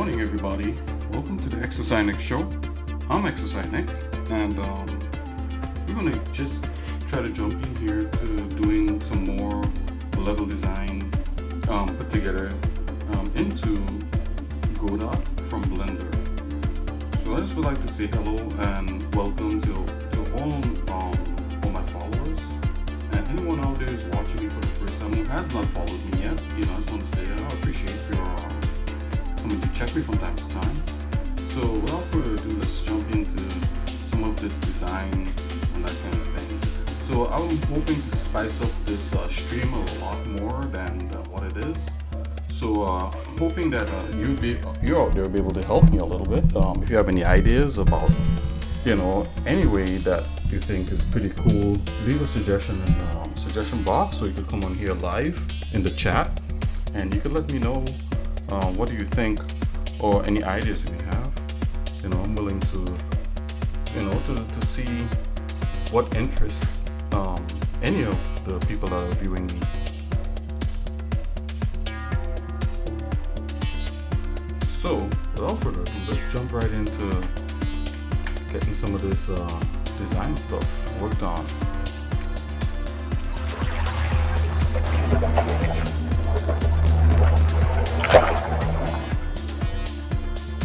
morning, everybody. Welcome to the xsinick show. I'm xsinick, and we're gonna just try to jump in here to doing some more level design put together into Godot from Blender. So I just would like to say hello and welcome to all my followers and anyone out there who's watching me for the first time who has not followed me yet. I just want to say I appreciate your coming to check me from time to time. So without further ado, let's jump into some of this design and that kind of thing. So I'm hoping to spice up this stream a lot more than what it is. So I'm hoping that you out there will be able to help me a little bit. If you have any ideas about any way that you think is pretty cool, leave a suggestion in the suggestion box, so you could come on here live in the chat and you could let me know what do you think or any ideas you have. I'm willing to to see what interests any of the people that are viewing me. So without further ado, let's jump right into getting some of this design stuff worked on.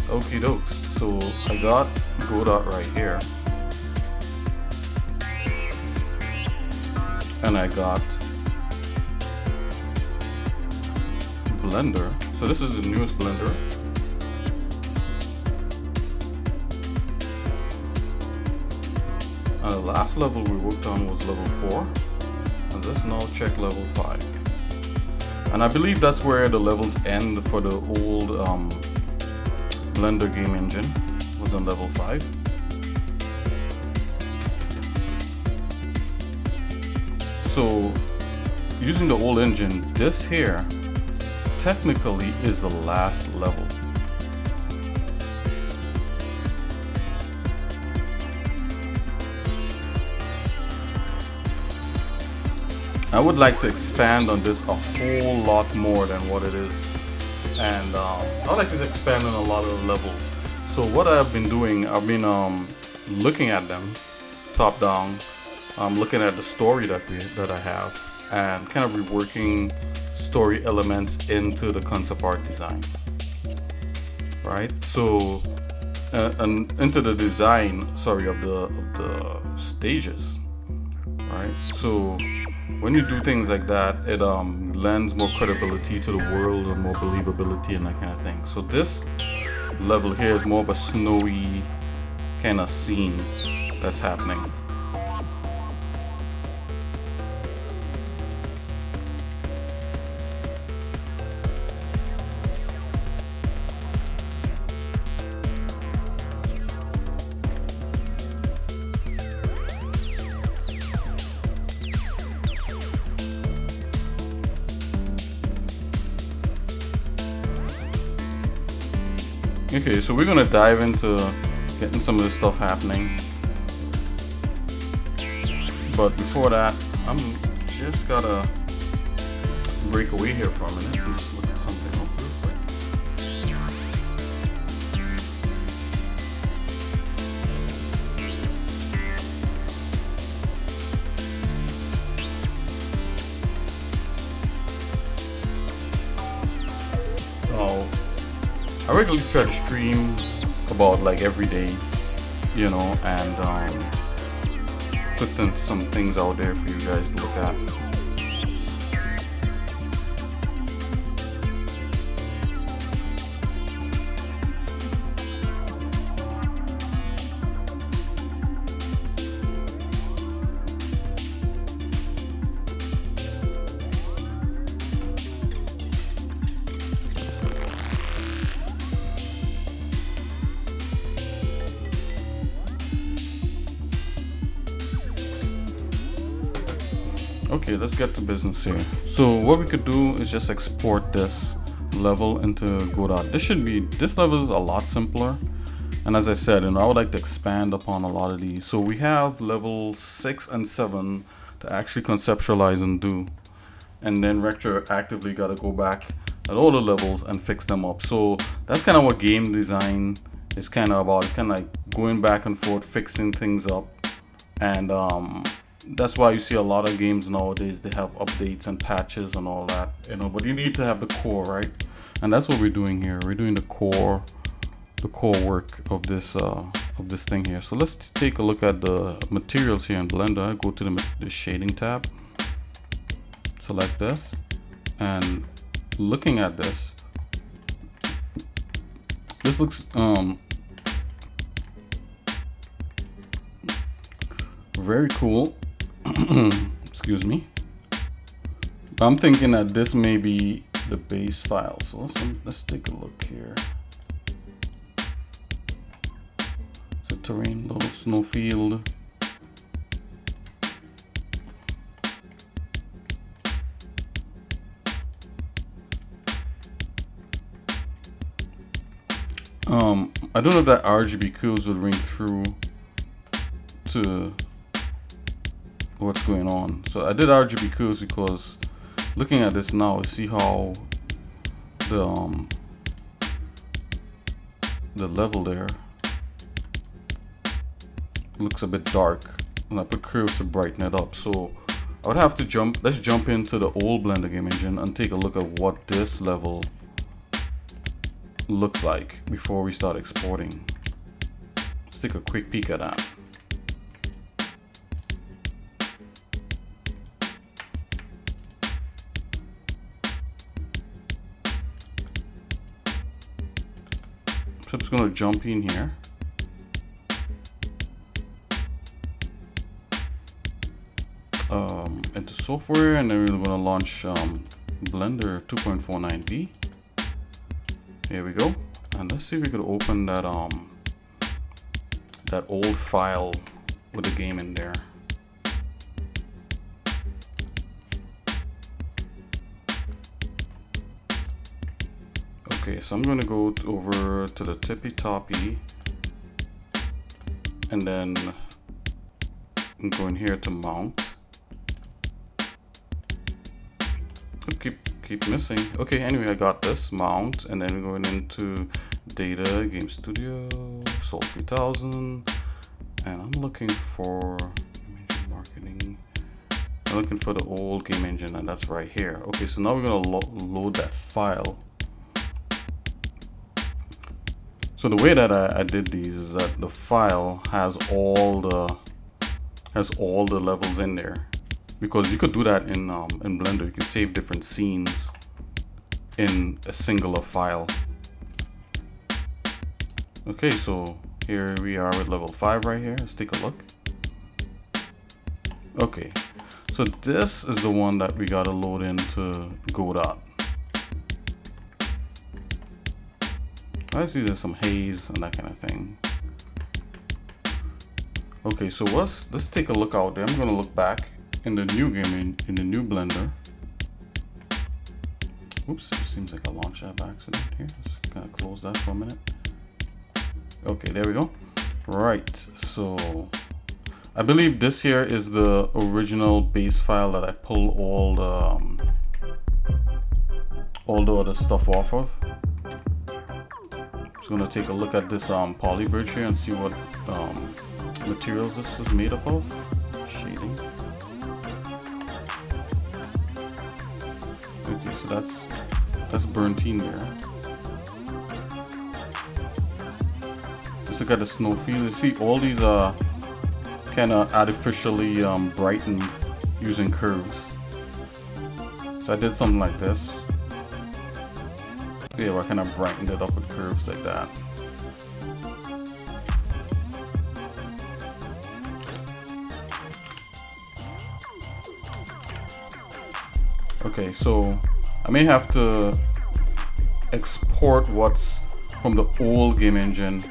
Okie dokes, so I got Godot right here, and I got Blender. So this is the newest Blender. And the last level we worked on was level 4, and let's now check level 5. And I believe that's where the levels end for the old Blender game engine, was on level 5. So using the old engine, this here technically is the last level. I would like to expand on this a whole lot more than what it is, and I'd like to expand on a lot of the levels. So what I've been doing, I've been looking at them top down, looking at the story that I have, and kind of reworking story elements into the concept art design, right? So and into the design, of the stages, right? So when you do things like that, it lends more credibility to the world and more believability and that kind of thing. So this level here is more of a snowy kind of scene that's happening. Okay, so we're gonna dive into getting some of this stuff happening. But before that, I'm just gotta break away here for a minute and just look at something real quick. Oh, I regularly try to stream about like every day, and put some things out there for you guys to look at. Okay, let's get to business here. So what we could do is just export this level into Godot. This level is a lot simpler. And as I said, I would like to expand upon a lot of these. So we have level 6 and 7 to actually conceptualize and do. And then retroactively got to go back at all the levels and fix them up. So that's kind of what game design is kind of about. It's kind of like going back and forth, fixing things up. And that's why you see a lot of games nowadays, they have updates and patches and all that, you know, but you need to have the core, right? And that's what we're doing here. We're doing the core work of this thing here. So let's take a look at the materials here in Blender. Go to the shading tab, select this, and looking at this looks very cool. Excuse me. I'm thinking that this may be the base file. So let's take a look here. So terrain, little snow field. I don't know if that RGB cues would ring through to what's going on. So I did RGB cues because looking at this now, see how the level there looks a bit dark, and I put curves to brighten it up. So I would have to let's jump into the old Blender game engine and take a look at what this level looks like before we start exporting. Let's take a quick peek at that. So I'm just going to jump in here. Into software, and then we're going to launch Blender 2.49V. Here we go, and let's see if we could open that that old file with the game in there. Okay, so I'm going to go over to the tippy toppy, and then I'm going here to mount. Keep missing. Okay, anyway, I got this mount, and then we're going into data, game studio, Sol 3000, and I'm looking for game engine marketing. I'm looking for the old game engine, and that's right here. Okay, so now we're gonna load that file. So the way that I did these is that the file has all the levels in there. Because you could do that in Blender. You can save different scenes in a singular file. Okay, so here we are with level 5 right here. Let's take a look. Okay, so this is the one that we gotta load into Godot. I see there's some haze and that kind of thing. Okay, so let's take a look out there. I'm gonna look back in the new game, in the new Blender. Oops, it seems like I launched that by accident here. Let's kind of close that for a minute. Okay, there we go. Right, so I believe this here is the original base file that I pulled all the other stuff off of. Just gonna take a look at this poly bridge here and see what materials this is made up of. Shading. Okay, so that's burnt in there. Let's look at the snow field. You see all these are kind of artificially brightened using curves. So I did something like this. Yeah, I kind of brightened it up with curves like that. Okay, so I may have to export what's from the old game engine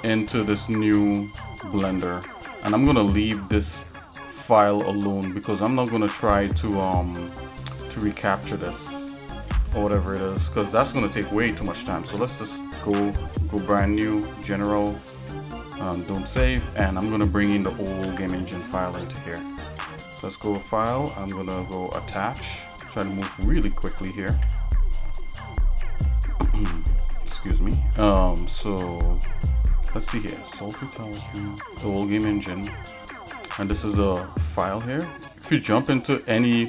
into this new Blender, and I'm gonna leave this file alone because I'm not gonna try to recapture this or whatever it is, because that's gonna take way too much time. So let's just go brand new, general, don't save, and I'm gonna bring in the old game engine file into here. So let's go file. I'm gonna go attach. Try to move really quickly here. So let's see here. Salty Towers, the whole game engine, and this is a file here. If you jump into any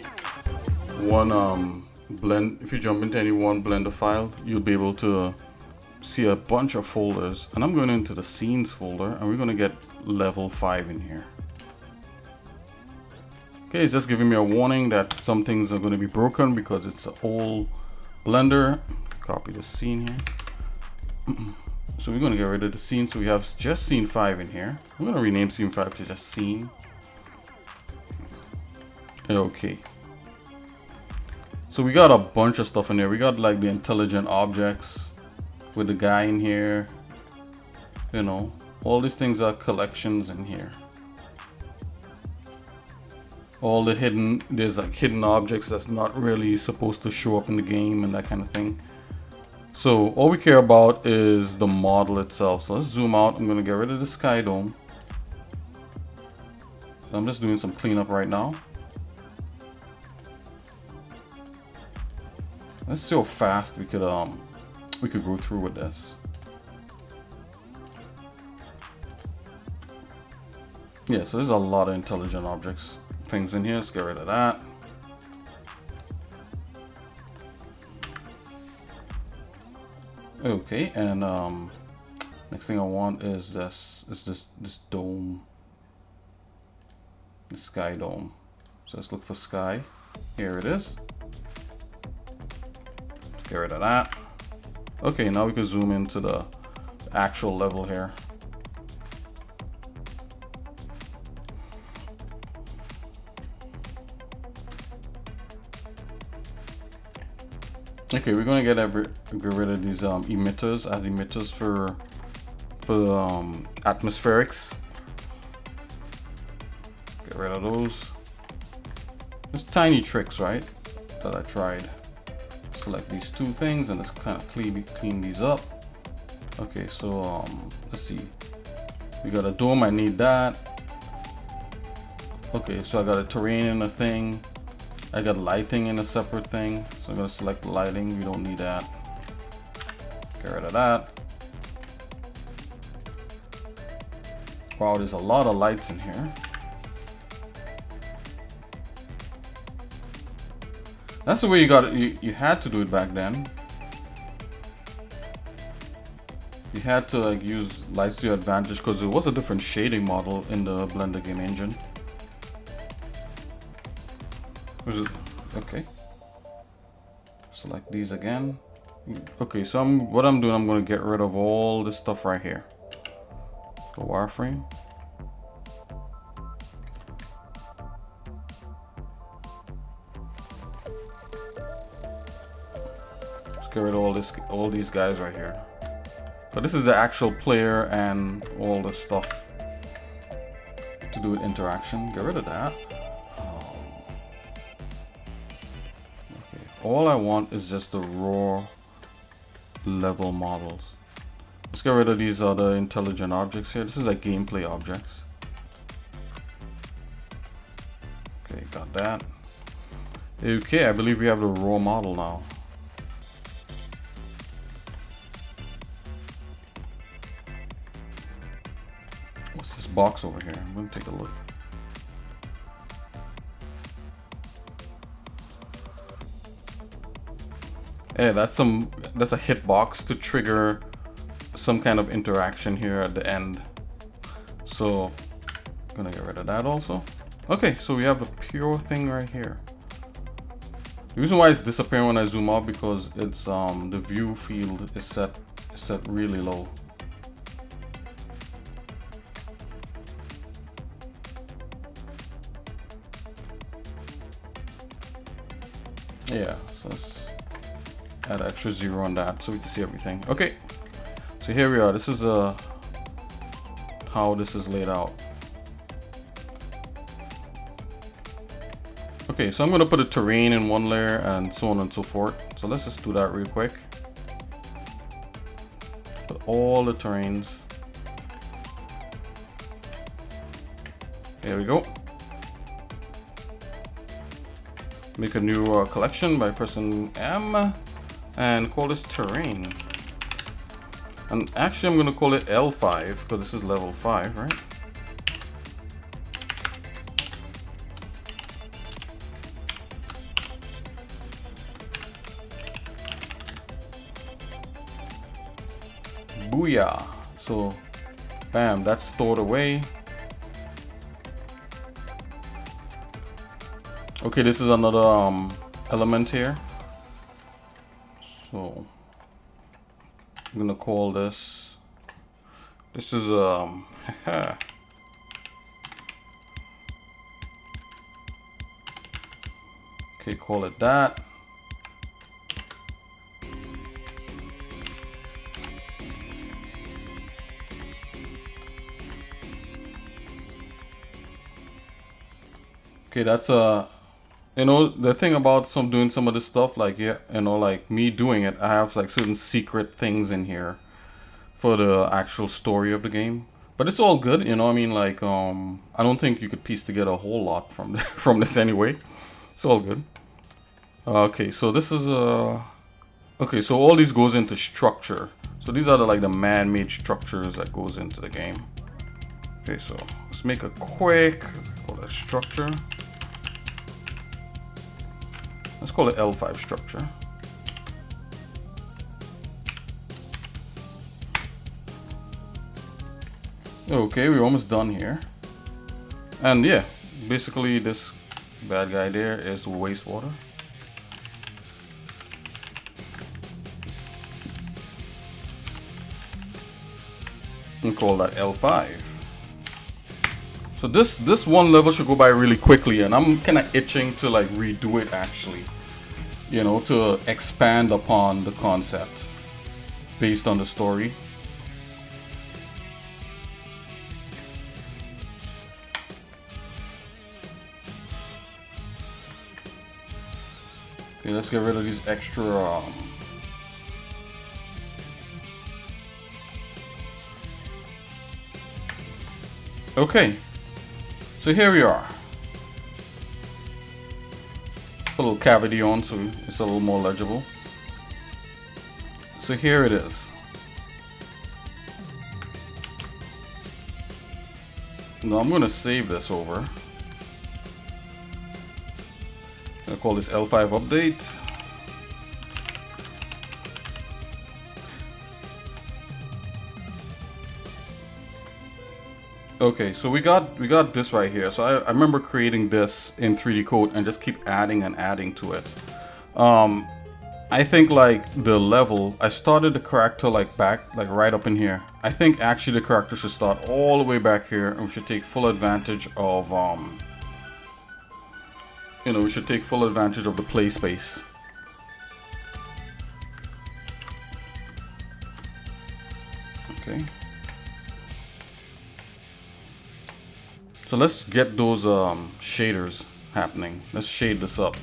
one Blender file, you'll be able to see a bunch of folders. And I'm going into the scenes folder, and we're going to get level 5 in here. Okay, it's just giving me a warning that some things are going to be broken because it's an old Blender. Copy the scene here. So we're going to get rid of the scene. So we have just scene 5 in here. I'm going to rename scene 5 to just scene. Okay. So we got a bunch of stuff in there. We got like the intelligent objects with the guy in here. You know, all these things are collections in here. All the there's like hidden objects that's not really supposed to show up in the game and that kind of thing. So all we care about is the model itself. So let's zoom out. I'm going to get rid of the sky dome. I'm just doing some cleanup right now. Let's see how fast we could go through with this. Yeah, so there's a lot of intelligent objects things in here. Let's get rid of that. Okay, and next thing I want is this dome, the sky dome. So let's look for sky. Here it is. Get rid of that. Okay, now we can zoom into the actual level here. Okay, we're gonna get rid of these emitters. Add emitters for atmospherics. Get rid of those. Just tiny tricks, right? That I tried. Select these two things and let's kind of clean these up. Okay, so let's see. We got a dome. I need that. Okay, so I got a terrain in a thing. I got lighting in a separate thing, so I'm going to select lighting. We don't need that. Get rid of that. Wow, there's a lot of lights in here. That's the way you got it. You had to do it back then. You had to like use lights to your advantage because it was a different shading model in the Blender game engine. Okay, select these again. Okay, so what I'm doing, I'm going to get rid of all this stuff right here. The wireframe. Let's get rid of all these guys right here. So this is the actual player and all the stuff to do with interaction. Get rid of that. All I want is just the raw level models. Let's get rid of these other intelligent objects here. This is like gameplay objects. Okay, got that. Okay, I believe we have the raw model now. What's this box over here? I'm going to take a look. Yeah, that's a hitbox to trigger some kind of interaction here at the end. So I'm gonna get rid of that also. Okay, so we have the pure thing right here. The reason why it's disappearing when I zoom out because it's the view field is set really low. Yeah, so let's add extra 0 on that so we can see everything. Okay, so here we are. This is how this is laid out. Okay, so I'm going to put a terrain in one layer and so on and so forth. So let's just do that real quick. Put all the terrains. There we go. Make a new collection by pressing M and call this terrain. And actually I'm gonna call it L5 because this is level 5, right? Booyah. So bam, that's stored away. Okay, this is another element here. So I'm gonna call this is okay, call it that. Okay, that's you know, the thing about doing some of this stuff, like, yeah, you know, like me doing it, I have like certain secret things in here for the actual story of the game. But it's all good, you know. I mean, like, I don't think you could piece together a whole lot from from this anyway. It's all good. Okay, so this is okay, so all these goes into structure. So these are like the man-made structures that goes into the game. Okay, so let's make a quick, call that structure. Let's call it L5 structure. Okay, we're almost done here. And yeah, basically this bad guy there is wastewater. And call that L5. So this one level should go by really quickly, and I'm kind of itching to like redo it actually, you know, to expand upon the concept based on the story. Okay, let's get rid of these extra okay, so here we are. Put a little cavity on so it's a little more legible. So here it is. Now I'm going to save this over. I'll call this L5 update. Okay, so we got this right here. So I remember creating this in 3D Code and just keep adding and adding to it. I think like the level, I started the character like back, like right up in here. I think actually the character should start all the way back here, and we should take full advantage of, you know, we should take full advantage of the play space. Okay. So let's get those shaders happening. Let's shade this up.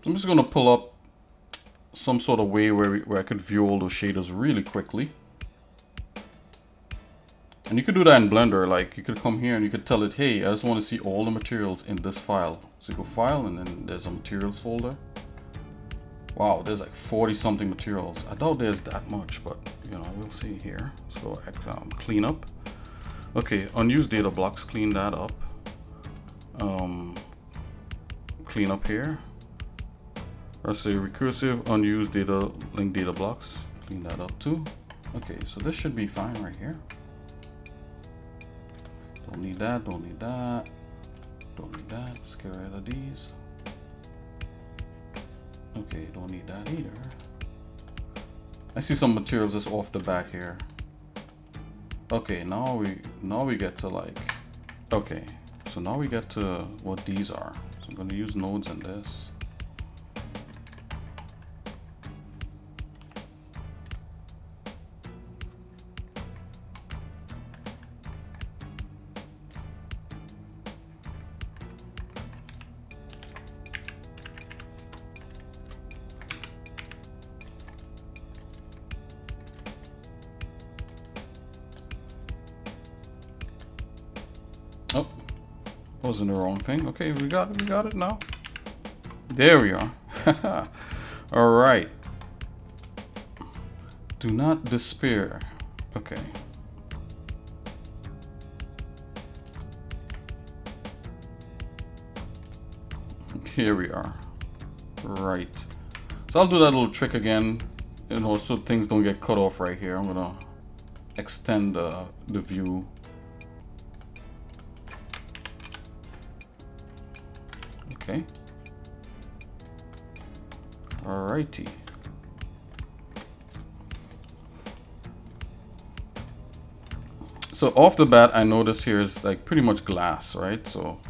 I'm just gonna pull up some sort of way where I could view all those shaders really quickly. And you could do that in Blender. Like you could come here and you could tell it, hey, I just want to see all the materials in this file. So you go File, and then there's a materials folder. Wow, there's like 40 something materials. I doubt there's that much, but you know, we'll see here. Let's go clean up. Okay, unused data blocks, clean that up. Clean up here. Let's say recursive unused data link data blocks. Clean that up too. Okay, so this should be fine right here. Don't need that, don't need that, don't need that. Let's get rid of these. Okay, don't need that either. I see some materials just off the back here. Okay, now we get to like, okay, so now we get to what these are. So I'm going to use nodes in this. was in the wrong thing. Okay, we got it now. There we are. All right. Do not despair. Okay. Here we are. Right. So I'll do that little trick again, you know, so things don't get cut off right here. I'm gonna extend the view. Okay. Alrighty. So off the bat, I notice here is like pretty much glass, right? So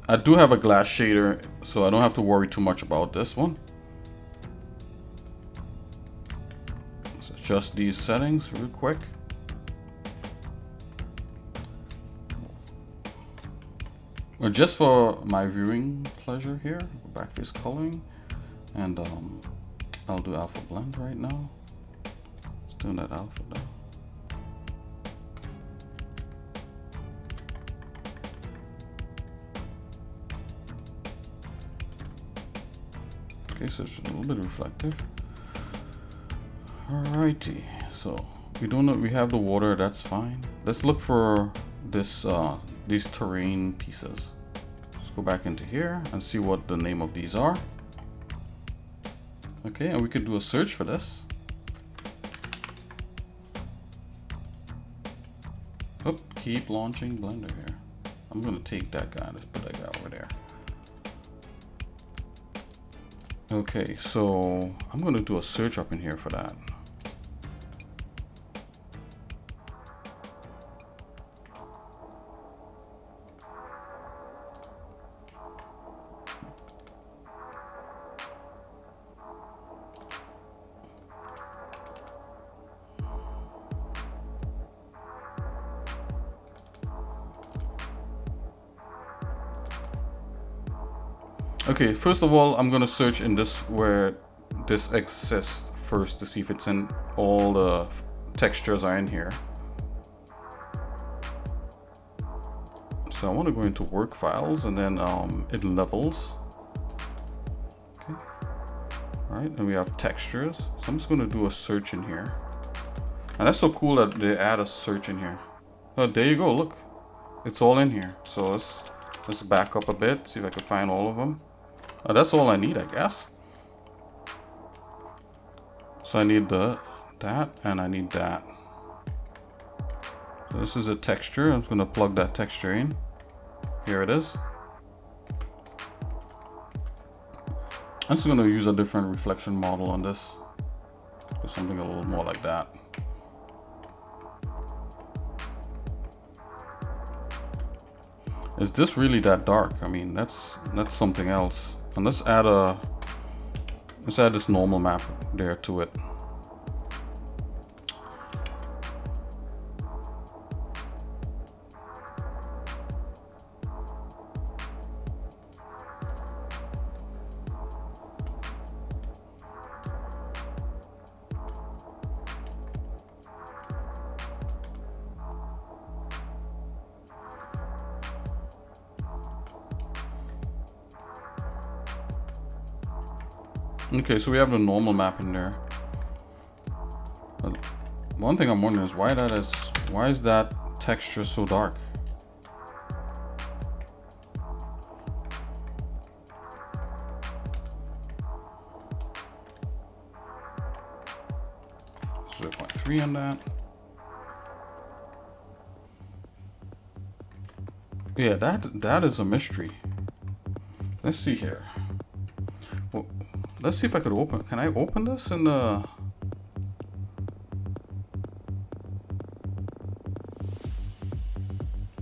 I do have a glass shader, so I don't have to worry too much about this one. Let's adjust these settings real quick. Well, just for my viewing pleasure here, backface coloring, and I'll do alpha blend right now. Just doing that alpha now. Okay, so it's a little bit reflective. Alrighty, so we don't know, we have the water, that's fine. Let's look for this these terrain pieces. Let's go back into here and see what the name of these are. Okay, and we could do a search for this. Oh, keep launching Blender here. I'm gonna take that guy, let's put that guy over there. Okay, so I'm going to do a search up in here for that. Okay, first of all, I'm gonna search in this where this exists first to see if it's in all the textures are in here. So I want to go into work files and then in levels. Okay. All right, and we have textures. So I'm just gonna do a search in here. And that's so cool that they add a search in here. Oh, there you go. Look, it's all in here. So let's back up a bit, see if I can find all of them. Oh, that's all I need, I guess. So I need that, and I need that. So this is a texture. I'm just going to plug that texture in. Here it is. I'm just going to use a different reflection model on this. Do something a little more like that. Is this really that dark? I mean, that's something else. And let's add this normal map there to it. Okay, so we have the normal map in there. But one thing I'm wondering is why is that texture so dark? So 0.3 on that. Yeah, that is a mystery. Let's see here. Well, let's see if I could open. Can I open this in the?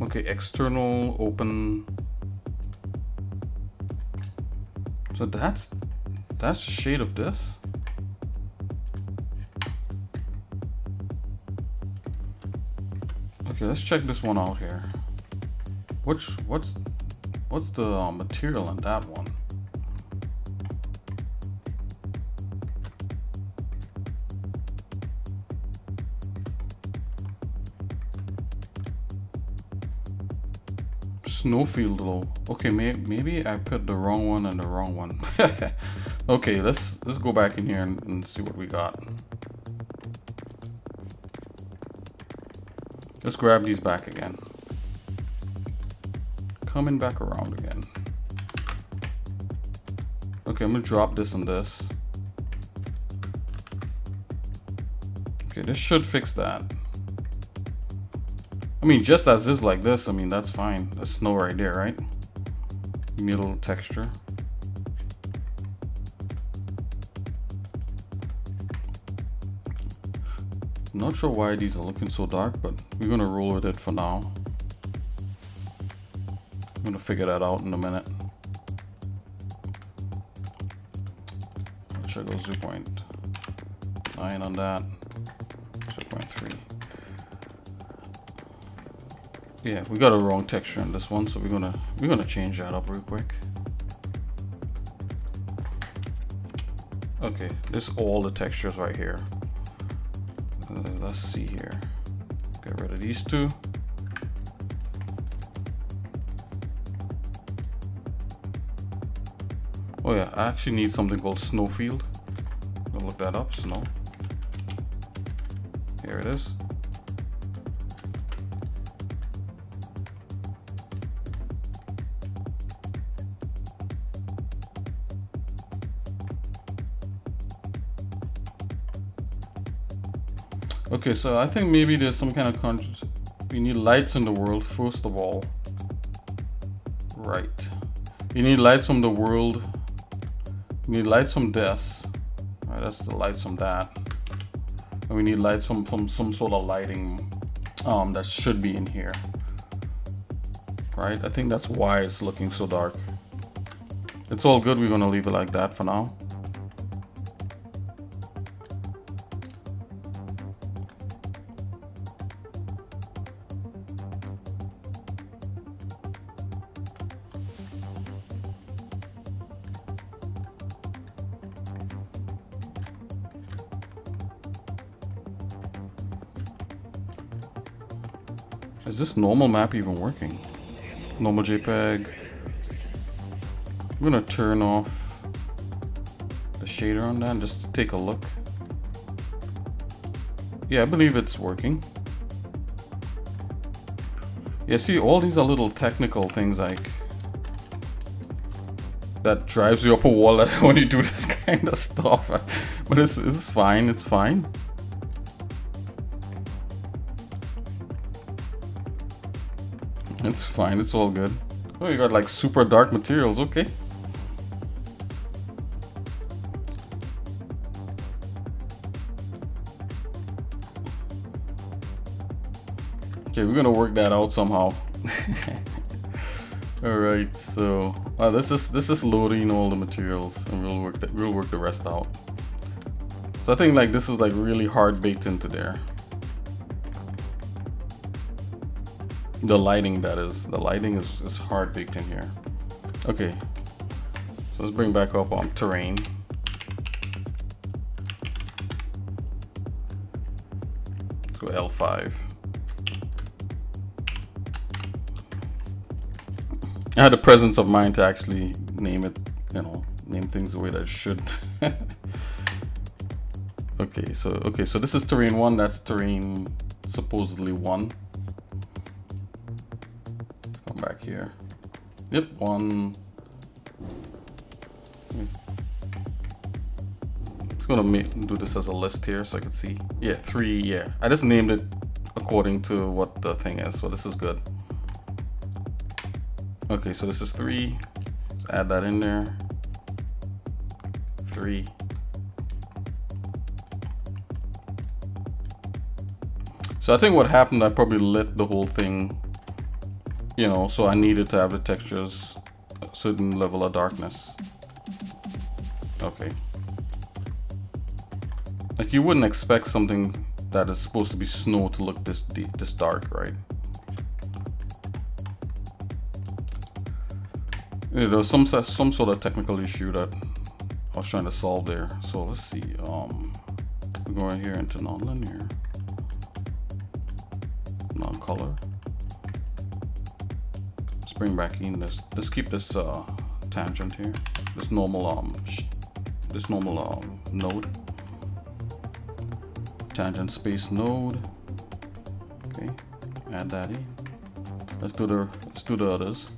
Okay, external open. So that's the shade of this. Okay, let's check this one out here. What's the material in that one? Snowfield low. Okay, maybe I put the wrong one and the wrong one. Okay, let's go back in here and see what we got. Let's grab these back again. Coming back around again. Okay, I'm gonna drop this and this. Okay, this should fix that. I mean, just as is like this, I mean, that's fine. That's snow right there, right? You need a little texture. Not sure why these are looking so dark, but we're gonna roll with it for now. I'm gonna figure that out in a minute. Should I go 0.9 on that? 0.3. Yeah, we got a wrong texture in this one, so we're gonna change that up real quick. Okay, this is all the textures right here. Let's see here. Get rid of these two. Oh yeah, I actually need something called Snowfield. I'll look that up. Snow. Here it is. Okay, so I think maybe there's some kind of we need lights in the world first of all. Right. You need lights from the world. We need lights from this. All right, that's the lights from that. And we need lights from some sort of lighting that should be in here. Right? I think that's why it's looking so dark. It's all good. We're gonna leave it like that for now. Is this normal map even working? Normal JPEG. I'm gonna turn off the shader on that and just take a look. Yeah, I believe it's working. Yeah, see, all these are little technical things like that drives you up a wall when you do this kind of stuff. But it's fine, it's fine. It's fine, it's all good. Oh, you got like super dark materials, okay. Okay, we're gonna work that out somehow. All right, so this is loading all the materials, and we'll work the rest out. So I think like this is like really hard baked into there. The lighting, that is. The lighting is hard baked in here. Okay. So let's bring back up on terrain. Let's go L5. I had the presence of mind to actually name it, name things the way that it should. Okay, so this is terrain 1, that's terrain supposedly 1. Back here. Yep, 1. Just gonna do this as a list here so I can see. Yeah, 3. Yeah, I just named it according to what the thing is, so this is good. Okay, so this is 3. Let's add that in there. 3. So I think what happened, I probably lit the whole thing. So I needed to have the textures a certain level of darkness. Okay. Like you wouldn't expect something that is supposed to be snow to look this deep, this dark, right? There was some sort of technical issue that I was trying to solve there. So let's see. We're going here into non-linear, non-color. Let's bring back in this. Let's keep this tangent here. This normal node. Tangent space node. Okay, add that in. Let's do the others.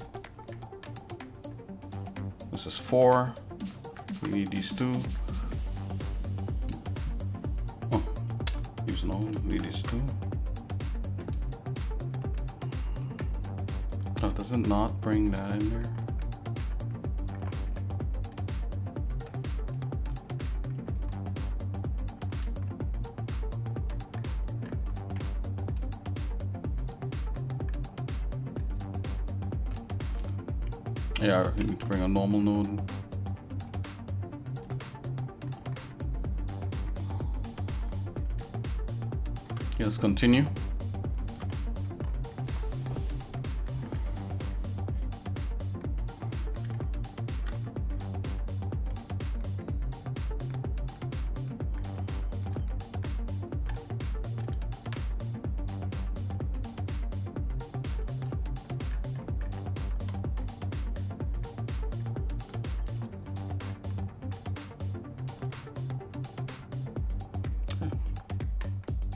This is 4. We need these 2. Oh, use node. We need these 2. Oh, does it not bring that in there? Yeah, we need to bring a normal node. Let's continue.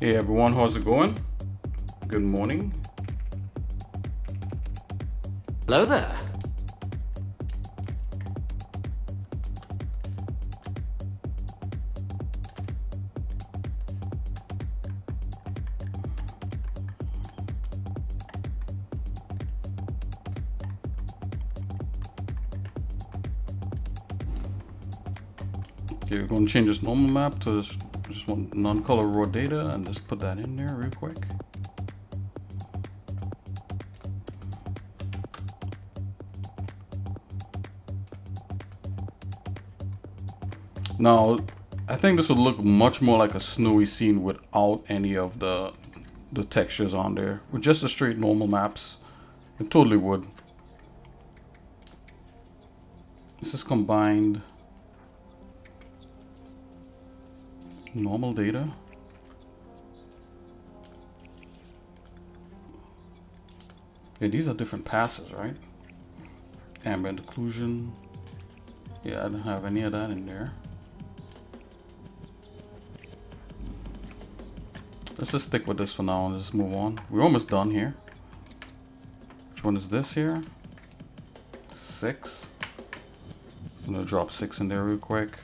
Hey everyone, how's it going? Good morning. Hello there. Okay, we're going to change this normal map to just one non-color raw data and just put that in there real quick. Now, I think this would look much more like a snowy scene without any of the textures on there. With just the straight normal maps, it totally would. This is combined. Normal data. Yeah, these are different passes, right? Ambient occlusion. Yeah, I don't have any of that in there. Let's just stick with this for now and just move on. We're almost done here. Which one is this here? 6. I'm gonna drop 6 in there real quick.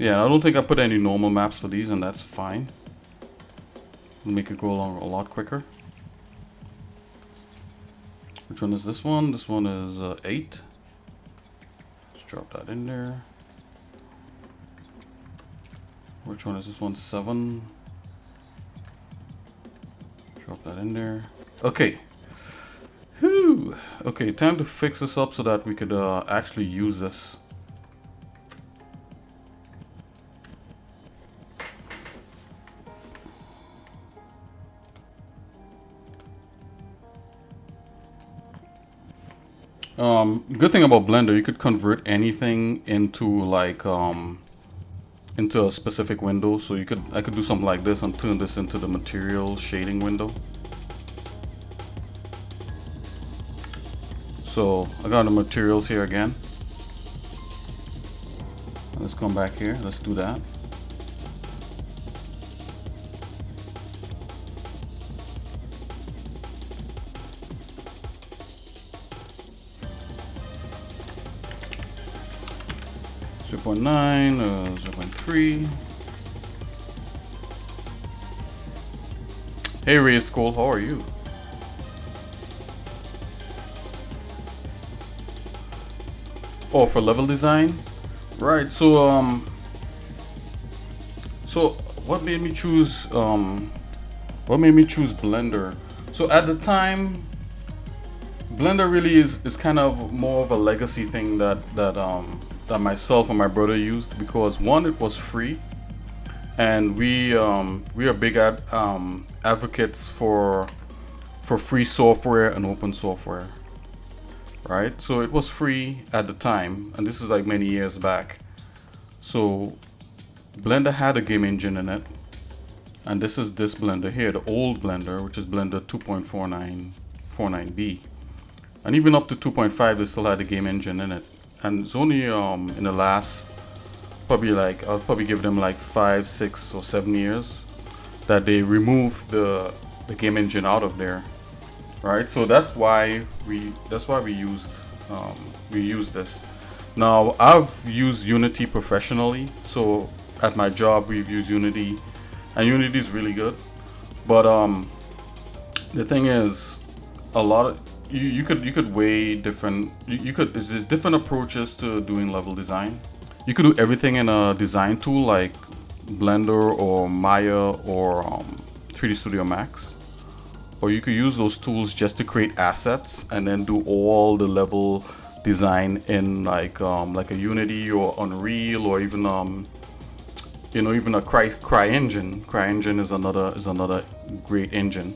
Yeah, I don't think I put any normal maps for these, and that's fine. It'll make it go along a lot quicker. Which one is this one? This one is 8. Let's drop that in there. Which one is this one? 7. Drop that in there. Okay. Whew. Okay, time to fix this up so that we could actually use this. Good thing about Blender, you could convert anything into like into a specific window. So I could do something like this and turn this into the material shading window. So I got the materials here again. Let's come back here. Let's do that. .9, 0.3. Hey Raised Cole, how are you? Oh, for level design? Right, so what made me choose Blender? So at the time, Blender really is kind of more of a legacy thing that myself and my brother used, because one, it was free, and we are big advocates for free software and open software, right? So it was free at the time, and this is like many years back. So Blender had a game engine in it, and this is this Blender here, the old Blender, which is Blender 2.49 2.49b. And even up to 2.5, they still had the game engine in it. And it's only in the last, probably like, I'll probably give them like 5, 6, or 7 years that they removed the game engine out of there, right? So that's why we used this. Now I've used Unity professionally, so at my job we've used Unity, and Unity is really good. But the thing is, a lot of you could weigh different. There's different approaches to doing level design. You could do everything in a design tool like Blender or Maya or 3D Studio Max, or you could use those tools just to create assets and then do all the level design in like a Unity or Unreal, or even even a CryEngine. CryEngine is another great engine,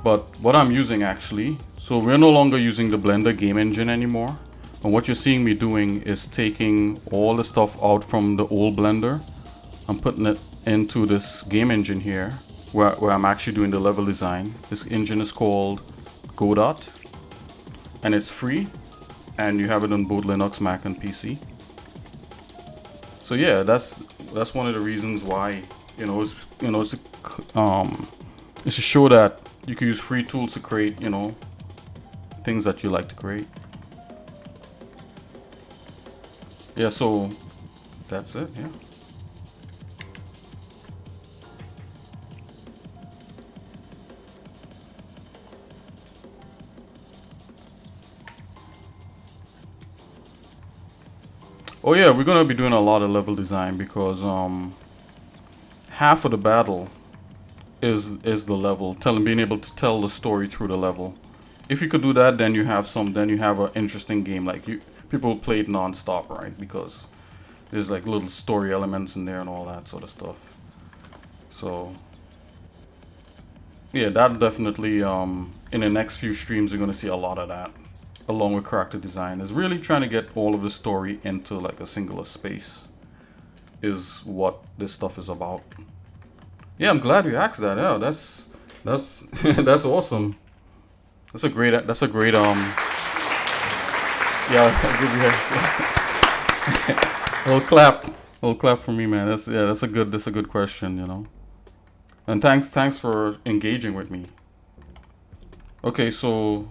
But what I'm using actually, so we're no longer using the Blender game engine anymore. And what you're seeing me doing is taking all the stuff out from the old Blender and putting it into this game engine here, where I'm actually doing the level design. This engine is called Godot, and it's free, and you have it on both Linux, Mac, and PC. So yeah, that's one of the reasons why it's to show that you can use free tools to create things that you like to create. Yeah, so that's it. Yeah. Oh yeah, we're gonna be doing a lot of level design because half of the battle is the level, being able to tell the story through the level. If you could do that, then you have an interesting game. Like people play it non-stop, right? Because there's like little story elements in there and all that sort of stuff. So yeah, that definitely in the next few streams you're gonna see a lot of that, along with character design. Is really trying to get all of the story into like a singular space is what this stuff is about. Yeah, I'm glad you asked that. Yeah, that's that's awesome. That's a great yeah, I'll give you a little clap for me, man. That's a good question, And thanks for engaging with me. Okay, so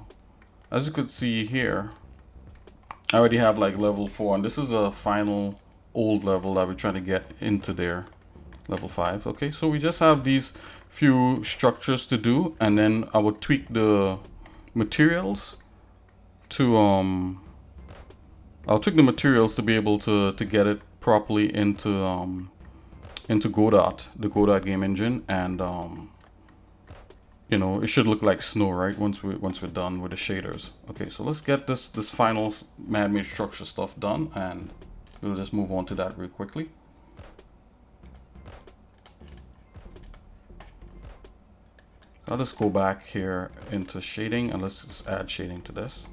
as you could see here, I already have like level 4, and this is a final old level that we're trying to get into there, level 5. Okay, so we just have these few structures to do, and then I would tweak the materials to I'll tweak the materials to be able to get it properly into Godot, the Godot game engine, and it should look like snow, right? Once we're done with the shaders. Okay, so let's get this final man-made structure stuff done, and we'll just move on to that real quickly. I'll just go back here into shading, and let's just add shading to this.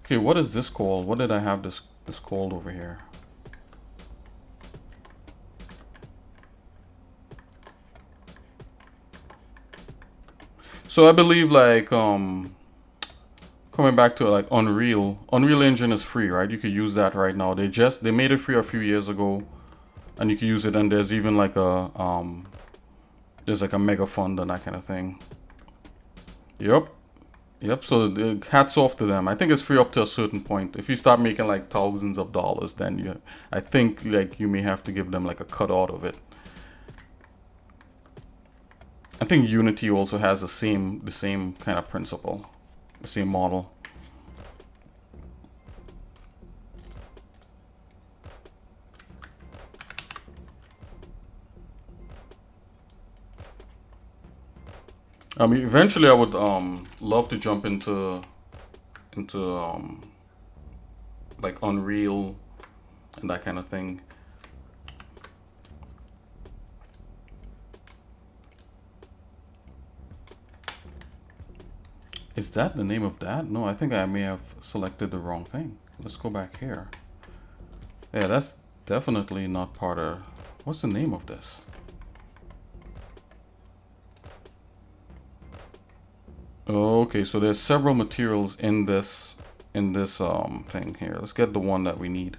Okay, what is this called? What did I have this called over here? So I believe like coming back to like Unreal Engine is free, right? You could use that right now. They made it free a few years ago, and you can use it, and there's even like a mega fund and that kind of thing. Yep. So hats off to them. I think it's free up to a certain point. If you start making like thousands of dollars, then I think like you may have to give them like a cut out of it. I think Unity also has the same kind of principle, the same model. I mean, eventually I would love to jump into like Unreal and that kind of thing. Is that the name of that? No, I think I may have selected the wrong thing. Let's go back here. Yeah, that's definitely not part of... What's the name of this? Okay, so there's several materials in this thing here. Let's get the one that we need.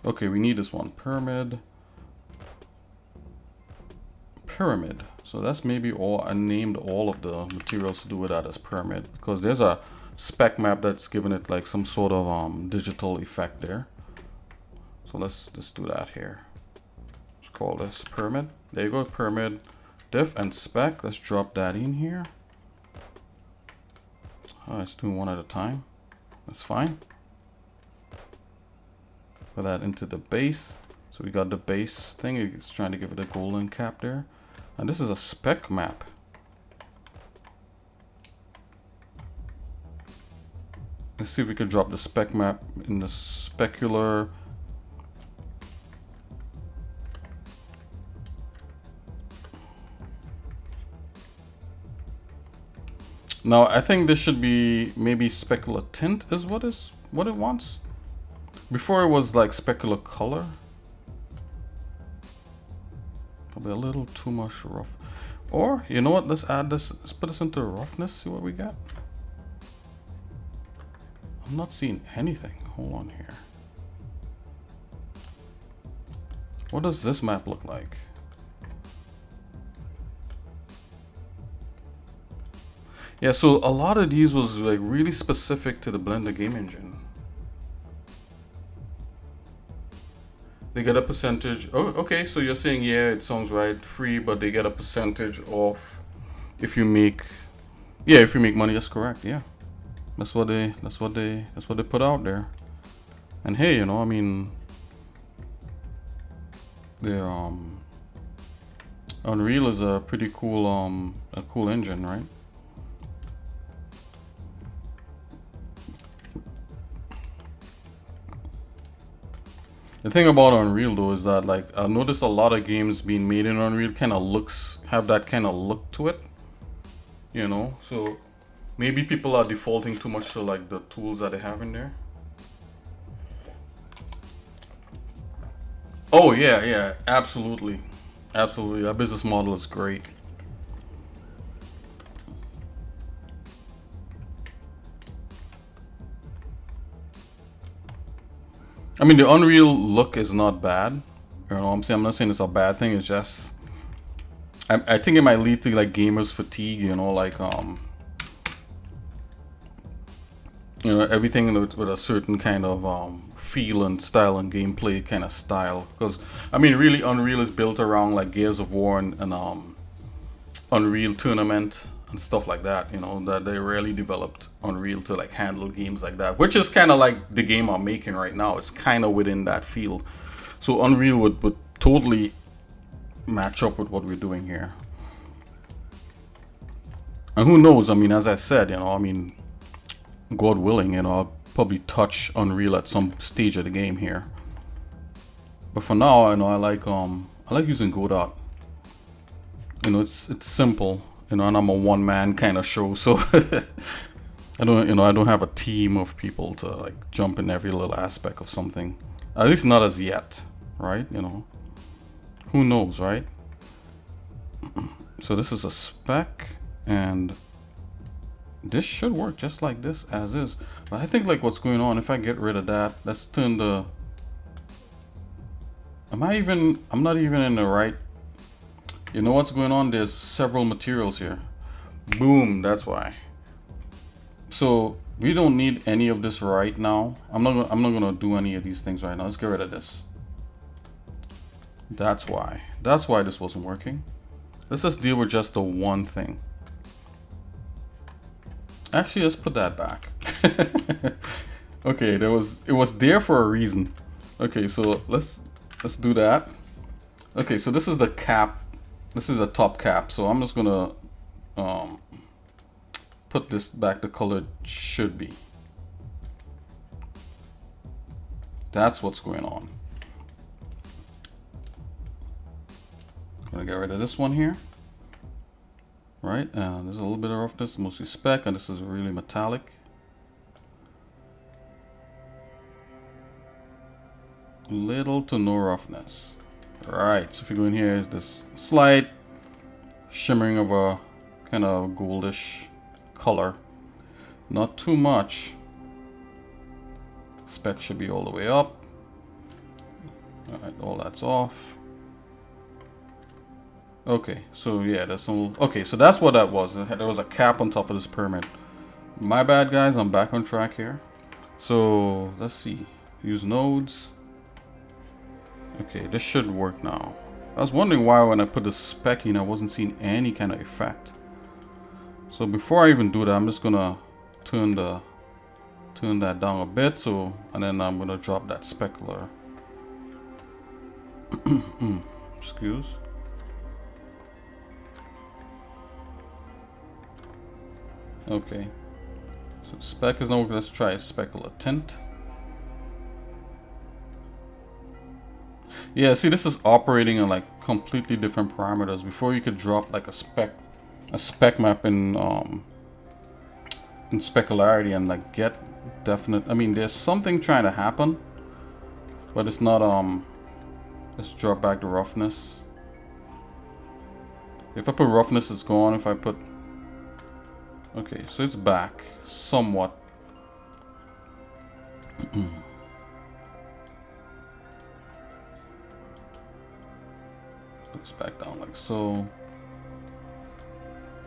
Okay, we need this one. Pyramid. So that's maybe all. I named all of the materials to do with that as pyramid because there's a spec map that's giving it like some sort of digital effect there. So let's do that here. Let's call this pyramid. There you go, pyramid, diff and spec. Let's drop that in here. Let's do one at a time. That's fine. Put that into the base. So we got the base thing. It's trying to give it a golden cap there. And this is a spec map. Let's see if we can drop the spec map in the specular. Now I think this should be maybe specular tint is what it wants. Before it was like specular color. Probably a little too much rough. Or you know what? Let's add this. Let's put this into roughness. See what we got. I'm not seeing anything. Hold on here. What does this map look like? Yeah, so a lot of these was like really specific to the Blender game engine. They get a percentage. Oh, okay. So you're saying, yeah, it sounds right. Free, but they get a percentage off if you make. Yeah, if you make money, that's correct. Yeah, that's what they put out there. And hey, you know, I mean, the Unreal is a pretty cool engine, right? The thing about Unreal though is that like I noticed a lot of games being made in Unreal kind of have that kind of look to it, you know. So maybe people are defaulting too much to like the tools that they have in there. Oh yeah, absolutely, absolutely. That business model is great. I mean, the Unreal look is not bad. You know what I'm saying? I'm not saying it's a bad thing. It's just, I think it might lead to like gamers fatigue. You know, like you know, everything with a certain kind of feel and style and gameplay kind of style. Because I mean, really, Unreal is built around like Gears of War and Unreal Tournament and stuff like that, you know, that they really developed Unreal to like handle games like that, which is kind of like the game I'm making right now. It's kind of within that field. So Unreal would totally match up with what we're doing here. And who knows, I mean, as I said, you know, I mean, God willing, you know, I'll probably touch Unreal at some stage of the game here. But for now, you know, I like using Godot. You know, it's simple. You know, and I'm a one-man kind of show, so I don't have a team of people to like jump in every little aspect of something. At least not as yet, right? You know, who knows, right? So this is a spec, and this should work just like this as is. But I think like what's going on, if I get rid of that, let's turn the. I'm not even in the right. You know what's going on? There's several materials here. Boom, that's why. So we don't need any of this right now. I'm not gonna do any of these things right now. Let's get rid of this. That's why this wasn't working. Let's just deal with just the one thing. Actually, let's put that back. Okay, it was there for a reason. Okay, so let's do that. Okay, so this is the cap. This is a top cap, so I'm just gonna put this back the color it should be. That's what's going on. I'm gonna get rid of this one here. Right, there's a little bit of roughness, mostly spec, and this is really metallic. Little to no roughness. Right, so if you go in here, this slight shimmering of a kind of goldish color. Not too much. Spec should be all the way up. Alright, all that's off. Okay, so yeah, that's all. Okay, so that's what that was. There was a cap on top of this pyramid. My bad, guys. I'm back on track here. So let's see. Use nodes. Okay, this should work now. I was wondering why when I put the spec in, I wasn't seeing any kind of effect. So before I even do that, I'm just gonna turn that down a bit. So, and then I'm gonna drop that specular. Excuse. Okay. So spec is no. Let's try specular tint. Yeah, see, this is operating on like completely different parameters. Before you could drop like a spec map in specularity and like get definite. I mean, there's something trying to happen, but it's not. Let's drop back the roughness. If I put roughness, it's gone. If I put, okay, so it's back somewhat. Puts back down like so.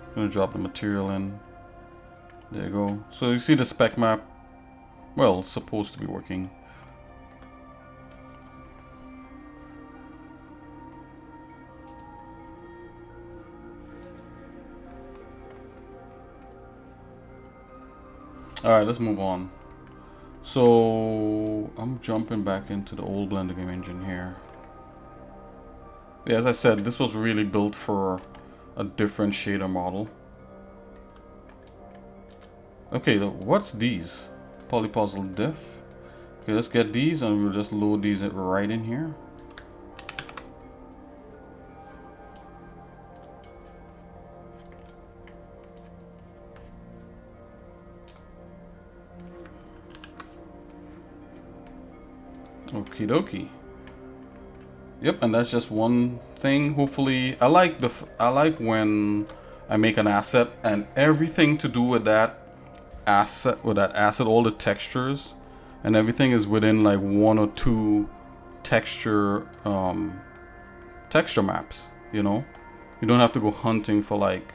I'm gonna drop the material in. There you go. So you see the spec map. Well, it's supposed to be working. Alright, let's move on. So I'm jumping back into the old Blender game engine here. Yeah, as I said, this was really built for a different shader model. Okay, what's these? Polypuzzle diff. Okay, let's get these and we'll just load these right in here. Okie dokie. Yep, and that's just one thing. Hopefully, I like when I make an asset and everything to do with that asset, all the textures and everything is within like one or two texture maps. You know, you don't have to go hunting for like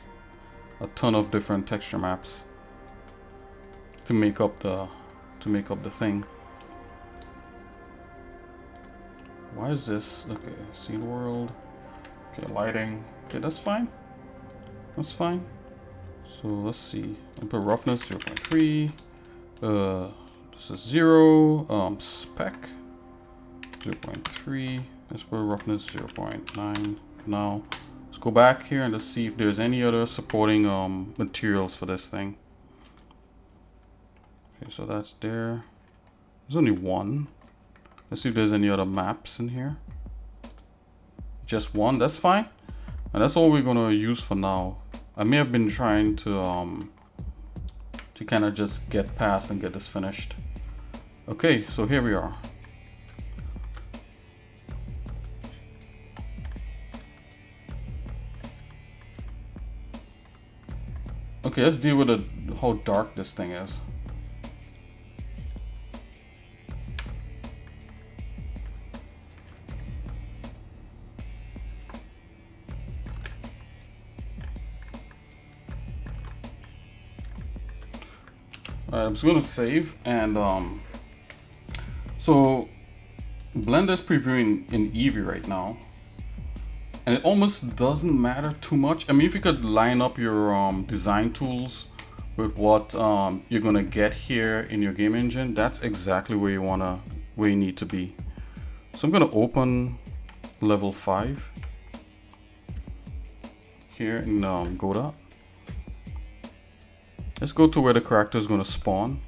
a ton of different texture maps to make up the thing. Why is this? Okay, scene world. Okay, lighting. Okay, that's fine. That's fine. So let's see. I'll put roughness 0.3. This is 0. Spec 0.3. Let's put roughness 0.9. Now let's go back here and let's see if there's any other supporting materials for this thing. Okay, so that's there. There's only one. Let's see if there's any other maps in here. Just one, that's fine. And that's all we're gonna use for now. I may have been trying to kind of just get past and get this finished. Okay, so here we are. Okay, let's deal with how dark this thing is. I'm just gonna save and so Blender's previewing in Eevee right now, and it almost doesn't matter too much. I mean, if you could line up your design tools with what you're gonna get here in your game engine, that's exactly where you need to be. So I'm gonna open level 5 here in Godot. Let's go to where the character is going to spawn.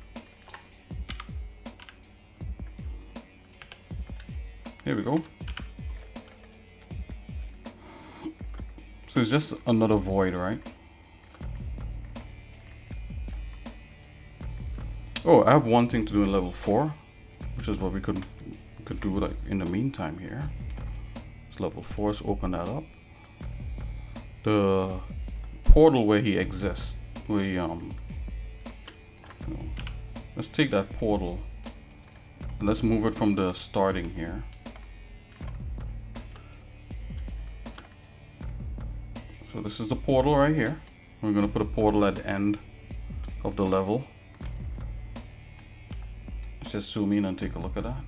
Here we go. So it's just another void, right? Oh, I have one thing to do in level 4, which is what we could do like in the meantime here. It's level 4, let's open that up. The portal where he exists. we let's take that portal and let's move it from the starting here. So this is the portal right here. We're going to put a portal at the end of the level. Let's just zoom in and take a look at that.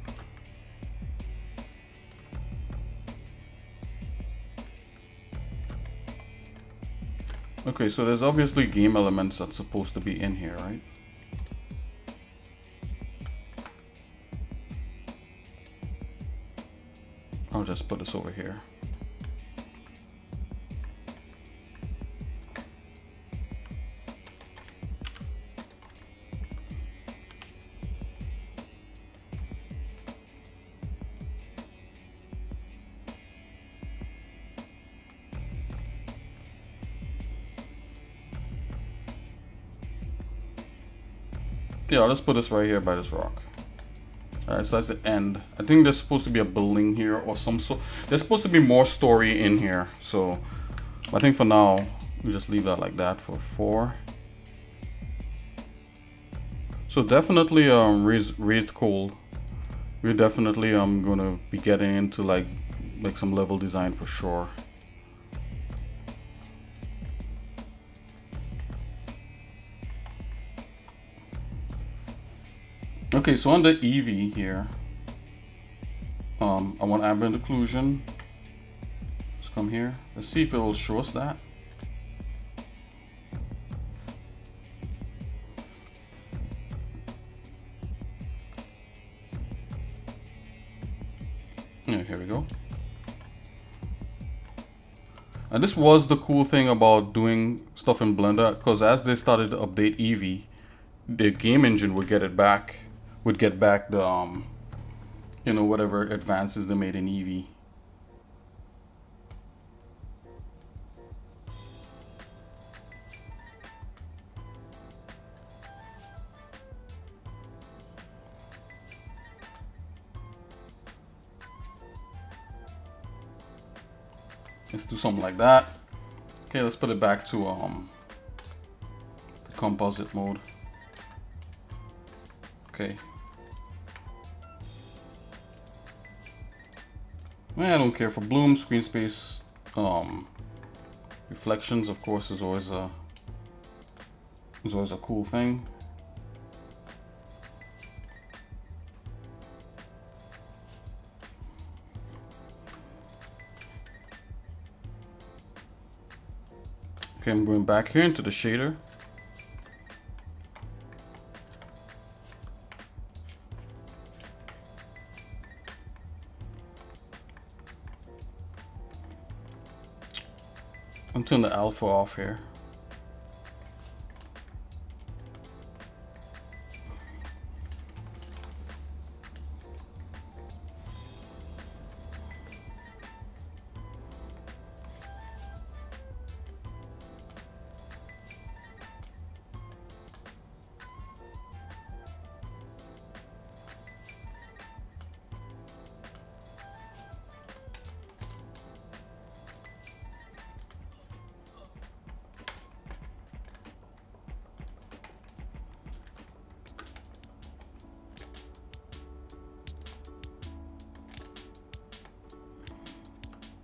Okay, so there's obviously game elements that's supposed to be in here, right? I'll just put this over here. Yeah, let's put this right here by this rock. Alright, so that's the end. I think there's supposed to be a building here or some sort. There's supposed to be more story in here. So I think for now, we just leave that like that for 4. So definitely raised cold. We're definitely gonna be getting into like some level design for sure. Okay, so on the EV here, I want ambient occlusion. Let's come here. Let's see if it will show us that. Yeah, here we go. And this was the cool thing about doing stuff in Blender, because as they started to update Eevee, the game engine would get it back. Would get back the you know, whatever advances they made in Eevee. Let's do something like that. Okay, let's put it back to the composite mode. Okay. I don't care for bloom, screen space, reflections. Of course, is always a cool thing. Okay, I'm going back here into the shader. I'm turning the alpha off here.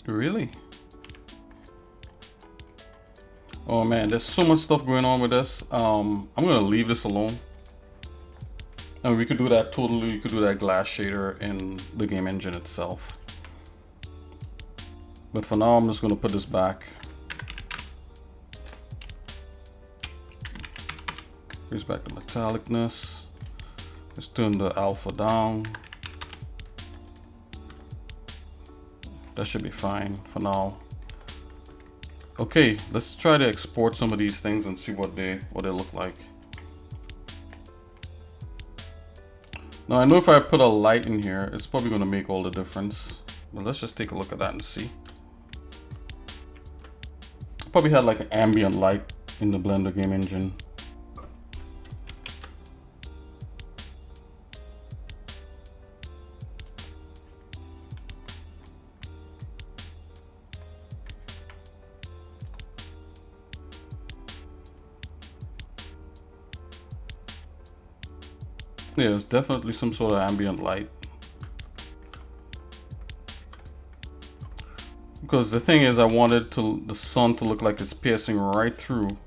Really? Oh man, there's so much stuff going on with this. I'm gonna leave this alone. And we could do that totally, you could do that glass shader in the game engine itself. But for now, I'm just gonna put this back. Raise back the metallicness. Let's turn the alpha down. That should be fine for now. Okay, let's try to export some of these things and see what they look like. Now I know if I put a light in here, it's probably going to make all the difference. But let's just take a look at that and see. Probably had like an ambient light in the Blender game engine. Yeah, it's definitely some sort of ambient light. Because the thing is, I wanted the sun to look like it's piercing right through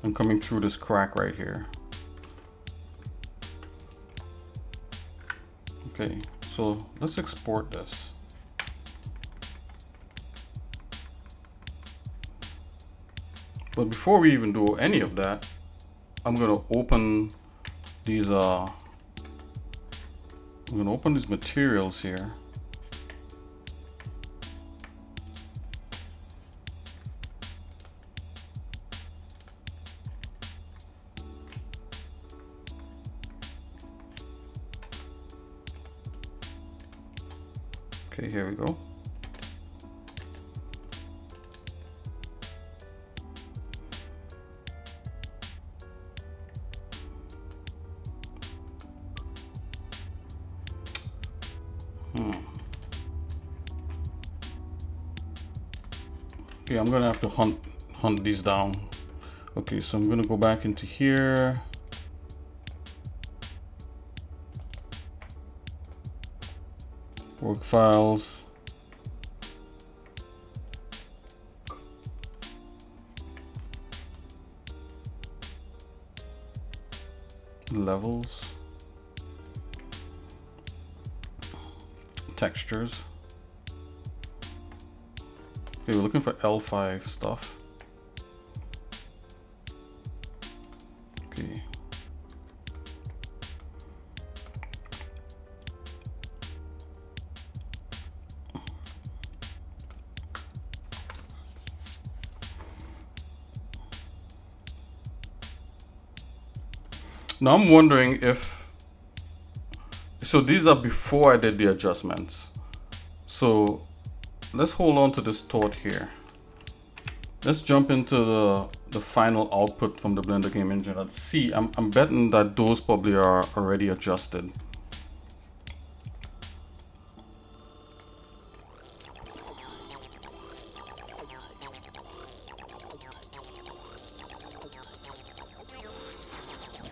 and coming through this crack right here. Okay, so let's export this. But before we even do any of that, I'm gonna open these materials here. Okay, here we go. Okay, I'm gonna have to hunt these down. Okay, so I'm gonna go back into here. Work files. Levels. Textures. Okay, we're looking for L5 stuff. Okay. Now I'm wondering if, so these are before I did the adjustments. So let's hold on to this thought here. Let's jump into the final output from the Blender game engine. Let's see, I'm betting that those probably are already adjusted.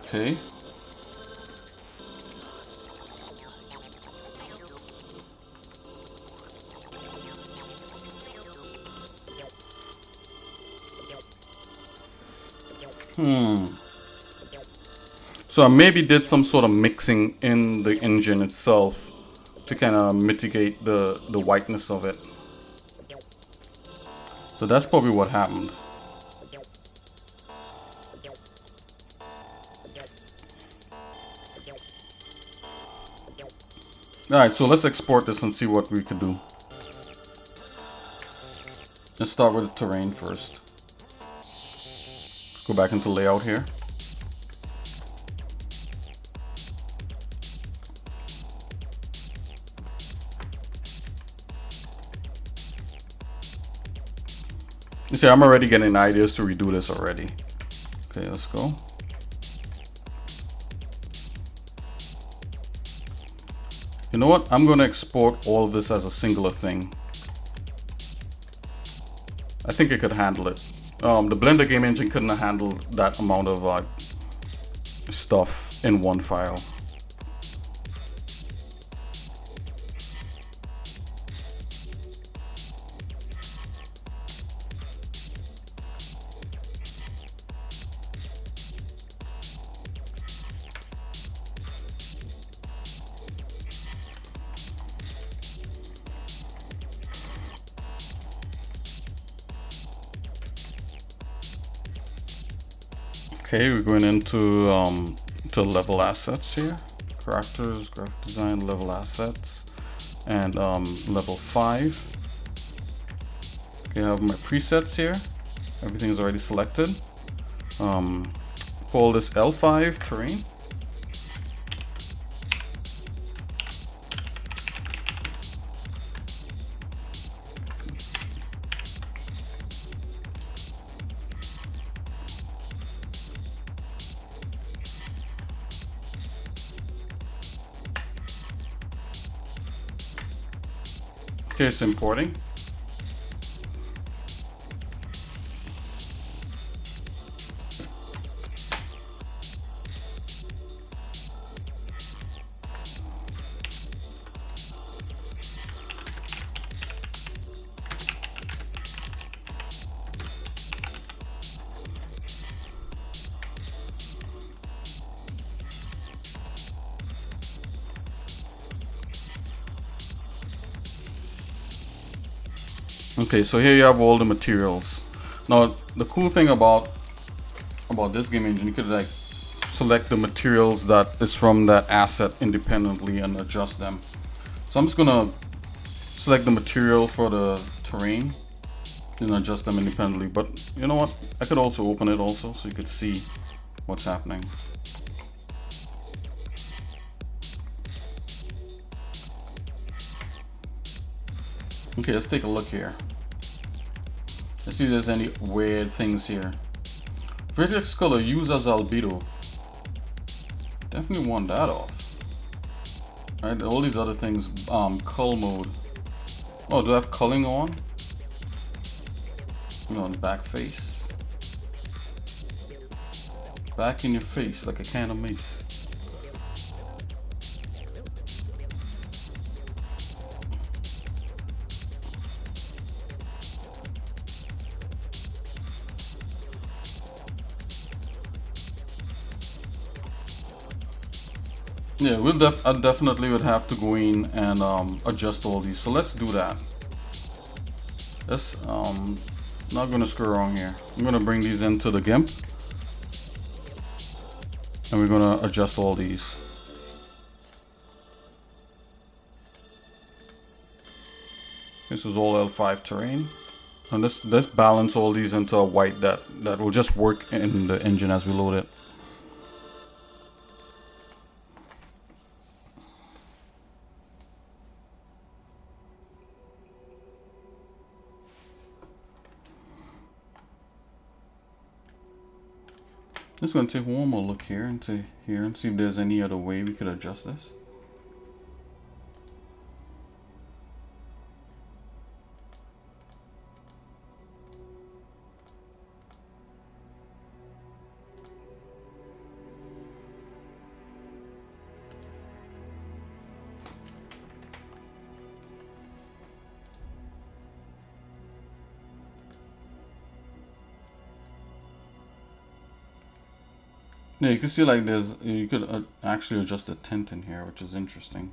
Okay. So I maybe did some sort of mixing in the engine itself to kind of mitigate the whiteness of it. So that's probably what happened. Alright, so let's export this and see what we could do. Let's start with the terrain first. Go back into layout here. You see, I'm already getting ideas to redo this already. Okay, let's go. You know what? I'm going to export all of this as a singular thing. I think it could handle it. The Blender game engine couldn't have handled that amount of stuff in one file. Okay, we're going into to level assets here. Characters, graphic design, level assets, and level 5. Okay, I have my presets here. Everything is already selected. Call this L5 terrain. Okay, it's importing. Okay, so here you have all the materials. Now the cool thing about this game engine, you could like select the materials that is from that asset independently and adjust them. So I'm just gonna select the material for the terrain and adjust them independently. But you know what? I could also open it also so you could see what's happening. Okay, let's take a look here. Let's see if there's any weird things here. Vertex color, use as albedo. Definitely want that off. Alright, all these other things, cull mode. Oh, do I have culling on? You know, back face. Back in your face like a can of mace. Yeah, I definitely would have to go in and adjust all these. So let's do that. Let's not gonna screw around here. I'm gonna bring these into the Gimp, and we're gonna adjust all these. This is all L5 terrain, and let's balance all these into a white that will just work in the engine as we load it. Just gonna take one more look here and see if there's any other way we could adjust this. Yeah, you can see like you could actually adjust the tint in here, which is interesting.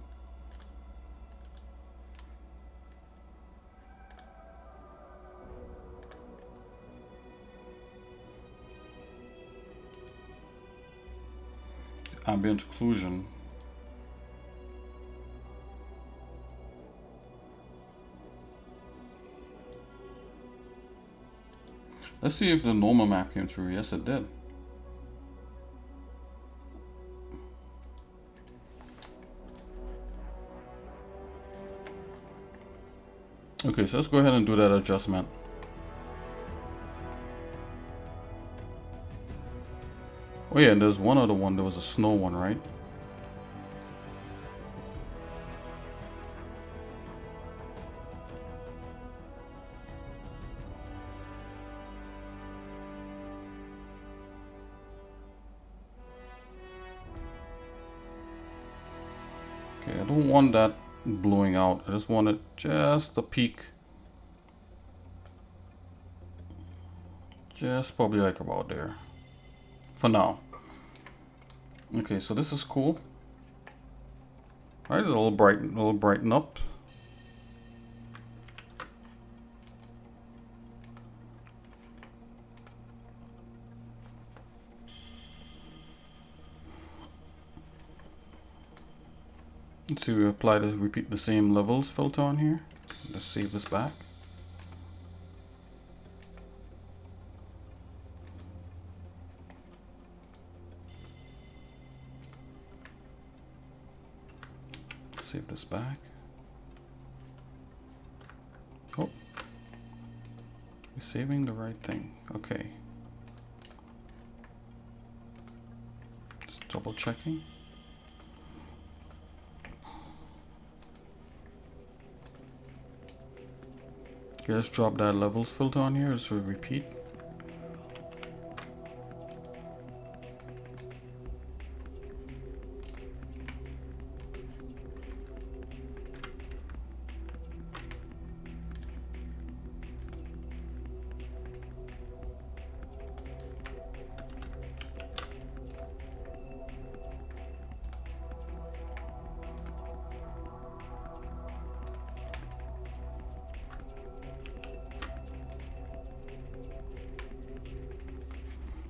Ambient occlusion. Let's see if the normal map came through. Yes, it did. Okay, so let's go ahead and do that adjustment. Oh yeah, and there's one other one. There was a snow one, right? Okay, I don't want that blowing out. I just want it just a peak. Just probably like about there. For now. Okay, so this is cool. Alright, it'll brighten up. Let's see, we repeat the same levels filter on here. Let's save this back. Save this back. Oh, we're saving the right thing. Okay. Just double checking. Okay, let's drop that levels filter on here. Let's repeat.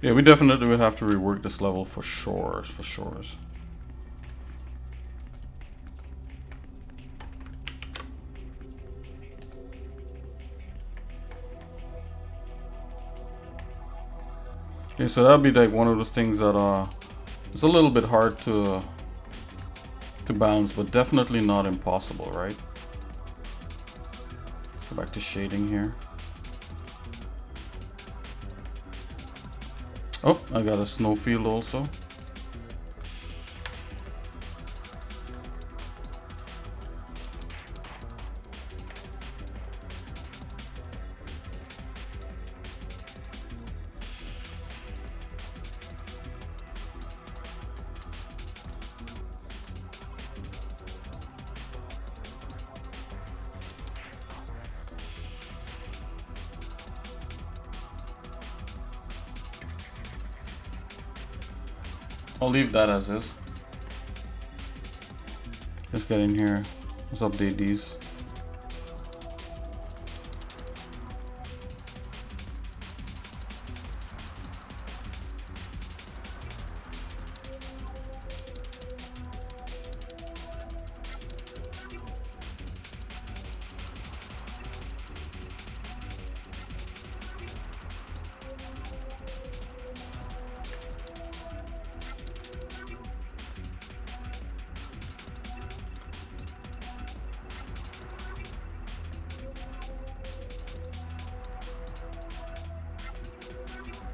Yeah, we definitely would have to rework this level for sure, for sure. Okay, so that'd be like one of those things that it's a little bit hard to balance, but definitely not impossible, right? Go back to shading here. Oh, I got a snow field also. I'll leave that as is. Let's get in here. Let's update these.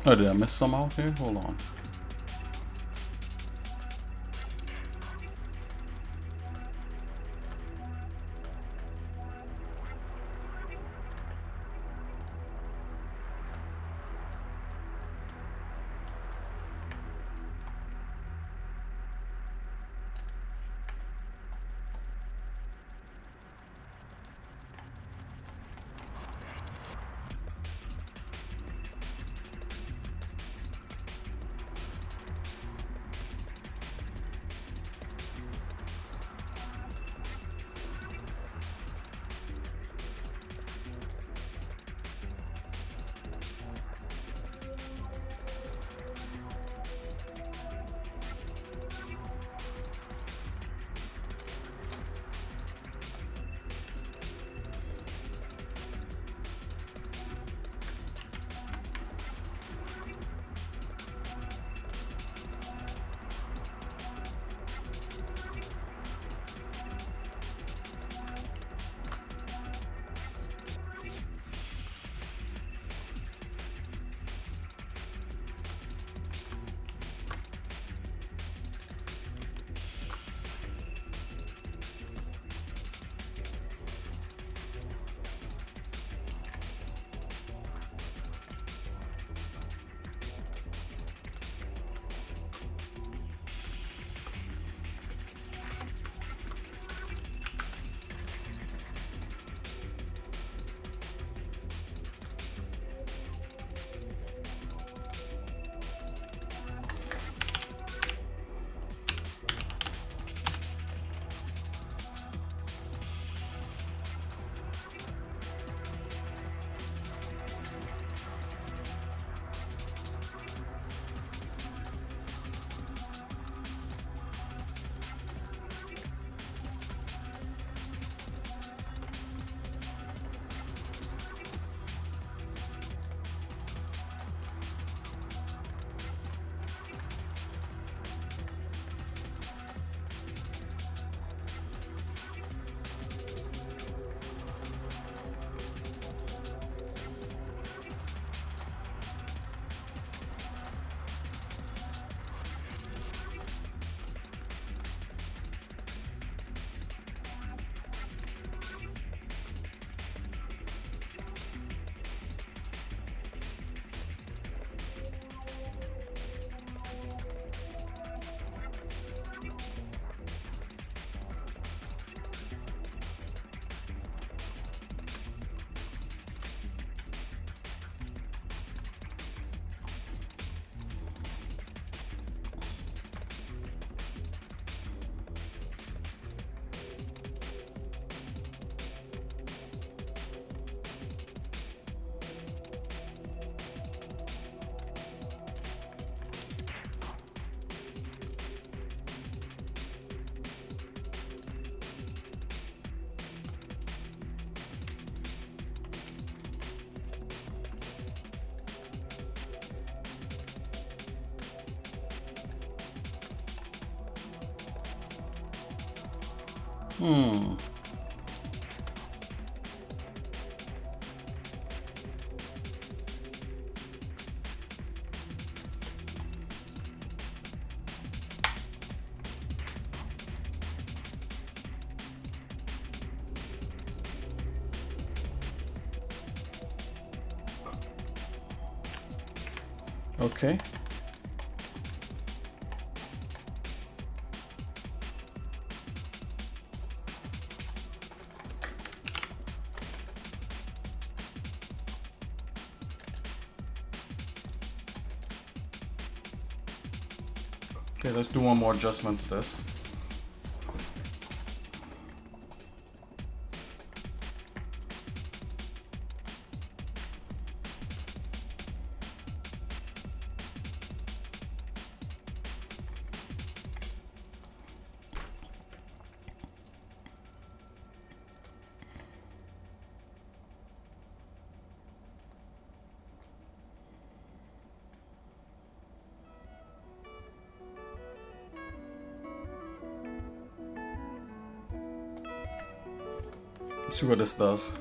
Oh, did I miss some out here? Hold on. Okay. Okay, let's do one more adjustment to this. Let's see what this does.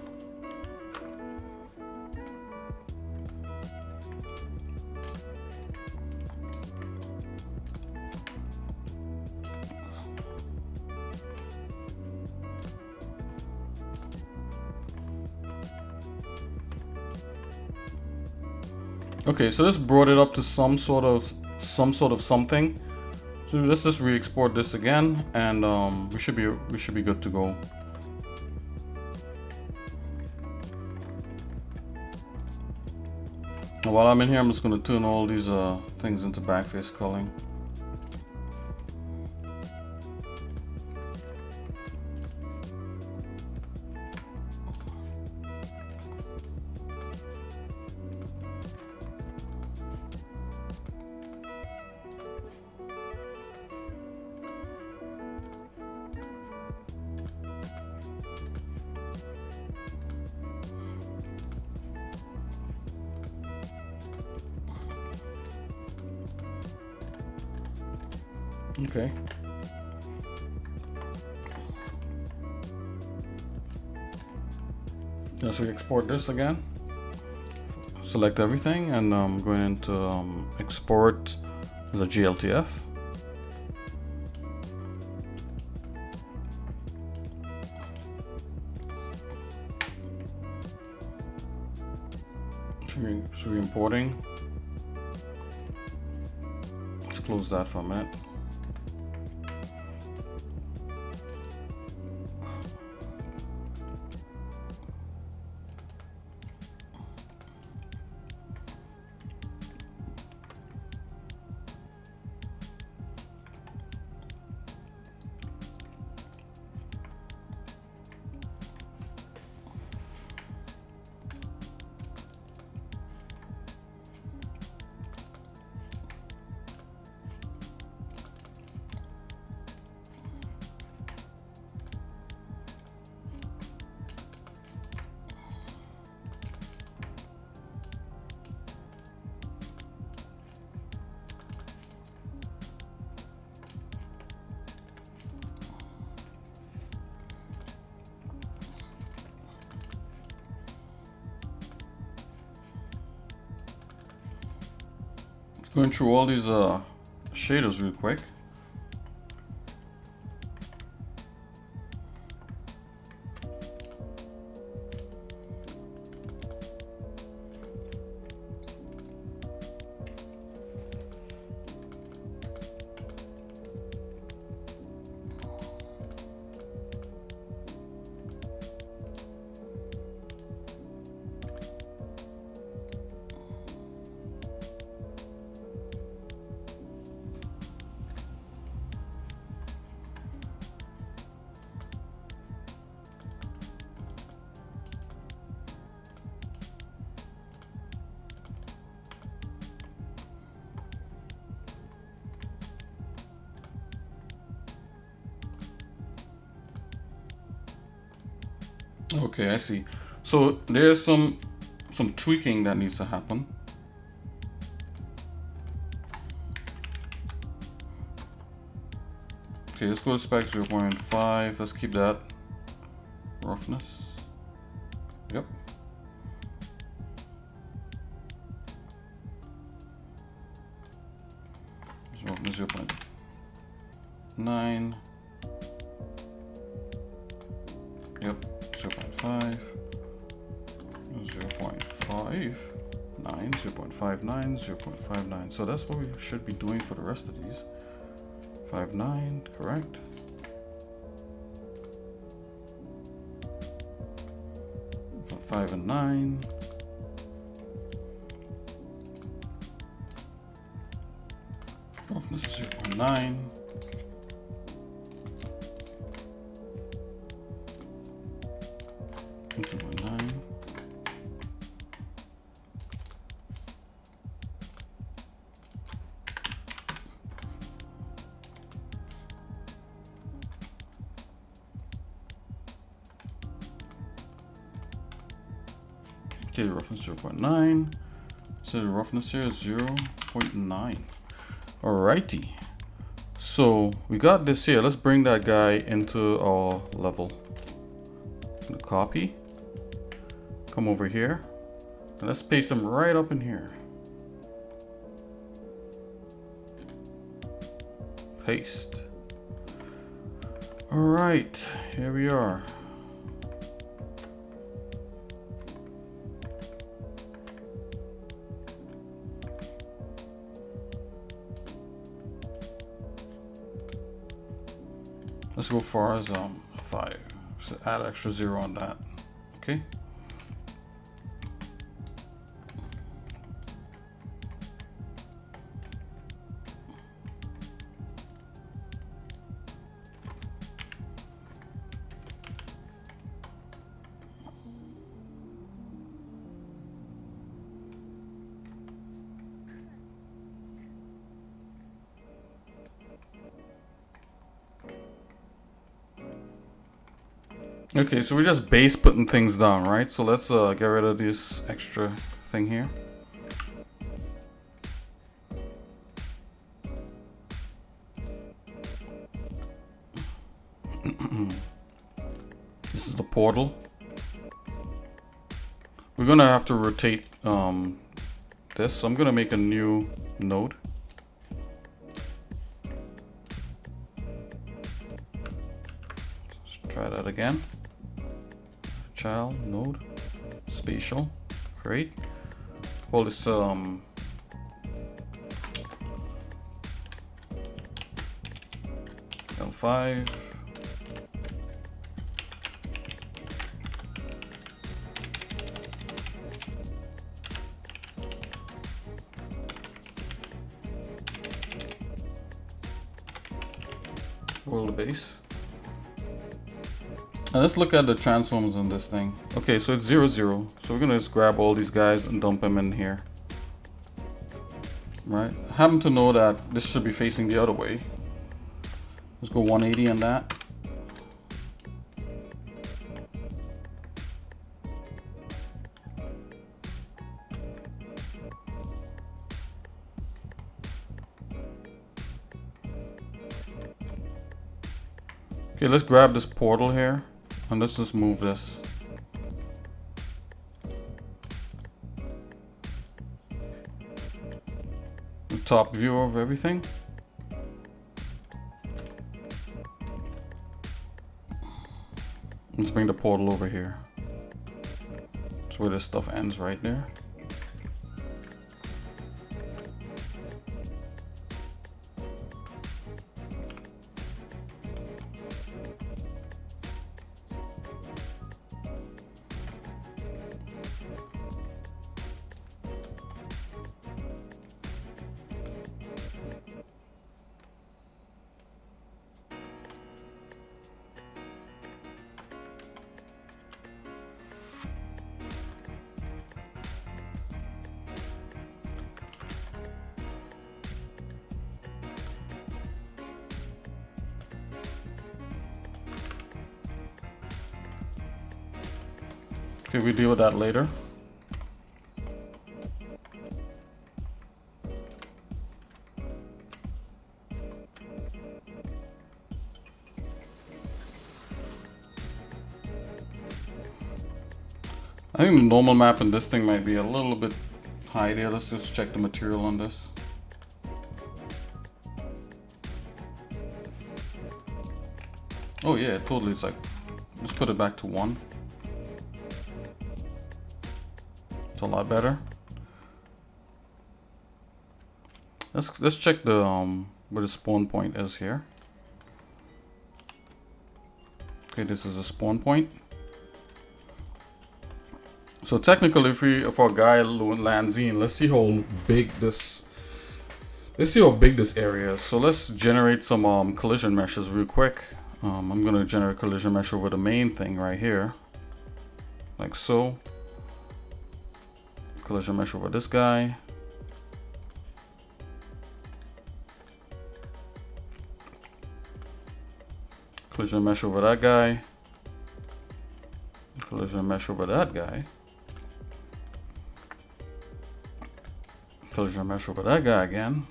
Okay, so this brought it up to some sort of something. So let's just re-export this again, and we should be good to go. And while I'm in here, I'm just going to turn all these things into backface culling. Okay. Let's export this again. Select everything, and I'm going into export the GLTF. So we're importing. Let's close that for a minute. Going through all these shaders real quick. Okay, I see. So there's some tweaking that needs to happen. Okay, let's go to spec 0.5. Let's keep that. Roughness. Yep. Roughness 0.9. Yep. 0.5. 0.59. 0.59. 0.59. So that's what we should be doing for the rest of these. 5.9, correct. Five and 9. Roughness is 0.9. And 0.9. Okay, roughness 0.9. So the roughness here is 0.9. Alrighty. So we got this here. Let's bring that guy into our level. Copy. Come over here. And let's paste him right up in here. Paste. Alright, here we are. Let's go far as 5. So add extra 0 on that. Okay. Okay, so we're just base putting things down, right? So let's get rid of this extra thing here. This is the portal. We're gonna have to rotate this, so I'm gonna make a new node. Let's try that again. Child node, spatial, create. Call this L5. Roll the base. And let's look at the transforms on this thing. Okay, so it's 0, 0. So we're gonna just grab all these guys and dump them in here. Right? Happen to know that this should be facing the other way. Let's go 180 on that. Okay, let's grab this portal here. And let's just move this. The top view of everything. Let's bring the portal over here. That's where this stuff ends, right there. Okay, we'll deal with that later. I think the normal map in this thing might be a little bit high there. Let's just check the material on this. Oh yeah, totally. It's like, let's put it back to 1. It's a lot better. Let's check the where the spawn point is here. Okay, this is a spawn point. So technically, if our guy lands in, let's see how big this area is. So let's generate some collision meshes real quick. I'm gonna generate a collision mesh over the main thing right here, like so. Collision mesh over this guy. Collision mesh over that guy. Collision mesh over that guy. Collision mesh over that guy again.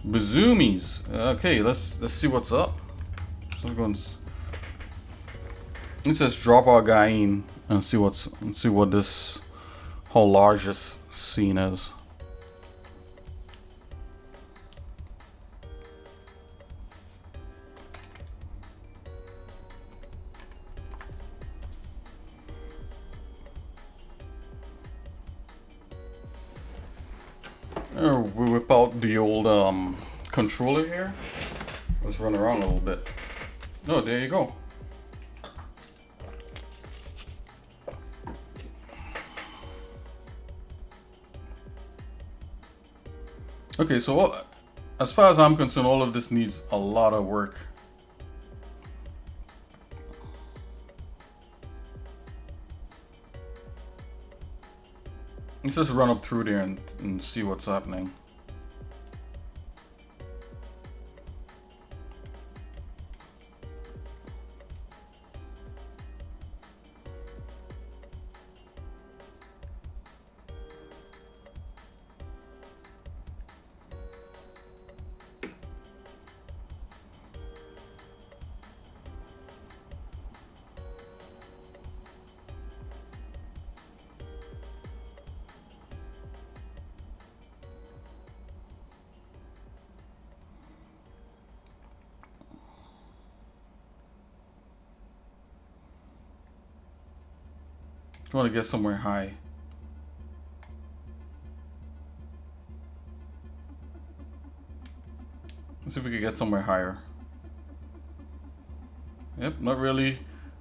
Bazoomies. Okay, let's see what's up. So let's just drop our guy in and see what this, how large this scene is. We whip out the old controller here. Let's run around a little bit. Oh, there you go. Okay, so as far as I'm concerned, all of this needs a lot of work. Let's just run up through there and see what's happening. I want to get somewhere high. Let's see if we can get somewhere higher. Yep, not really.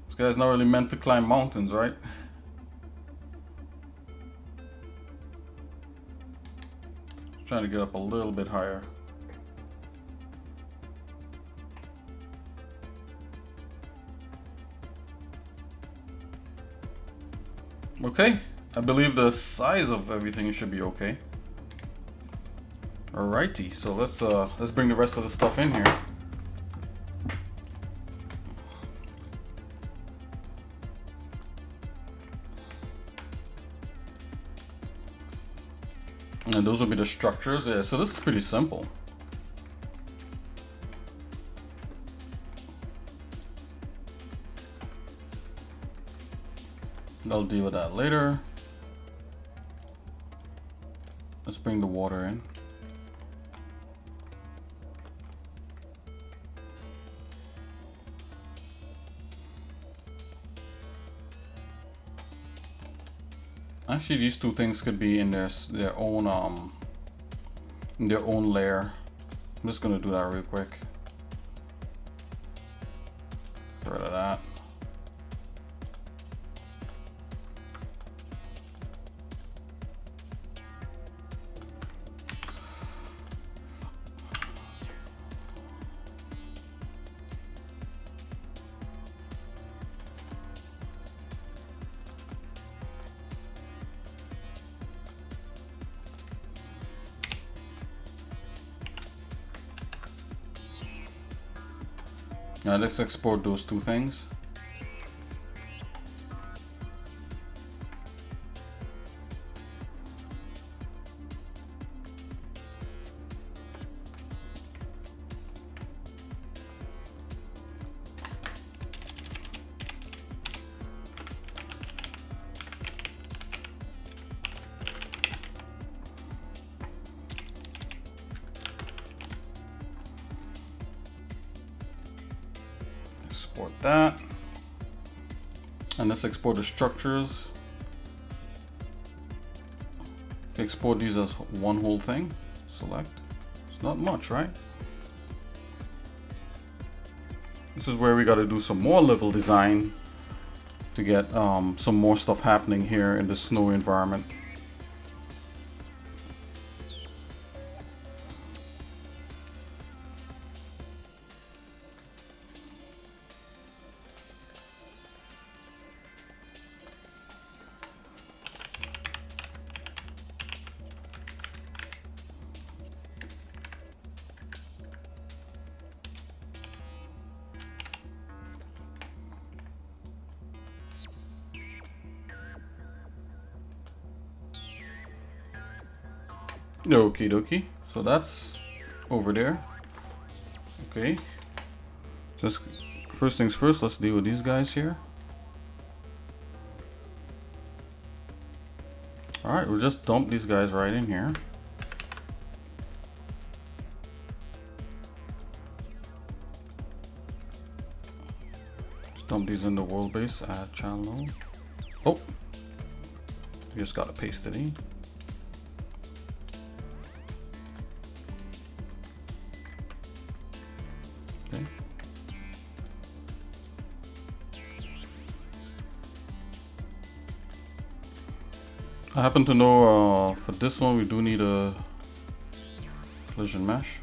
This guy's not really meant to climb mountains, right? Trying to get up a little bit higher. Okay, I believe the size of everything should be okay. Alrighty, so let's bring the rest of the stuff in here. And those will be the structures. Yeah, so this is pretty simple. I'll deal with that later. Let's bring the water in. Actually, these two things could be in their own layer. I'm just gonna do that real quick. Get rid of that. Now let's export those two things. Export that. And let's export the structures. Export these as one whole thing. Select. It's not much, right? This is where we got to do some more level design to get some more stuff happening here in the snowy environment. Okie dokie. So that's over there. Okay. Just first things first, let's deal with these guys here. Alright, we'll just dump these guys right in here. Just dump these in the world base, add channel. Oh! You just gotta paste it in. I happen to know for this one we do need a collision mesh.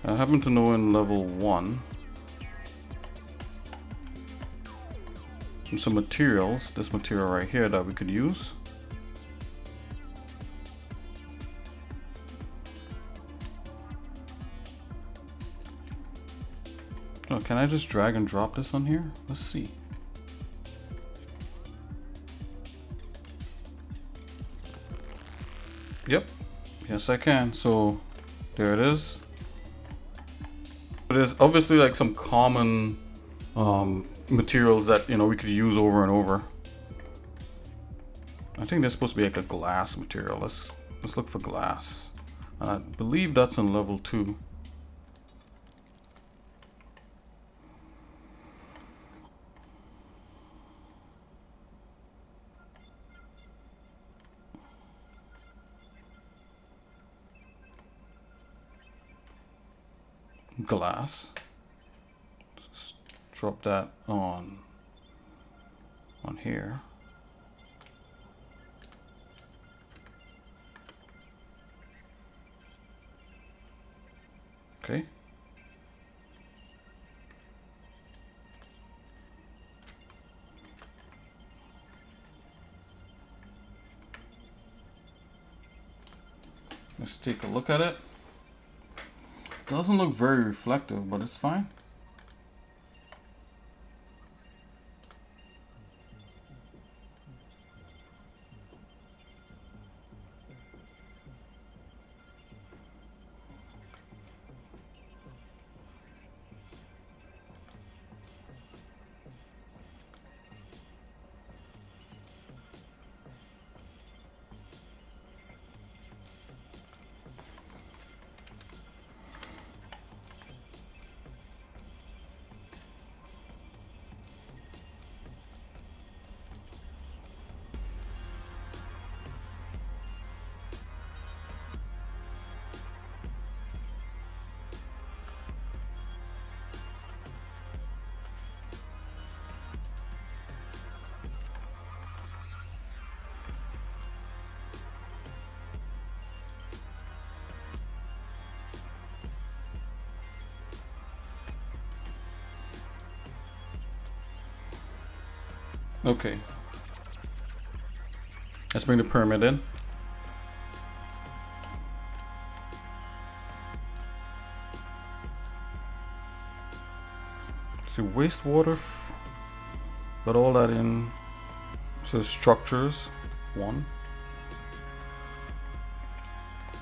I happen to know in level 1 some materials, this material right here that we could use. Oh, can I just drag and drop this on here? Let's see. Yep, yes I can. So there it is. There's obviously like some common materials that we could use over and over. I think there's supposed to be like a glass material. Let's look for glass. I believe that's in level 2. Glass. Just drop that on here. Okay. Let's take a look at it. Doesn't look very reflective, but it's fine. Okay. Let's bring the pyramid in. See, wastewater, got all that in. So structures, 1.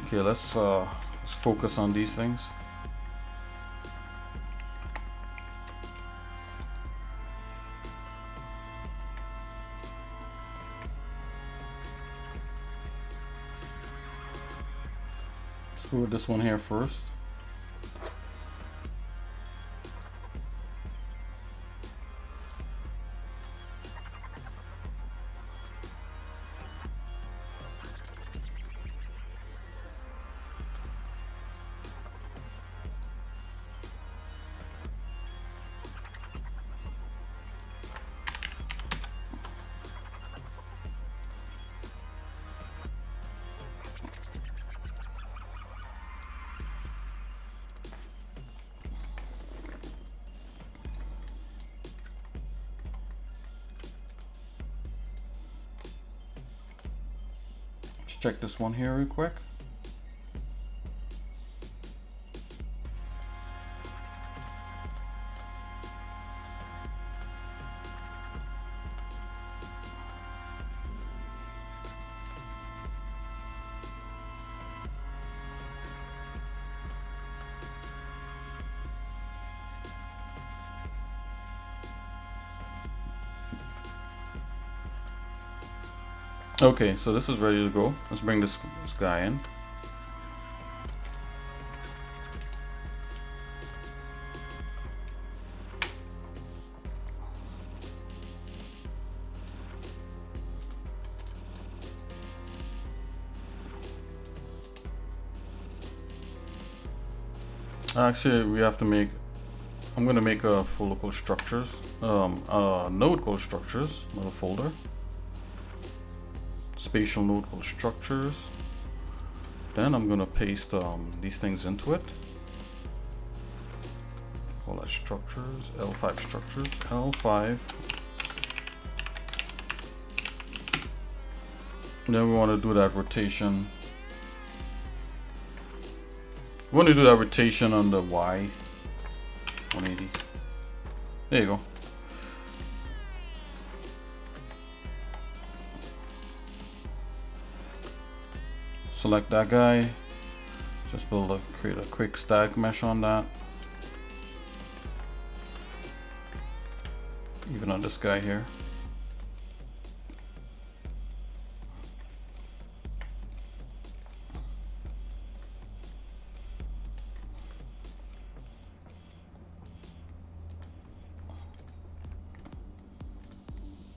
Okay, let's focus on these things. go with this one here first. Check this one here real quick. Okay, so this is ready to go. Let's bring this guy in. Actually, we have to make, I'm gonna make a full local structures, node called structures, another folder. Spatial node called structures. Then I'm gonna paste these things into it. Call that structures, L5 structures, L5. Then we want to do that rotation. We want to do that rotation on the Y 180. There you go. Select that guy. Just create a quick stack mesh on that. Even on this guy here.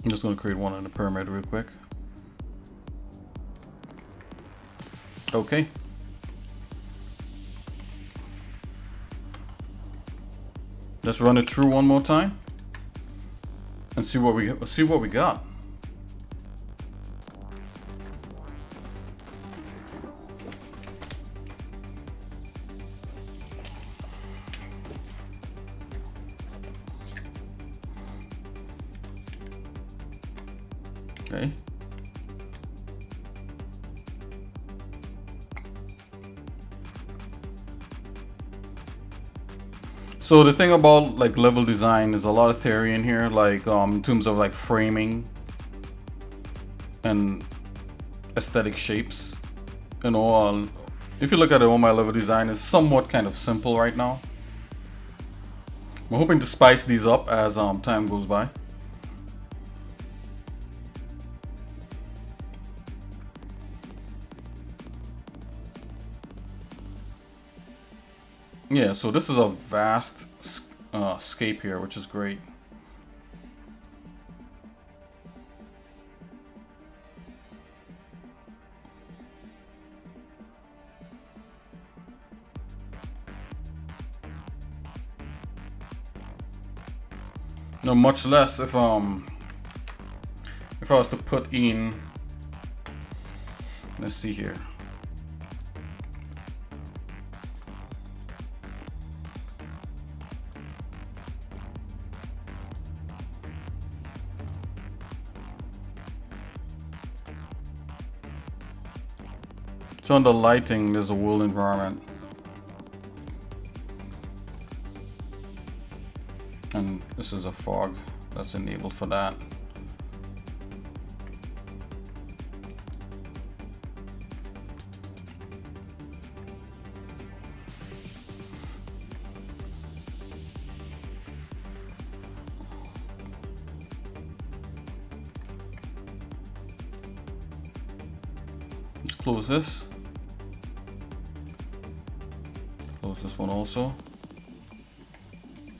I'm just going to create one in the pyramid real quick. Okay. Let's run it through one more time and see what we got. Okay. So the thing about like level design is a lot of theory in here, like in terms of like framing and aesthetic shapes. You know, if you look at it, all my level design is somewhat kind of simple right now. I'm hoping to spice these up as time goes by. Yeah, so this is a vast scape here, which is great. No, much less if I was to put in, let's see here. So on the lighting, there's a world environment. And this is a fog that's enabled for that. Let's close this. one also.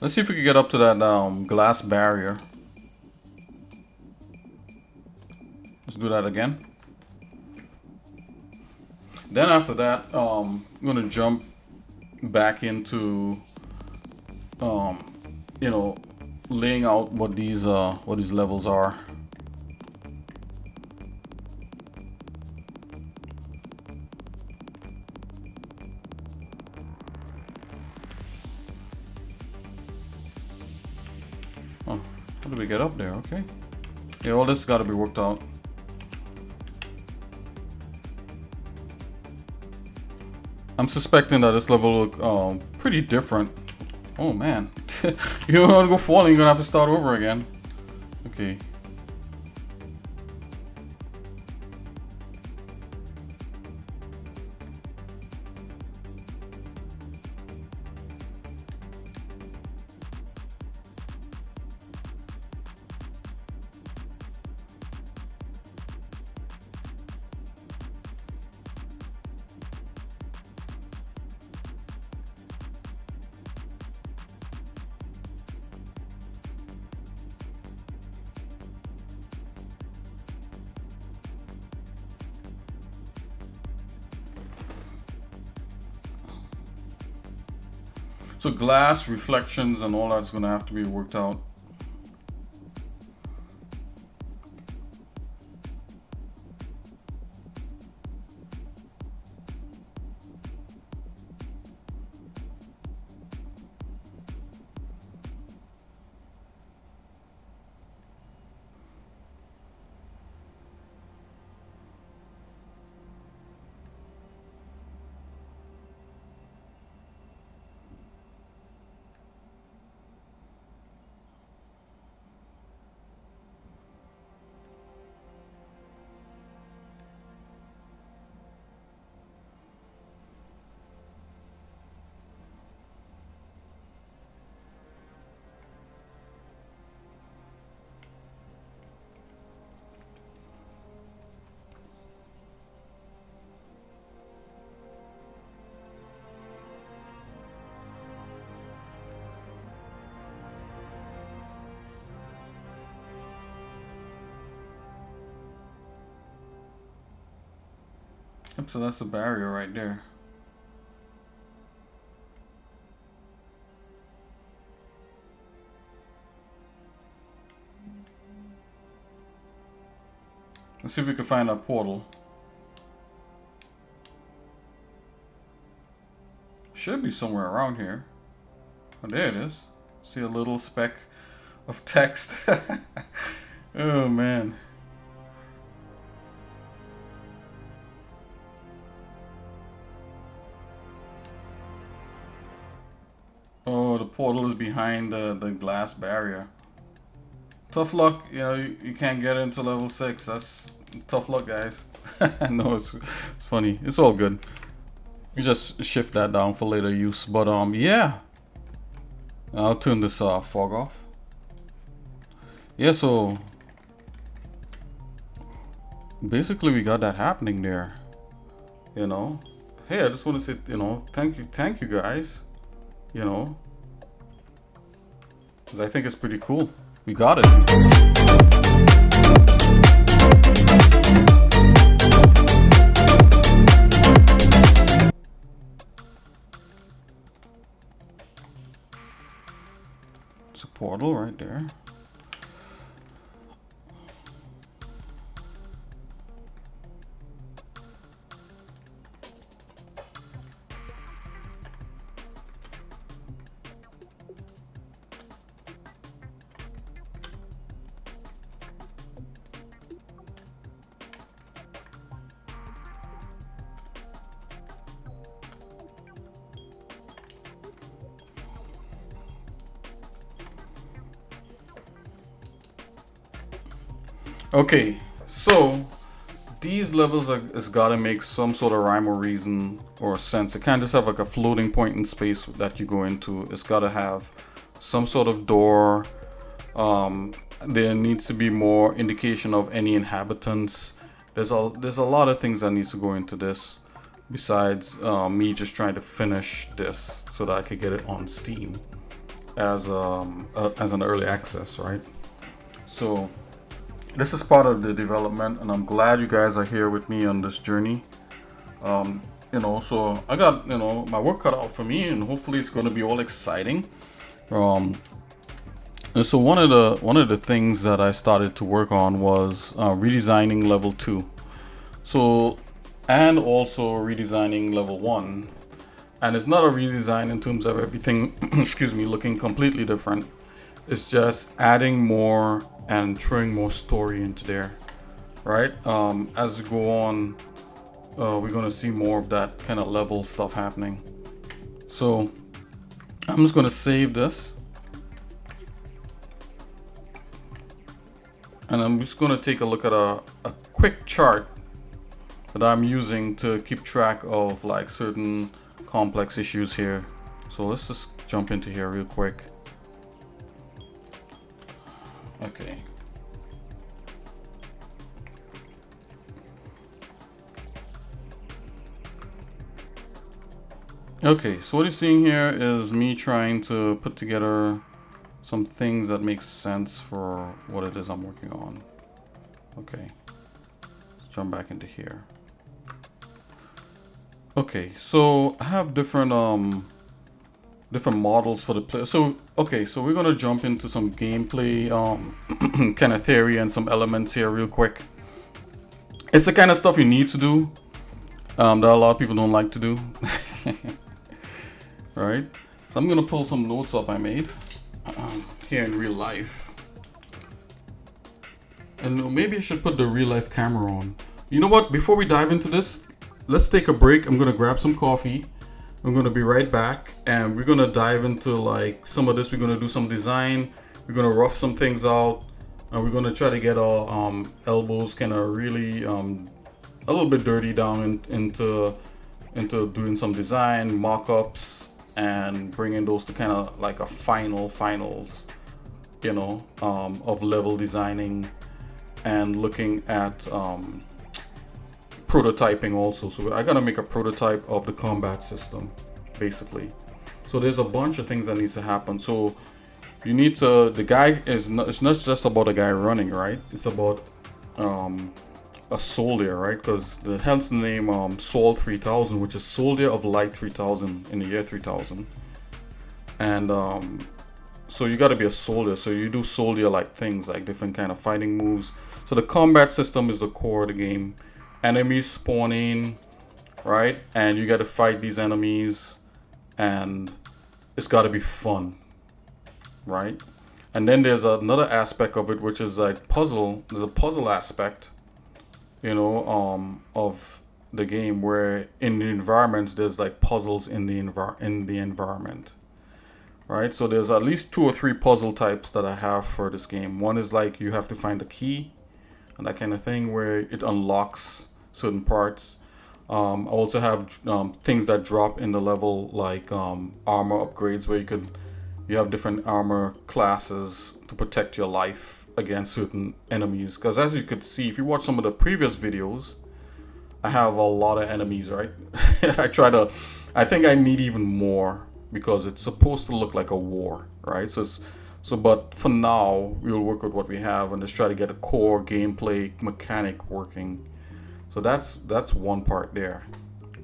Let's see if we can get up to that glass barrier. Let's do that again. Then after that, I'm gonna jump back into, you know, laying out what these levels are. Oh, how do we get up there? Okay. Yeah, all this got to be worked out. I'm suspecting that this level look pretty different. Oh man, you don't want to go falling, you're gonna have to start over again. Okay. So glass reflections and all that's gonna have to be worked out. Yep, so that's the barrier right there. Let's see if we can find a portal. Should be somewhere around here. Oh, there it is. See a little speck of text. Oh man. Oh, the portal is behind the glass barrier. Tough luck, you know, you can't get into level 6. That's tough luck, guys. No, it's funny. It's all good. You just shift that down for later use. But yeah. I'll turn this fog off. Yeah, so basically we got that happening there. You know. Hey, I just want to say, you know, thank you guys. You know, because I think it's pretty cool. We got it. It's a portal right there. Okay, so these levels has got to make some sort of rhyme or reason or sense. It can't just have like a floating point in space that you go into. It's got to have some sort of door. There needs to be more indication of any inhabitants. There's a lot of things that needs to go into this, besides me just trying to finish this so that I could get it on Steam as an early access, right? So this is part of the development, and I'm glad you guys are here with me on this journey. You know, so I got, you know, my work cut out for me, and hopefully it's going to be all exciting. And so one of the things that I started to work on was redesigning level 2. So, and also redesigning level 1. And it's not a redesign in terms of everything, excuse me, looking completely different. It's just adding more and throwing more story into there, right? As we go on, we're gonna see more of that kind of level stuff happening. So I'm just gonna save this. And I'm just gonna take a look at a quick chart that I'm using to keep track of like certain complex issues here. So let's just jump into here real quick. Okay. Okay, so what you're seeing here is me trying to put together some things that make sense for what it is I'm working on. Okay, let's jump back into here. Okay, so I have different models for the play. So okay, so we're gonna jump into some gameplay kind of theory and some elements here real quick. It's the kind of stuff you need to do that a lot of people don't like to do. Right? So I'm gonna pull some notes up I made here in real life. And maybe I should put the real life camera on. You know what? Before we dive into this, let's take a break. I'm gonna grab some coffee. I'm gonna be right back, and we're gonna dive into like some of this. We're gonna do some design. We're gonna rough some things out, and we're gonna try to get our elbows kind of really a little bit dirty down into doing some design mock-ups and bringing those to kind of like a finals, you know, of level designing and looking at prototyping also. So I gotta make a prototype of the combat system, basically. So there's a bunch of things that needs to happen. So you need to, the guy is not, it's not just about a guy running, right? It's about a soldier, right? Because hence the name Sol 3000, which is Soldier of Light 3000 in the year 3000. And so you got to be a soldier. So you do soldier-like things, like different kind of fighting moves. So the combat system is the core of the game. Enemies spawning, right? And you got to fight these enemies, and it's got to be fun, right? And then there's another aspect of it, which is like puzzle. There's a puzzle aspect, you know, of the game, where in the environments there's like puzzles in the environment, right? So there's at least 2 or 3 puzzle types that I have for this game. One is like you have to find a key and that kind of thing, where it unlocks certain parts. I also have things that drop in the level, like armor upgrades, where you have different armor classes to protect your life against certain enemies. Because as you could see, if you watch some of the previous videos, I have a lot of enemies, right? I think I need even more, because it's supposed to look like a war, right? But for now, we'll work with what we have and just try to get a core gameplay mechanic working. So that's one part there,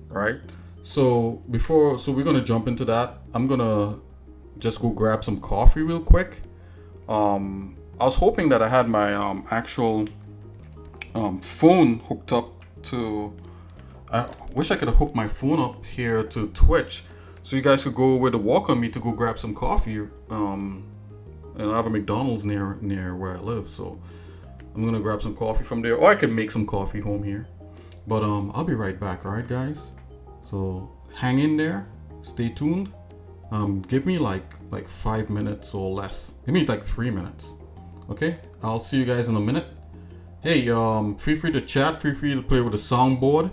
right? So we're gonna jump into that. I'm gonna just go grab some coffee real quick. I was hoping that I had my actual phone hooked up to. I wish I could have hooked my phone up here to Twitch, so you guys could go with a walk on me to go grab some coffee. And I have a McDonald's near where I live, so I'm gonna grab some coffee from there, or I could make some coffee home here. But I'll be right back, alright guys? So hang in there, stay tuned. Give me like 5 minutes or less. Give me like 3 minutes. Okay? I'll see you guys in a minute. Hey, feel free to chat, feel free to play with the soundboard.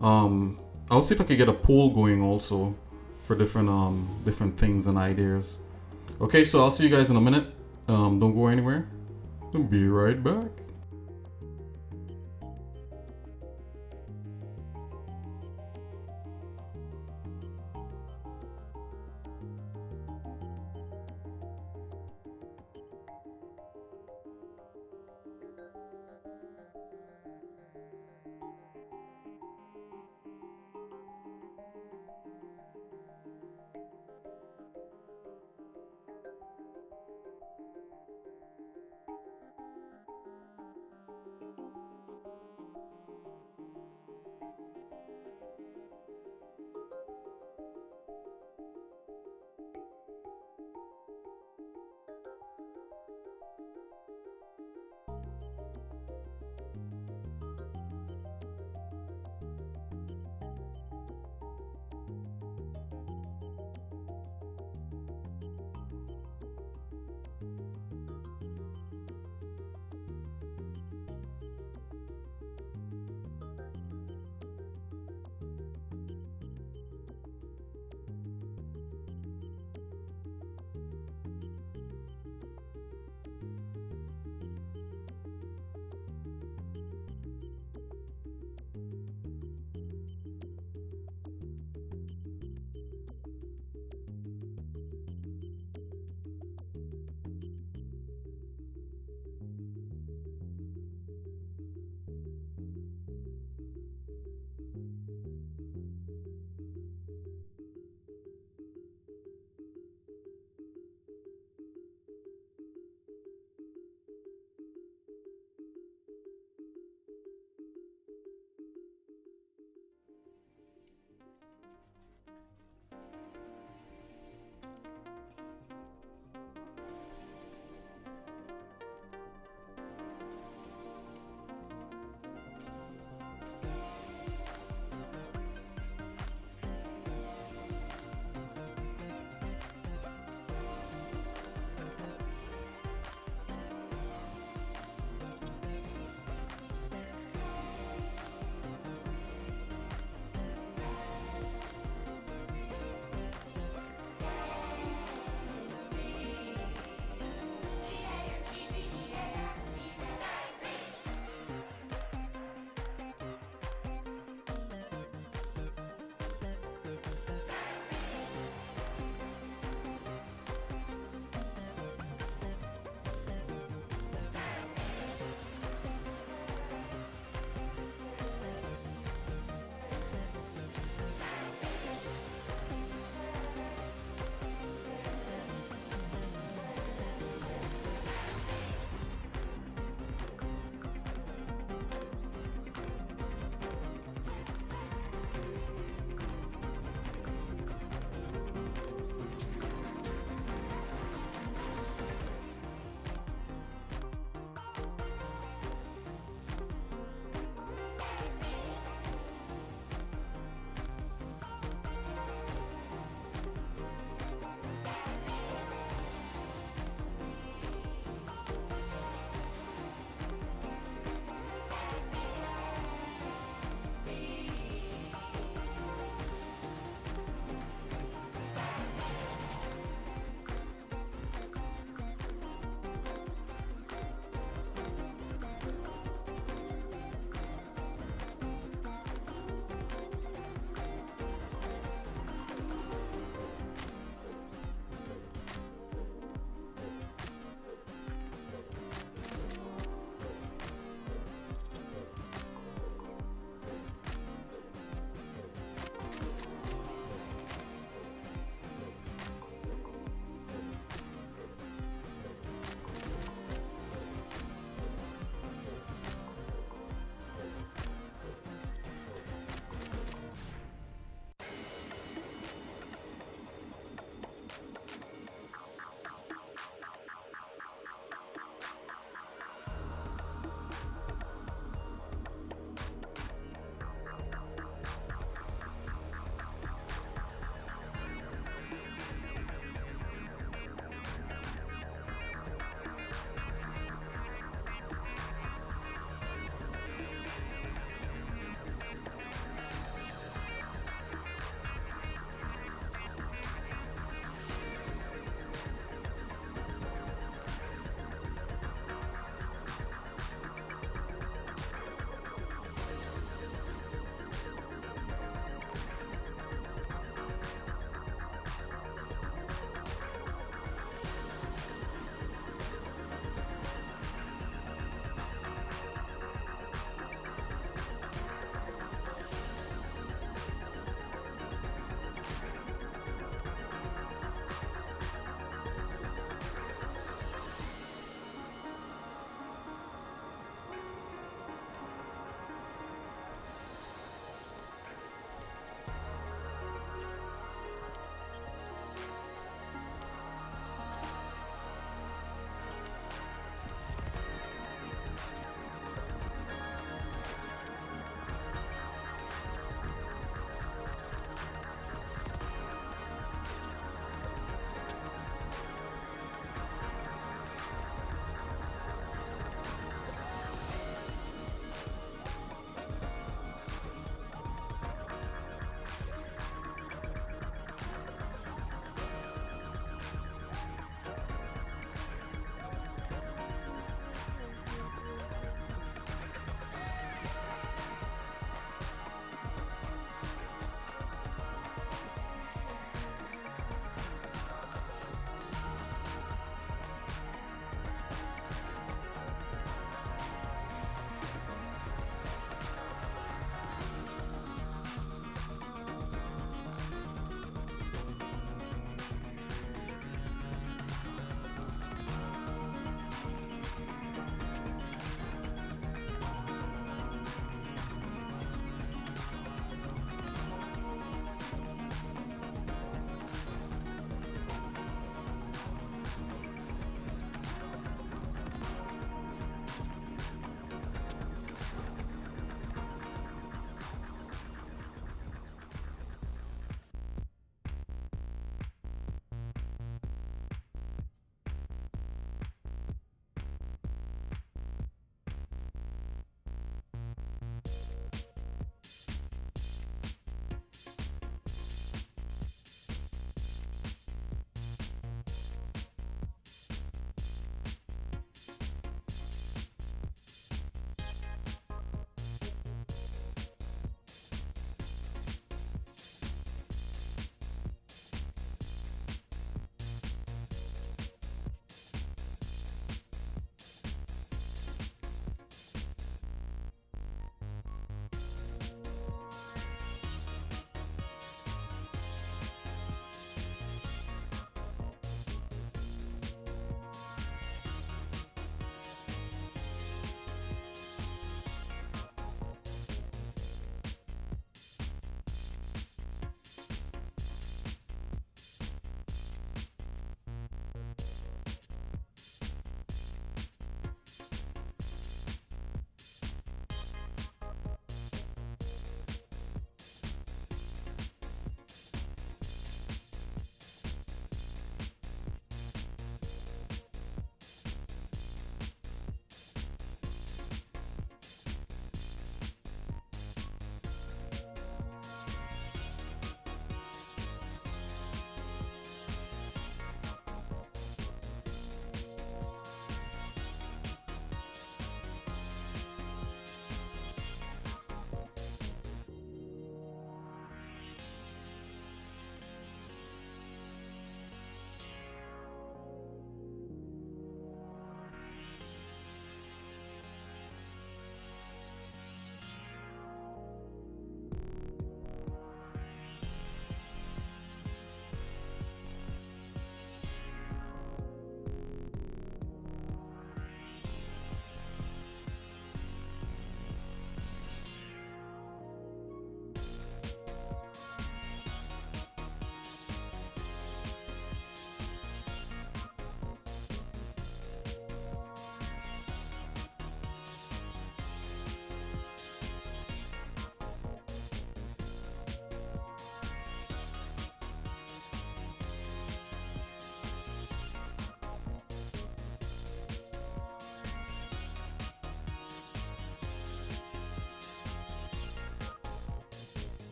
I'll see if I can get a poll going also for different things and ideas. Okay, so I'll see you guys in a minute. Don't go anywhere. I'll be right back.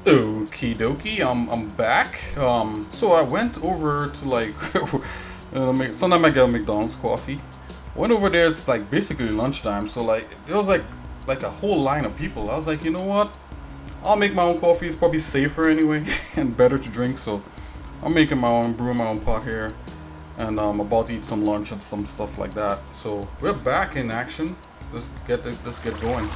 Okie dokie, I'm back. So I went over to like, sometimes I get a McDonald's coffee. Went over there, it's like basically lunchtime. So like, there was like a whole line of people. I was like, you know what? I'll make my own coffee. It's probably safer anyway and better to drink. So I'm making my own, brewing my own pot here, and I'm about to eat some lunch and some stuff like that. So we're back in action. Let's get going.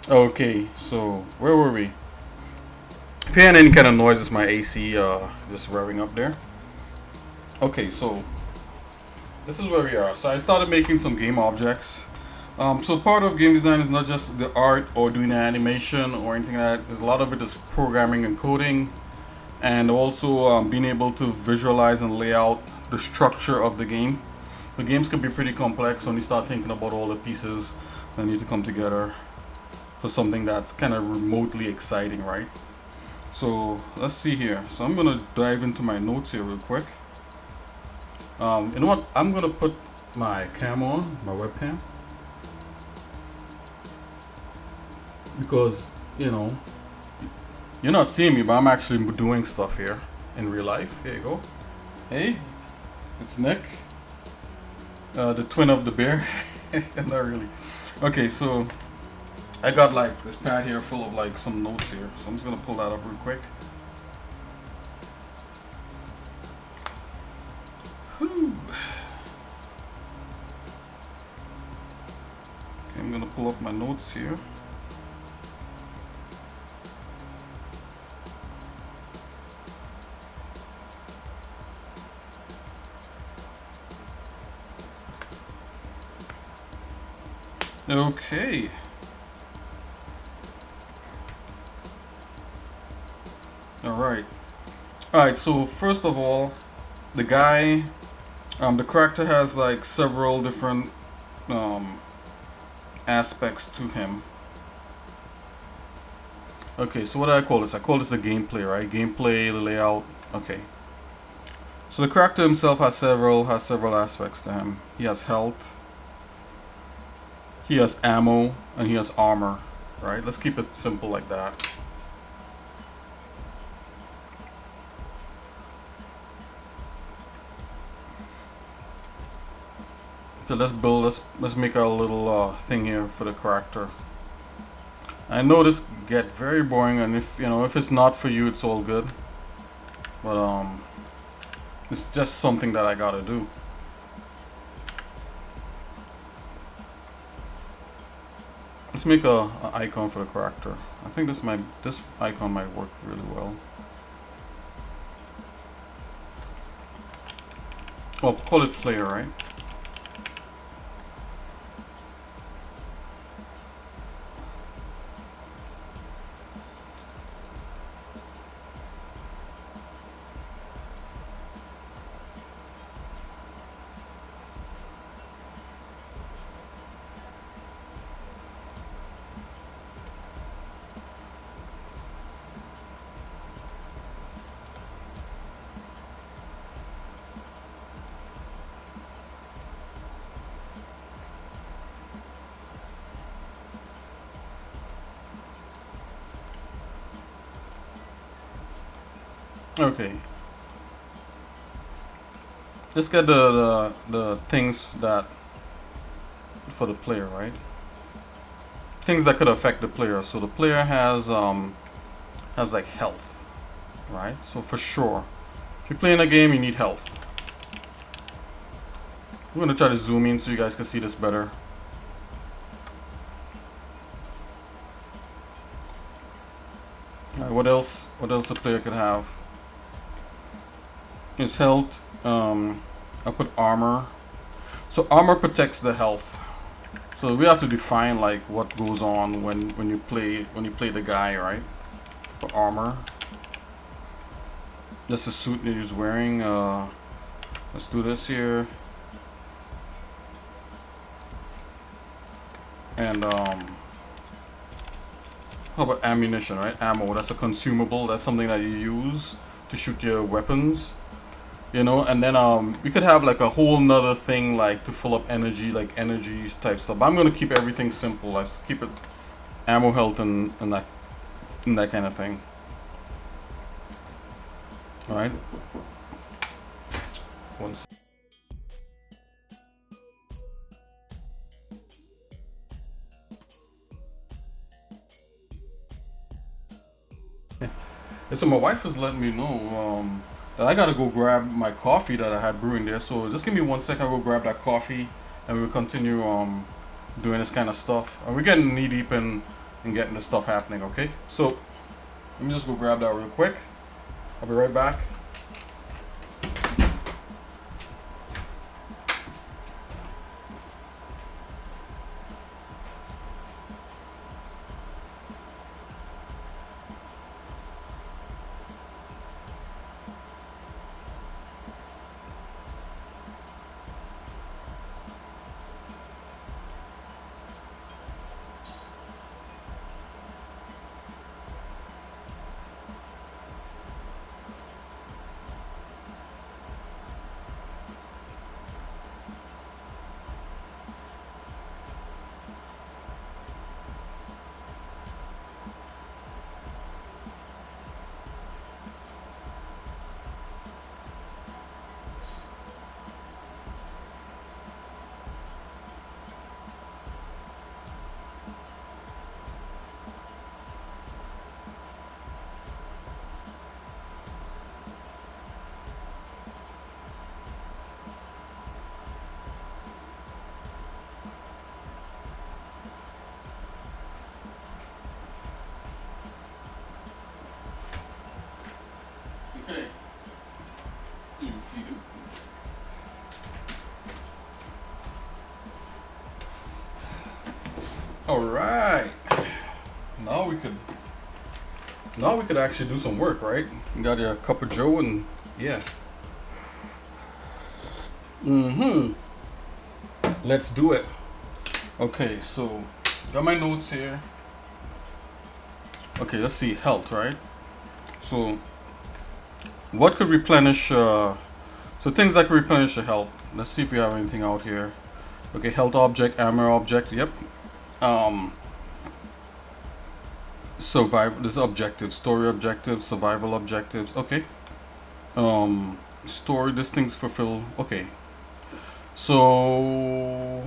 Okay, so where were we? If you had any kind of noise, it's my AC just revving up there. Okay, so this is where we are. So I started making some game objects. So part of game design is not just the art or doing the animation or anything like that. There's a lot of it is programming and coding, and also being able to visualize and lay out the structure of the game. The games can be pretty complex when you start thinking about all the pieces that need to come together for something that's kind of remotely exciting, right? So let's see here. So I'm gonna dive into my notes here real quick. You know what? I'm gonna put my cam on, my webcam, because you're not seeing me, but I'm actually doing stuff here in real life. Here you go. Hey, it's Nick, the twin of the bear. Not really. Okay, so I got like this pad here full of like some notes here, so I'm just gonna pull that up real quick. Whew. Okay, I'm gonna pull up my notes here. Okay. Alright. Alright, so first of all, the guy, the character has like several different aspects to him. Okay, so what do I call this? I call this the gameplay, right? Gameplay, the layout. Okay. So the character himself has several aspects to him. He has health, he has ammo, and he has armor, right? Let's keep it simple like that. So let's make a little thing here for the character. I know this get very boring, and if it's not for you, it's all good. But it's just something that I gotta do. Let's make a icon for the character. I think this icon might work really well. Well, call it player, right? Okay. Let's get the things that for the player, right? Things that could affect the player. So the player has like health, right? So for sure, if you're playing a game, you need health. I'm gonna try to zoom in so you guys can see this better. All right, what else? What else a player could have? His health. I put armor. So armor protects the health. So we have to define like what goes on when you play the guy, right? For armor. That's the suit that he's wearing. Let's do this here. And how about ammunition, right? Ammo. That's a consumable. That's something that you use to shoot your weapons. you know, and then we could have like a whole nother thing like to fill up energy, like energy type stuff. But I'm gonna keep everything simple. Let's keep it ammo, health, and that kind of thing. All right. One sec. And so my wife is letting me know that I gotta go grab my coffee that I had brewing there. So just give me 1 second. I'll go grab that coffee, and we'll continue doing this kind of stuff. And we're getting knee deep in getting this stuff happening. Okay. So let me just go grab that real quick. I'll be right back. Okay. All right. Now we could actually do some work, right? You got your cup of Joe and yeah. Let's do it. Okay, so got my notes here. Okay, let's see, health, right? So what could replenish so things that could replenish the health. Let's see if we have anything out here. Okay, health object, armor object, yep. Survival, this is objective, story objectives, survival objectives, okay. Story, this thing's fulfill, okay. So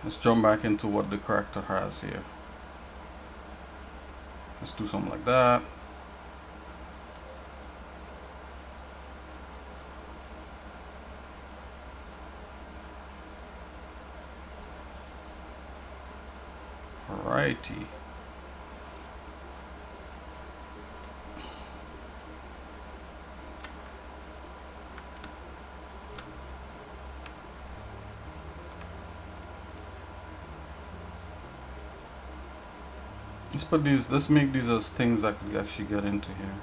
let's jump back into what the character has here. Let's do something like that. Alrighty. Let's put these, let's make these as things that could actually get into here.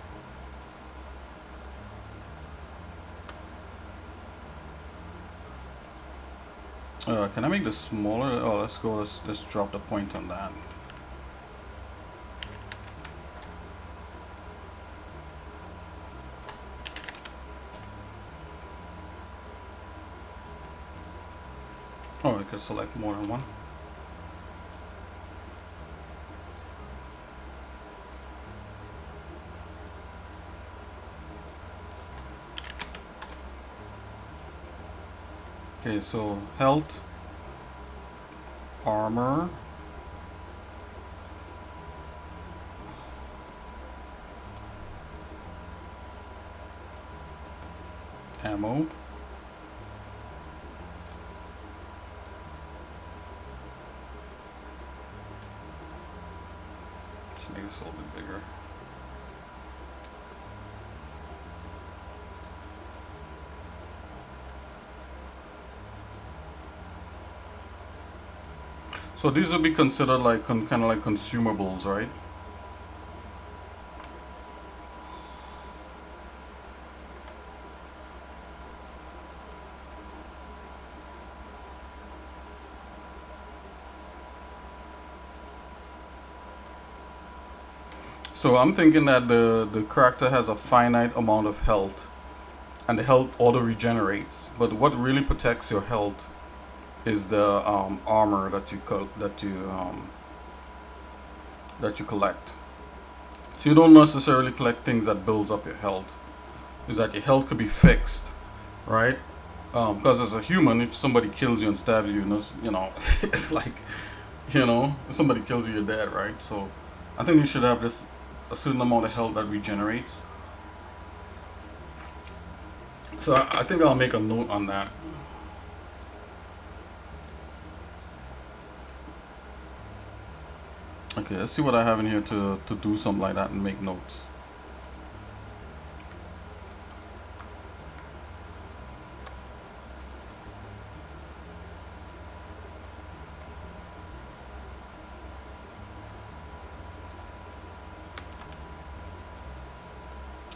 Can I make this smaller? Oh, let's go, let's drop the point on that. Oh, I can select more than one. Okay, so health, armor, ammo, let's make this a little bit bigger. So these will be considered like kind of like consumables, right? So I'm thinking that the character has a finite amount of health, and the health auto regenerates. But what really protects your health is the armor that you collect. So you don't necessarily collect things that builds up your health. Is that your health could be fixed, right? Because as a human, if somebody kills you and stabs you, it's like, if somebody kills you, you're dead, right? So I think you should have this a certain amount of health that regenerates. So I think I'll make a note on that. Okay, let's see what I have in here to do something like that and make notes.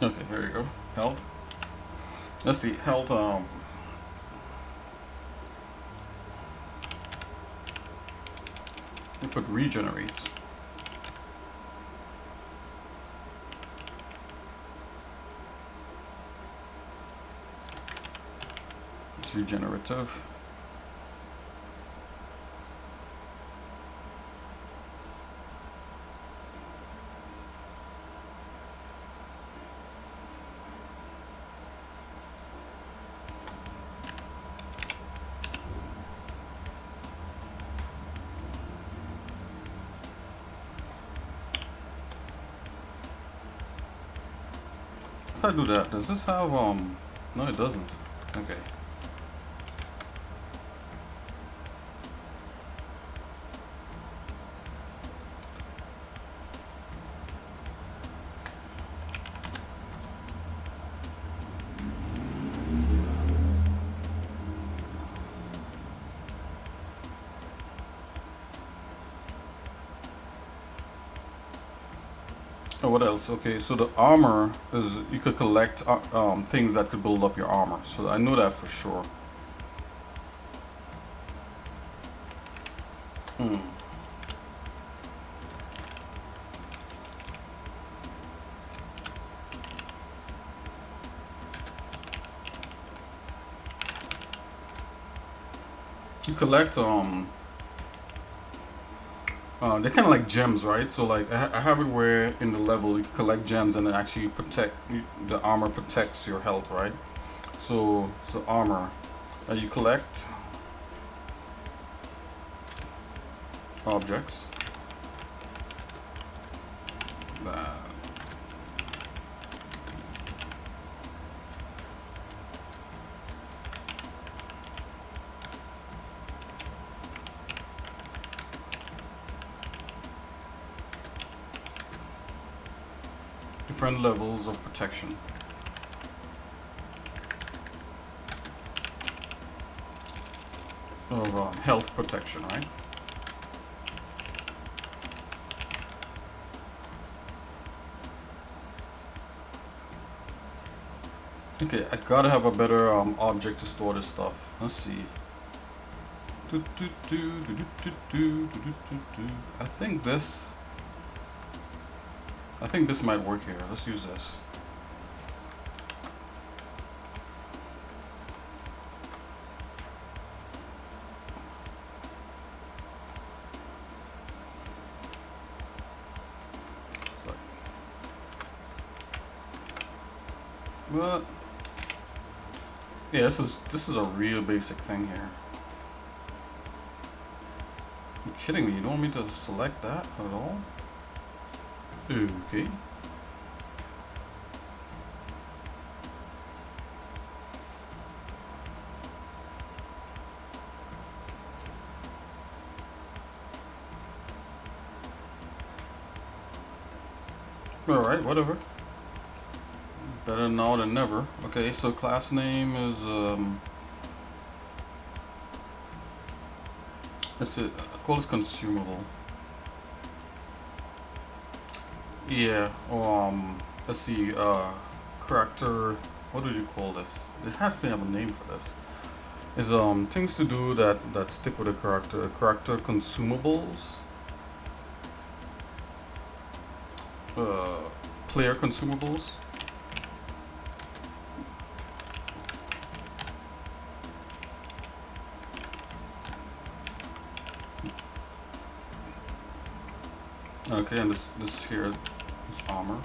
Okay, here you go. Health. Let's see, health, we put regenerates. It's regenerative. If I do that, does this have, no it doesn't. Okay. Oh, what else? Okay, so the armor is, you could collect things that could build up your armor. So I know that for sure. You collect they're kind of like gems, right? So like I have it where in the level you can collect gems and it actually the armor protects your health, right? So armor, you collect objects. Different levels of protection. Of health protection, right? Okay, I gotta have a better object to store this stuff. Let's see. I think this might work here. Let's use this. Sorry. What? Yeah, this is a real basic thing here. You're kidding me? You don't want me to select that at all? Okay. Alright, whatever. Better now than never. Okay, so class name is let's see, call this consumable. Yeah, let's see, character, what do you call this? It has to have a name for this. Is things to do that stick with a character consumables. Player consumables. Okay, and this here is armor.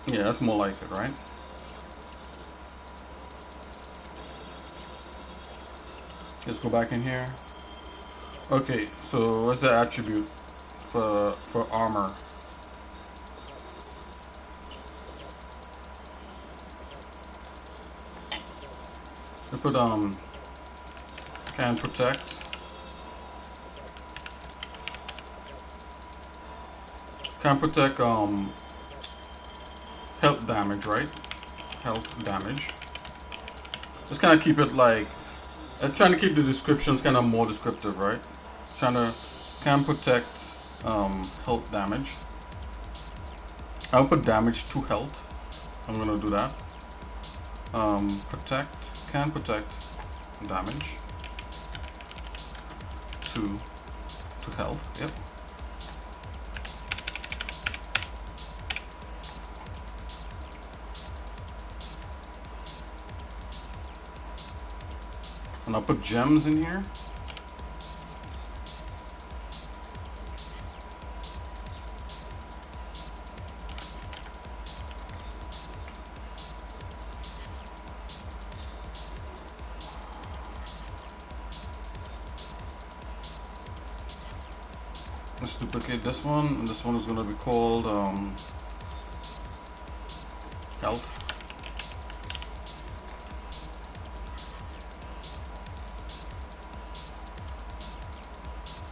Yeah, that's more like it, right? Let's go back in here. Okay, so what's the attribute for armor? We put can protect. Can protect health damage, right? Health damage. Just kind of keep it like trying to keep the descriptions kind of more descriptive, right? Trying to can protect health damage. I'll put damage to health. I'm gonna do that. Protect can protect damage to health. Yep. And I'll put gems in here. Let's duplicate this one, and this one is going to be called health.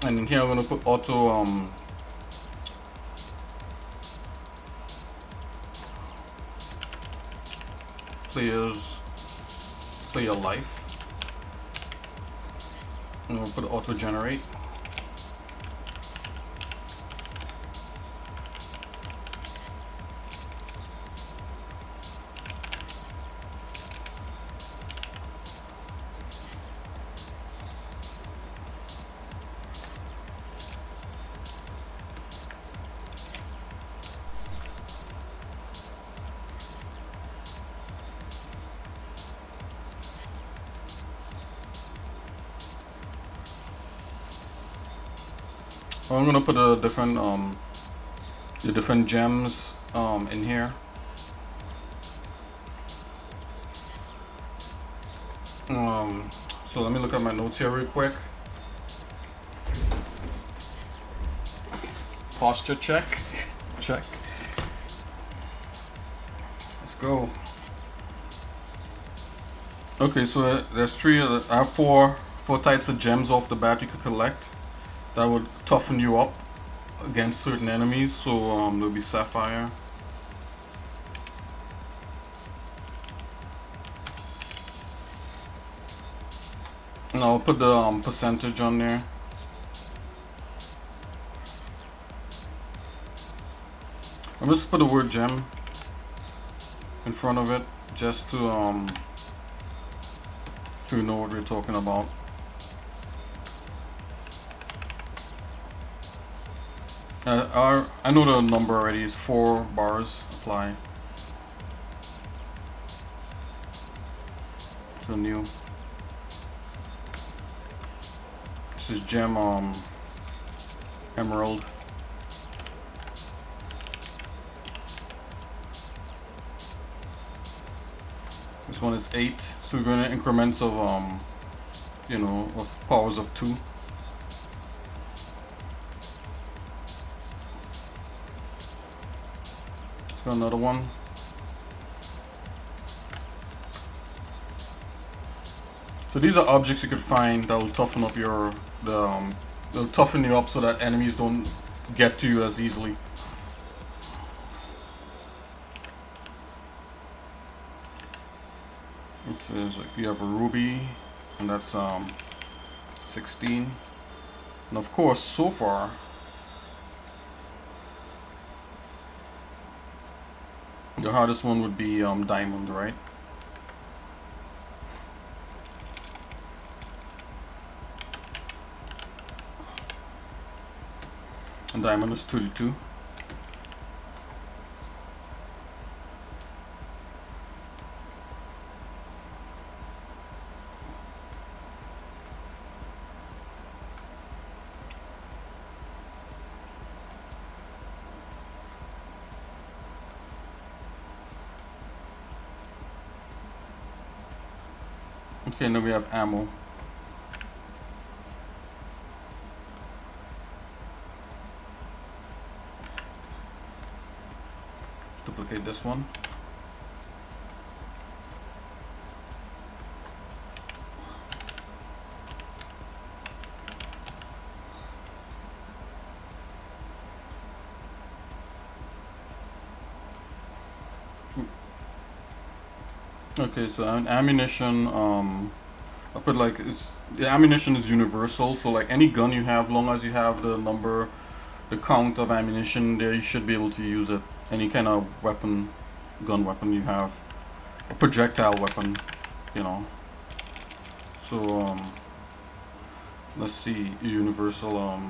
And in here I'm going to put auto player life. I'm going to put auto generate. I'm gonna put a different the different gems in here. So let me look at my notes here real quick. Posture check. Check. Let's go. Okay, so there's I have four types of gems off the bat you could collect that would toughen you up against certain enemies. So there'll be sapphire, and I'll put the percentage on there. I'm just put the word gem in front of it just to so you know what we're talking about. I know the number already is 4 bars. Apply. So new. This is gem emerald. This one is 8. So we're going to increments of you know, of powers of 2. Another one. So these are objects you could find that will toughen up your they'll toughen you up so that enemies don't get to you as easily. So like you have a ruby, and that's 16. And of course, so far, the hardest one would be diamond, right? And diamond is 32. Okay, now we have ammo. Duplicate this one. Okay, so ammunition, I put like, the ammunition is universal, so like any gun you have, long as you have the number, the count of ammunition there, you should be able to use it. Any kind of weapon, gun weapon you have, a projectile weapon, you know. So, let's see, universal,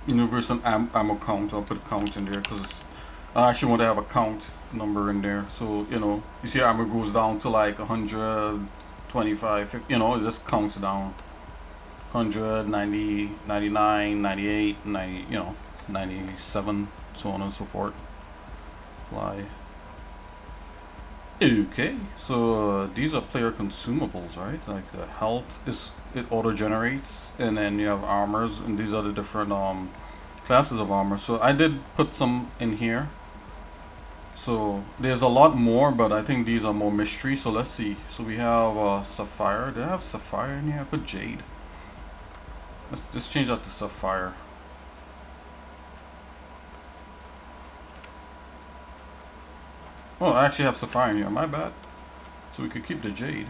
universal ammo count. I'll put a count in there because I actually want to have a count number in there. So, you know, you see ammo goes down to like 125, 50, you know, it just counts down. 100, 90, 99, 98, 90, you know, 97, so on and so forth. Why? Okay, so these are player consumables, right? Like the health is, it auto generates, and then you have armors, and these are the different classes of armor. So I did put some in here. So there's a lot more, but I think these are more mystery. So let's see. So we have sapphire. Do I have sapphire in here? I put jade. Let's change that to sapphire. Oh, I actually have sapphire in here. My bad. So we could keep the jade.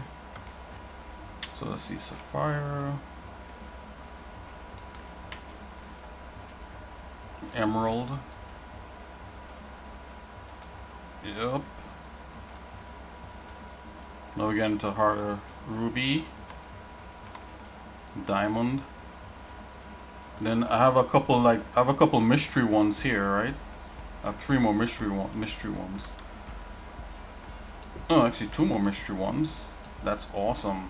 So let's see, sapphire, emerald. Yep. Now we get into harder. Ruby, diamond. Then I have a couple mystery ones here, right? I have 3 more mystery ones. Oh, actually 2 more mystery ones. That's awesome.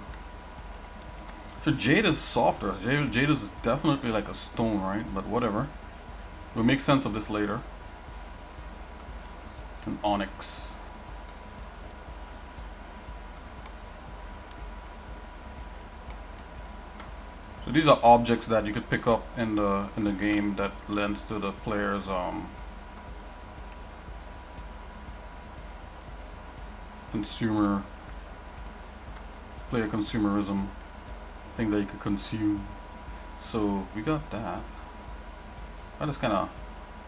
So jade is softer. Jade is definitely like a stone, right? But whatever. We'll make sense of this later. And onyx. So these are objects that you could pick up in the game that lends to the player's player consumerism, things that you could consume. So we got that. I just kind of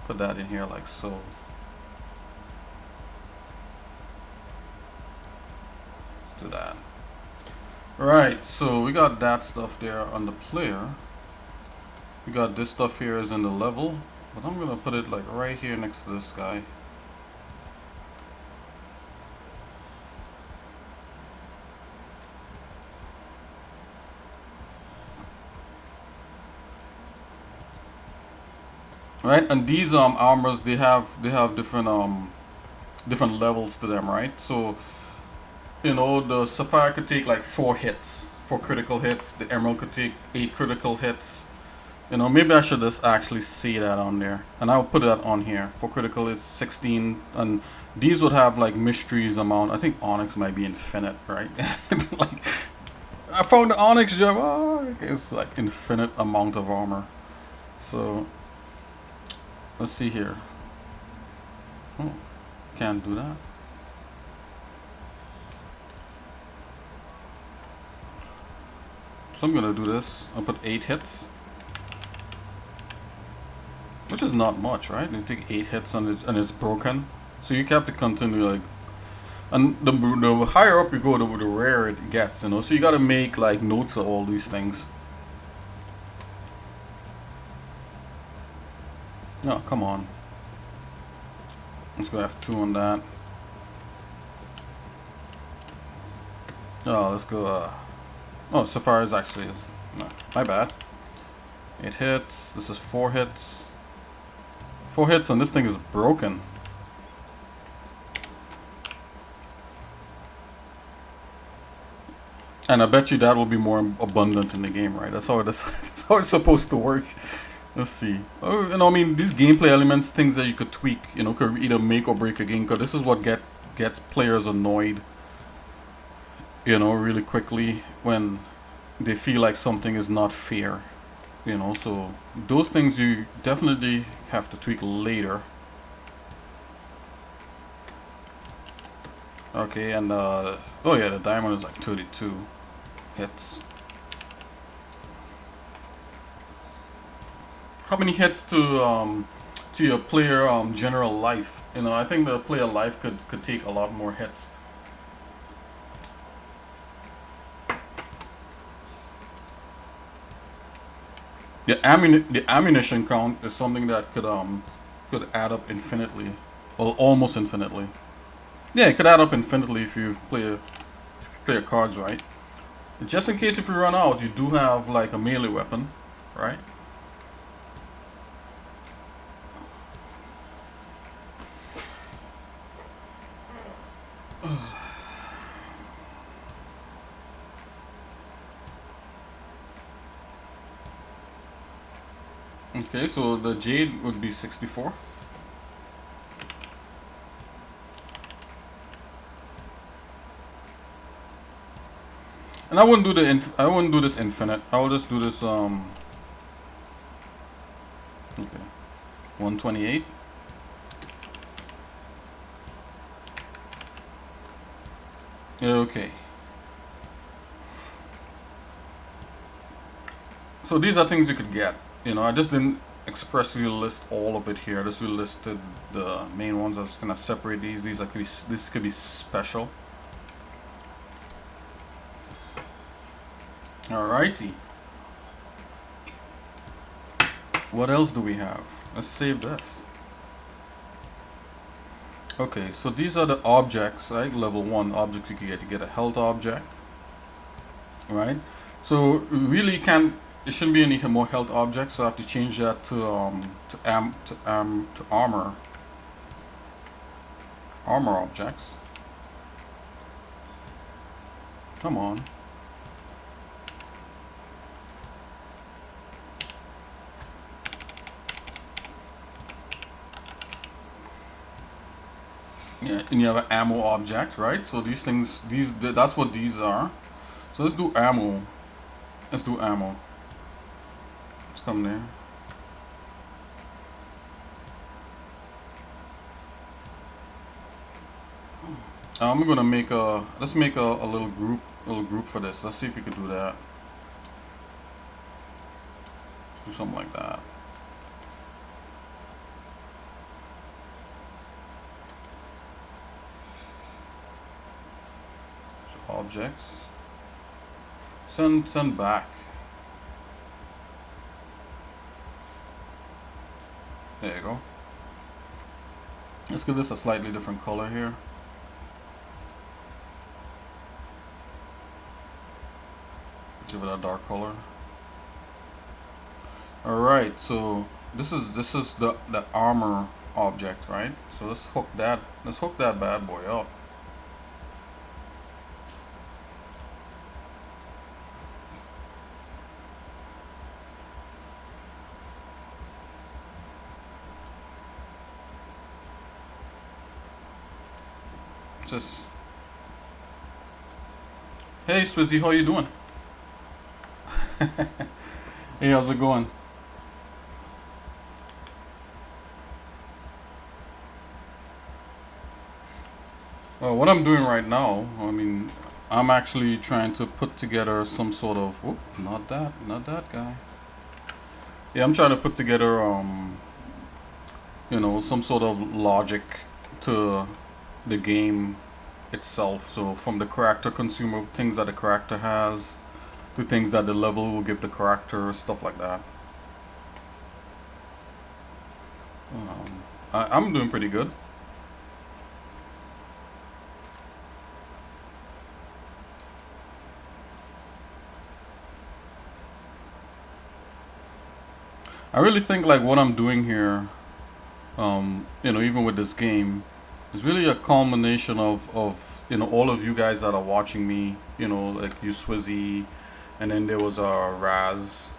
put that in here like so. Let's do that. Right, so we got that stuff there on the player. We got this stuff here is in the level, but I'm gonna put it like right here next to this guy. Right, and these armors, they have different different levels to them, right? So, you know, the sapphire could take like 4 hits, 4 critical hits. The emerald could take 8 critical hits. You know, maybe I should just actually see that on there, and I'll put that on here. For critical, it's 16, and these would have like mysteries amount. I think onyx might be infinite, right? Like, I found the onyx gem. Oh, it's like infinite amount of armor. So let's see here. Oh, can't do that. So I'm gonna do this. I'll put 8 hits, which is not much, right? You take 8 hits and it's broken. So you have to continue like, and the higher up you go, the rarer it gets, you know. So you gotta make like notes of all these things. Oh, come on. Let's go F2 on that. Oh, let's go. Oh, Safari's actually is. No, my bad. 8 hits. This is 4 hits. 4 hits, and this thing is broken. And I bet you that will be more abundant in the game, right? That's how that's how it's supposed to work. Let's see. Oh, you know, I mean, these gameplay elements, things that you could tweak, you know, could either make or break a game. Because this is what gets players annoyed, you know, really quickly when they feel like something is not fair, you know. So those things you definitely have to tweak later. Okay, and oh yeah, the diamond is like 32 hits. How many hits to your player general life? You know, I think the player life could take a lot more hits. The ammunition count is something that could add up infinitely, well, almost infinitely. Yeah, it could add up infinitely if you play your cards right. Just in case if you run out, you do have like a melee weapon, right? Okay, so the jade would be 64. And I wouldn't do I wouldn't do this infinite. I will just do this okay. 128. Okay. So these are things you could get. You know, I just didn't expressly list all of it here. I just listed the main ones. I was gonna separate these. This could be special. Alrighty. What else do we have? Let's save this. Okay, so these are the objects, right? Level 1 objects you can get. You get a health object, right? So really it shouldn't be any more health objects, so I have to change that to armor objects. Come on. Yeah, and you have an ammo object, right? So these things, that's what these are. So let's do ammo. Let's do ammo. Let's come there. I'm gonna make let's make a little group for this. Let's see if we can do that. Do something like that. So objects. Send back. There you go. Let's give this a slightly different color here. Give it a dark color. Alright, so this is the armor object, right? So let's hook that bad boy up. Just hey Swizzy, how you doing? Hey, how's it going? What I'm doing right now, I mean, I'm actually trying to put together some sort of. Whoop, not that guy. Yeah, I'm trying to put together, some sort of logic to the game itself. So from the character consumer, things that the character has, to things that the level will give the character, stuff like that. I'm doing pretty good. I really think like what I'm doing here, even with this game, is really a culmination of all of you guys that are watching me. Like you Swizzy, and then there was Raz,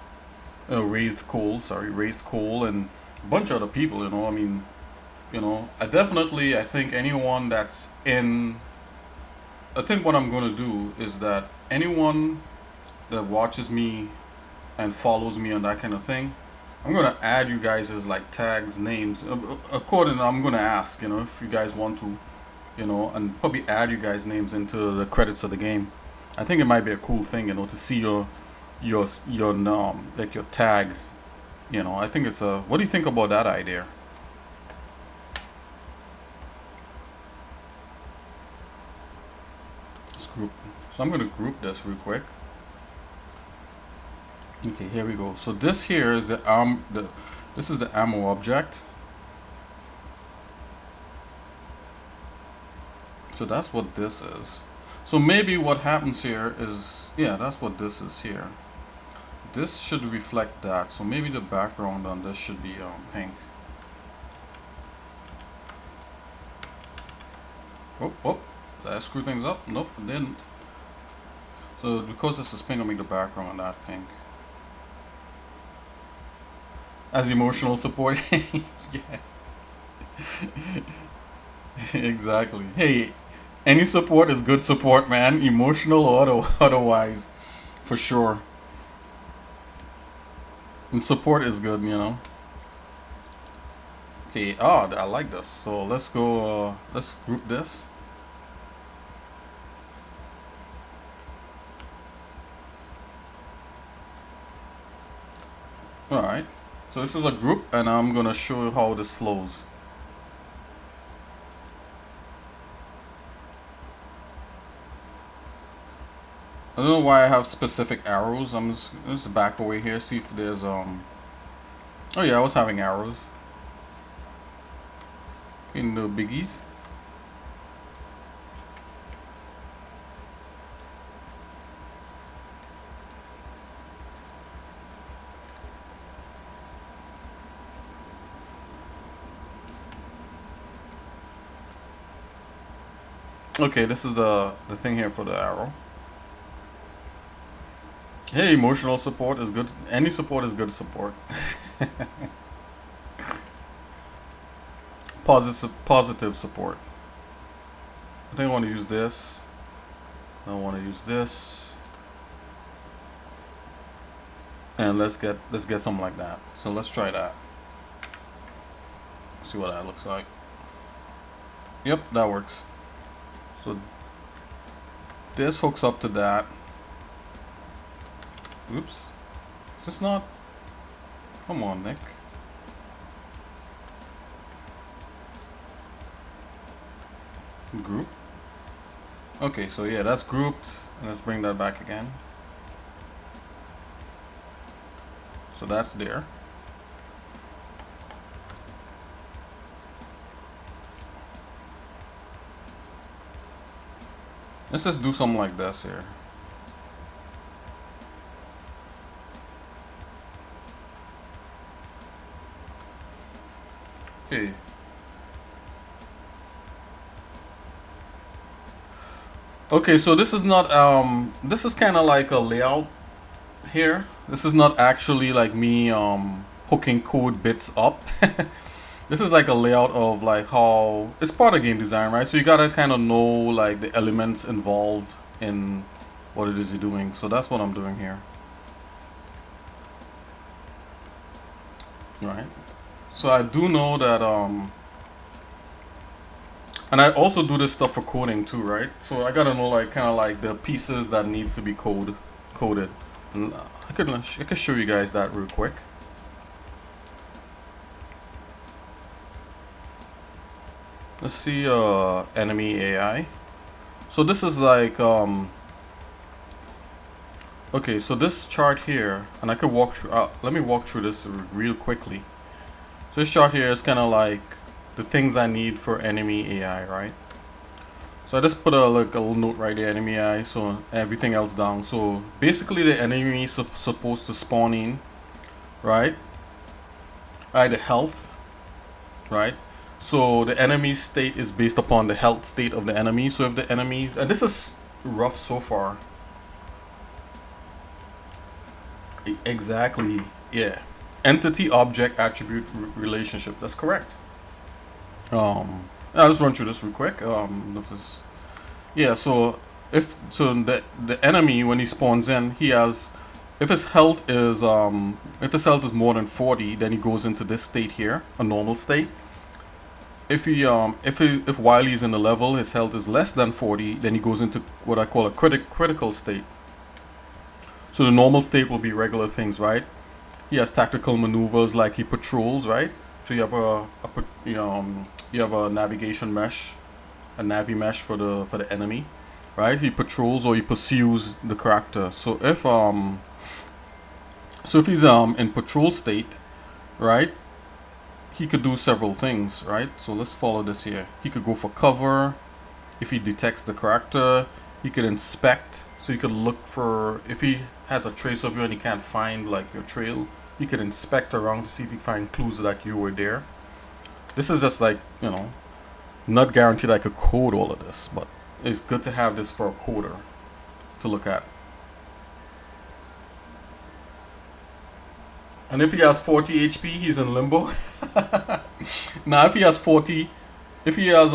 Raised Coal, and a bunch of other people. I mean, I think anyone that's in. I think what I'm gonna do is that anyone that watches me and follows me on that kind of thing, I'm gonna add you guys as like tags, names. According, I'm gonna ask, if you guys want to, and probably add you guys' names into the credits of the game. I think it might be a cool thing, to see your like your tag. I think it's a. What do you think about that idea? Let's group. So I'm gonna group this real quick. Okay, here we go. So this here is this is the ammo object. So that's what this is. So maybe what happens here is, yeah, that's what this is here. This should reflect that. So maybe the background on this should be pink. Oh, did I screw things up? Nope, it didn't. So because this is pink, I'll make the background on that pink. As emotional support. Yeah. Exactly. Hey, any support is good support, man. Emotional or otherwise, for sure. And support is good. Okay, I like this. So let's go, let's group this. Alright. So this is a group, and I'm gonna show you how this flows. I don't know why I have specific arrows. I'm just back away here, see if there's Oh yeah, I was having arrows. In the biggies. Okay, this is the thing here for the arrow. Hey, emotional support is good. Any support is good support. Positive support. I think I want to use this. I want to use this. And let's get something like that. So let's try that. See what that looks like. Yep, that works. So this hooks up to that. Oops. Is this not? Come on, Nick. Group. Okay, so yeah, that's grouped. And let's bring that back again. So that's there. Let's just do something like this here. Okay. Okay, so this is not this is kind of like a layout here. This is not actually like me hooking code bits up. this is like a layout of like how it's part of game design, right? So you gotta kind of know like the elements involved in what it is you're doing. So that's what I'm doing here. Right. So I do know that and I also do this stuff for coding too, right? So I gotta know like kind of like the pieces that needs to be coded. And I could show you guys that real quick. Let's see enemy AI. So this is like okay, so this chart here, and I could walk through let me walk through this real quickly. So this chart here is kind of like the things I need for enemy AI, right? So I just put a little note right there, enemy AI, so everything else down. So basically the enemy is supposed to spawn in, right? The health, right? So the enemy state is based upon the health state of the enemy. So if the enemy, and this is rough so far. Exactly, yeah. Entity object attribute relationship. That's correct. I'll just run through this real quick. Yeah. So the enemy when he spawns in, he has if his health is more than 40, then he goes into this state here, a normal state. If while he's in the level his health is less than 40, then he goes into what I call a critical state. So the normal state will be regular things, right? He has tactical maneuvers like he patrols, right? So you have a navigation mesh, a navi mesh for the enemy, right? He patrols or he pursues the character. So if he's in patrol state, right? He could do several things, right? So let's follow this here. He could go for cover. If he detects the character, he could inspect. So you could look for, if he has a trace of you and he can't find like your trail, he could inspect around to see if he find clues that you were there. This is just like, not guaranteed I could code all of this, but it's good to have this for a coder to look at. And if he has 40 HP, he's in limbo. Now, if he has 40, if he has,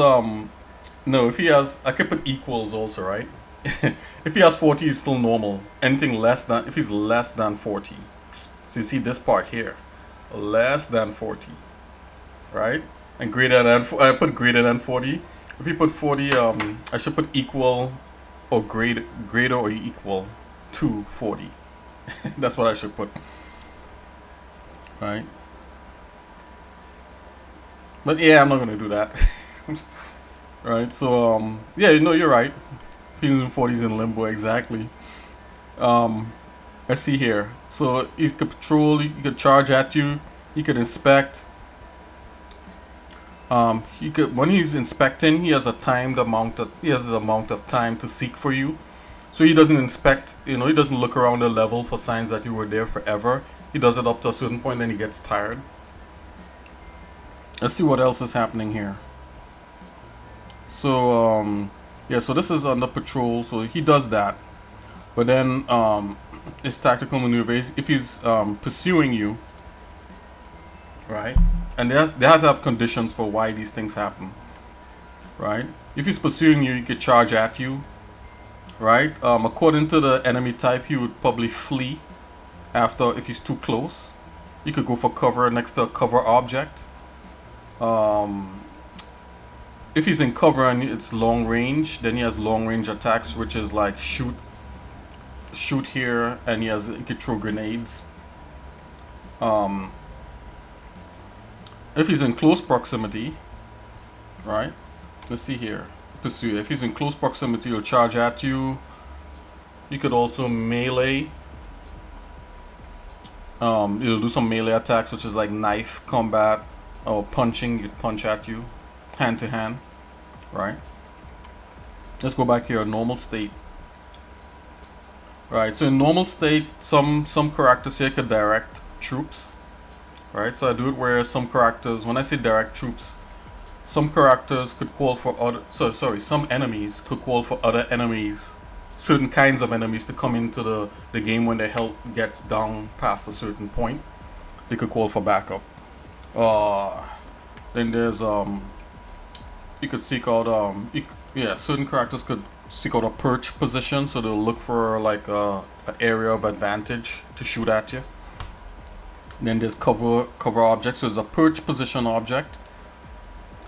I could put equals also, right? If he has 40, he's still normal. Anything less than, if he's less than 40. So you see this part here, less than 40, right? And greater than, I put greater than 40. If you put 40, I should put equal or greater or equal to 40. That's what I should put. Right. But yeah, I'm not gonna do that. Right. So yeah, you're right. He's in 40s in limbo, exactly. Let's see here. So you could patrol, you could charge at you, you could inspect. He could, when he's inspecting, he has a amount of time to seek for you. So he doesn't inspect, he doesn't look around the level for signs that you were there forever. He does it up to a certain point, then he gets tired. Let's see what else is happening here. So yeah, so this is under patrol, so he does that. But then his tactical maneuvers, if he's pursuing you, right? And they have to have conditions for why these things happen, right? If he's pursuing you, he could charge at you, right? According to the enemy type, he would probably flee after if he's too close. You could go for cover next to a cover object. If he's in cover and it's long range, then he has long range attacks, which is like shoot here, and he could throw grenades. If he's in close proximity, right? Let's see here. Pursue. If he's in close proximity, he'll charge at you. You could also melee. It'll do some melee attacks, which is like knife combat or punching. You'd punch at you, hand to hand, right? Let's go back here. Normal state. Right. So in normal state, some characters here could direct troops. Right. So I do it where some characters, when I say direct troops, some characters could call for other. Some enemies could call for other enemies. Certain kinds of enemies to come into the game when their health gets down past a certain point. They could call for backup. Then there's you could seek out yeah, certain characters could seek out a perch position, so they'll look for like an area of advantage to shoot at you. Then there's cover objects. So there's a perch position object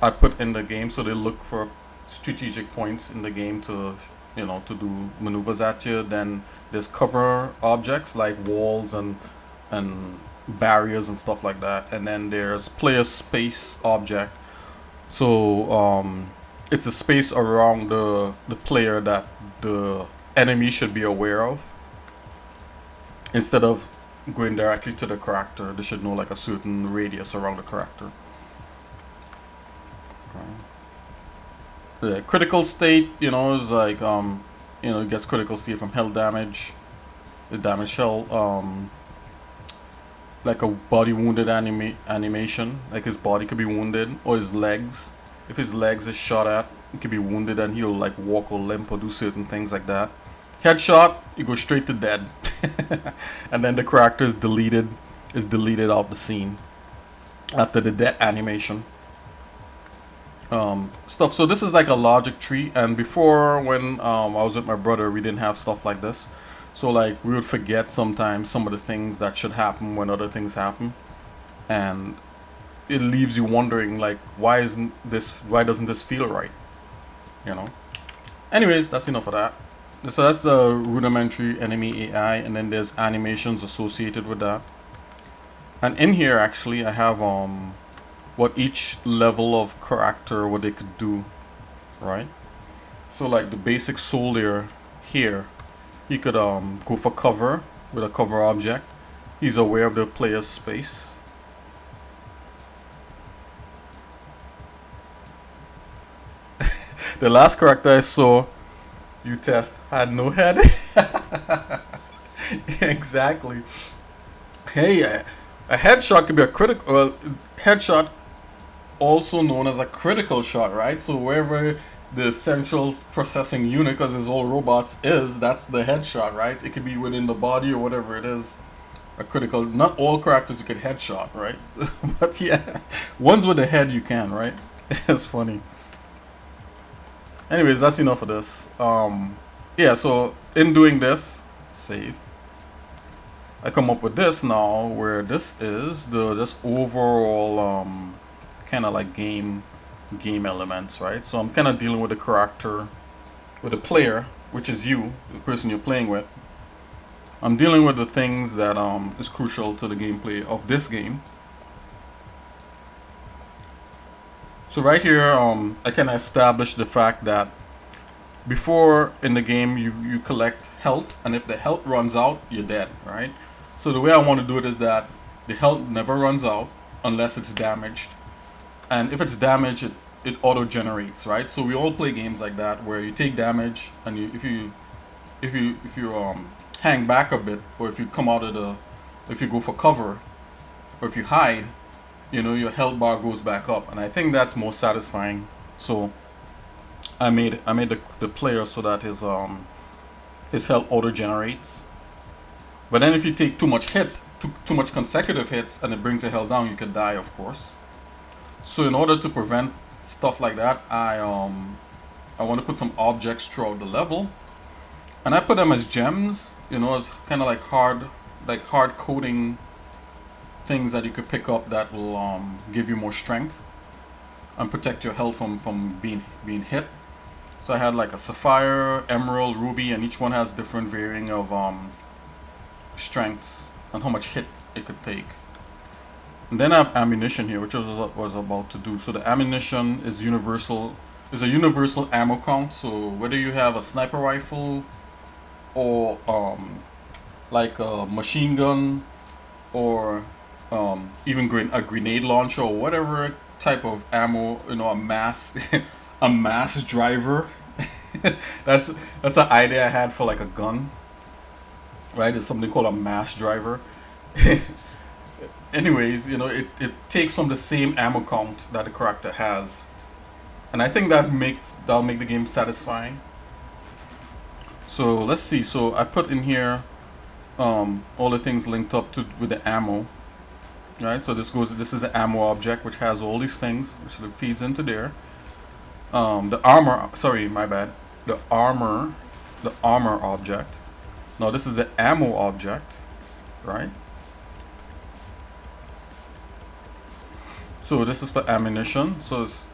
I put in the game, so they look for strategic points in the game to, you know, to do maneuvers at you. Then there's cover objects like walls and barriers and stuff like that. And then there's player space object. So it's a space around the player that the enemy should be aware of. Instead of going directly to the character, they should know like a certain radius around the character. The critical state, you know, is like you know, it gets critical state from health damage. The damage health, like a body wounded animation, like his body could be wounded, or his legs. If his legs is shot at, he could be wounded and he'll like walk or limp or do certain things like that. Headshot, you go straight to dead. And then the character is deleted out the scene after the death animation. Stuff. So this is like a logic tree, and before, when I was with my brother, we didn't have stuff like this. So like we would forget sometimes some of the things that should happen when other things happen, and it leaves you wondering like, why doesn't this feel right, you know? Anyways, that's enough of that. So that's the rudimentary enemy AI, and then there's animations associated with that. And in here actually I have what each level of character, what they could do, right? So like the basic soldier here, he could go for cover with a cover object. He's aware of the player's space. The last character I saw you test had no head. Exactly. Hey, a headshot could be a critical, well, headshot also known as a critical shot, right? So wherever the central processing unit, because it's all robots, is, that's the headshot, right? It could be within the body or whatever it is. A critical, not all characters you could headshot, right? But yeah, ones with the head you can, right? It's funny. Anyways, that's enough of this. Yeah, so in doing this, save, I come up with this now, where this is this overall kind of like game elements, right? So I'm kind of dealing with the character, with the player, which is you, the person you're playing with. I'm dealing with the things that is crucial to the gameplay of this game. So right here, I can establish the fact that before in the game you collect health, and if the health runs out, you're dead, right? So the way I want to do it is that the health never runs out unless it's damaged, and if it's damaged, it auto generates, right? So we all play games like that where you take damage, and if you hang back a bit, or if you come out of if you go for cover, or if you hide, you know, your health bar goes back up, and I think that's more satisfying. So I made the player so that his health auto generates. But then if you take too much hits, too much consecutive hits, and it brings your health down, you could die, of course. So in order to prevent stuff like that, I want to put some objects throughout the level, and I put them as gems, you know, as kind of like hard coding things that you could pick up that will give you more strength and protect your health from being hit. So I had like a sapphire, emerald, ruby, and each one has different varying of strengths and how much hit it could take. And then I have ammunition here, which was about to do. So the ammunition is universal. Is a universal ammo count. So whether you have a sniper rifle or like a machine gun, or even a grenade launcher, or whatever type of ammo, you know, a mass a mass driver. that's an idea I had for like a gun, right? It's something called a mass driver. Anyways, you know, it takes from the same ammo count that the character has, and I think that'll make the game satisfying. So let's see. So I put in here all the things linked up to with the ammo. right? So this is the ammo object, which has all these things, which it feeds into there. The armor, sorry, my bad. The armor object. Now this is the ammo object, right? So this is for ammunition. So it's,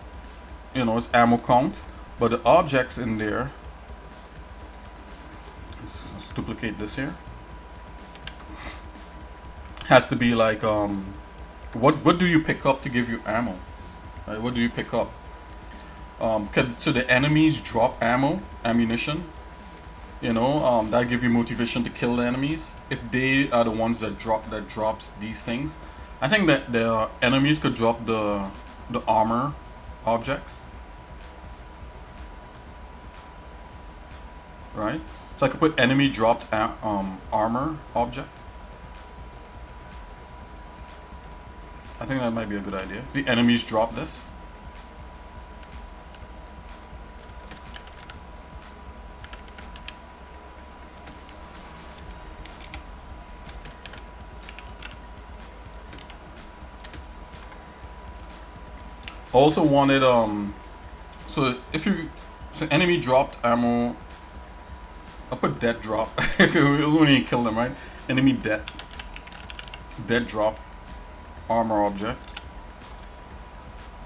it's ammo count, but the objects in there. Let's duplicate this here. Has to be like what do you pick up to give you ammo? Right? What do you pick up? So the enemies drop ammunition. That give you motivation to kill the enemies if they are the ones that drops these things. I think that the enemies could drop the armor objects, right? So I could put enemy dropped armor object. I think that might be a good idea. The enemies drop this. Also wanted so enemy dropped ammo. I'll put dead drop. It was when you kill them, right? Enemy dead drop armor object.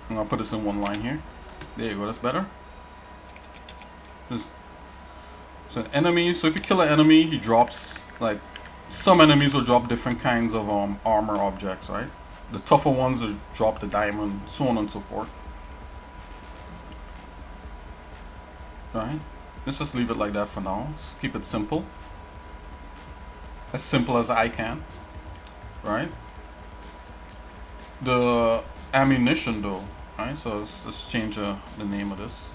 And I'll put this in one line here. There you go, that's better. So an enemy, so if you kill an enemy, he drops, like, some enemies will drop different kinds of armor objects, right? The tougher ones will drop the diamond, so on and so forth. Right? Let's just leave it like that for now. Just keep it simple. As simple as I can. Right? The ammunition though. Right? So let's change the name of this.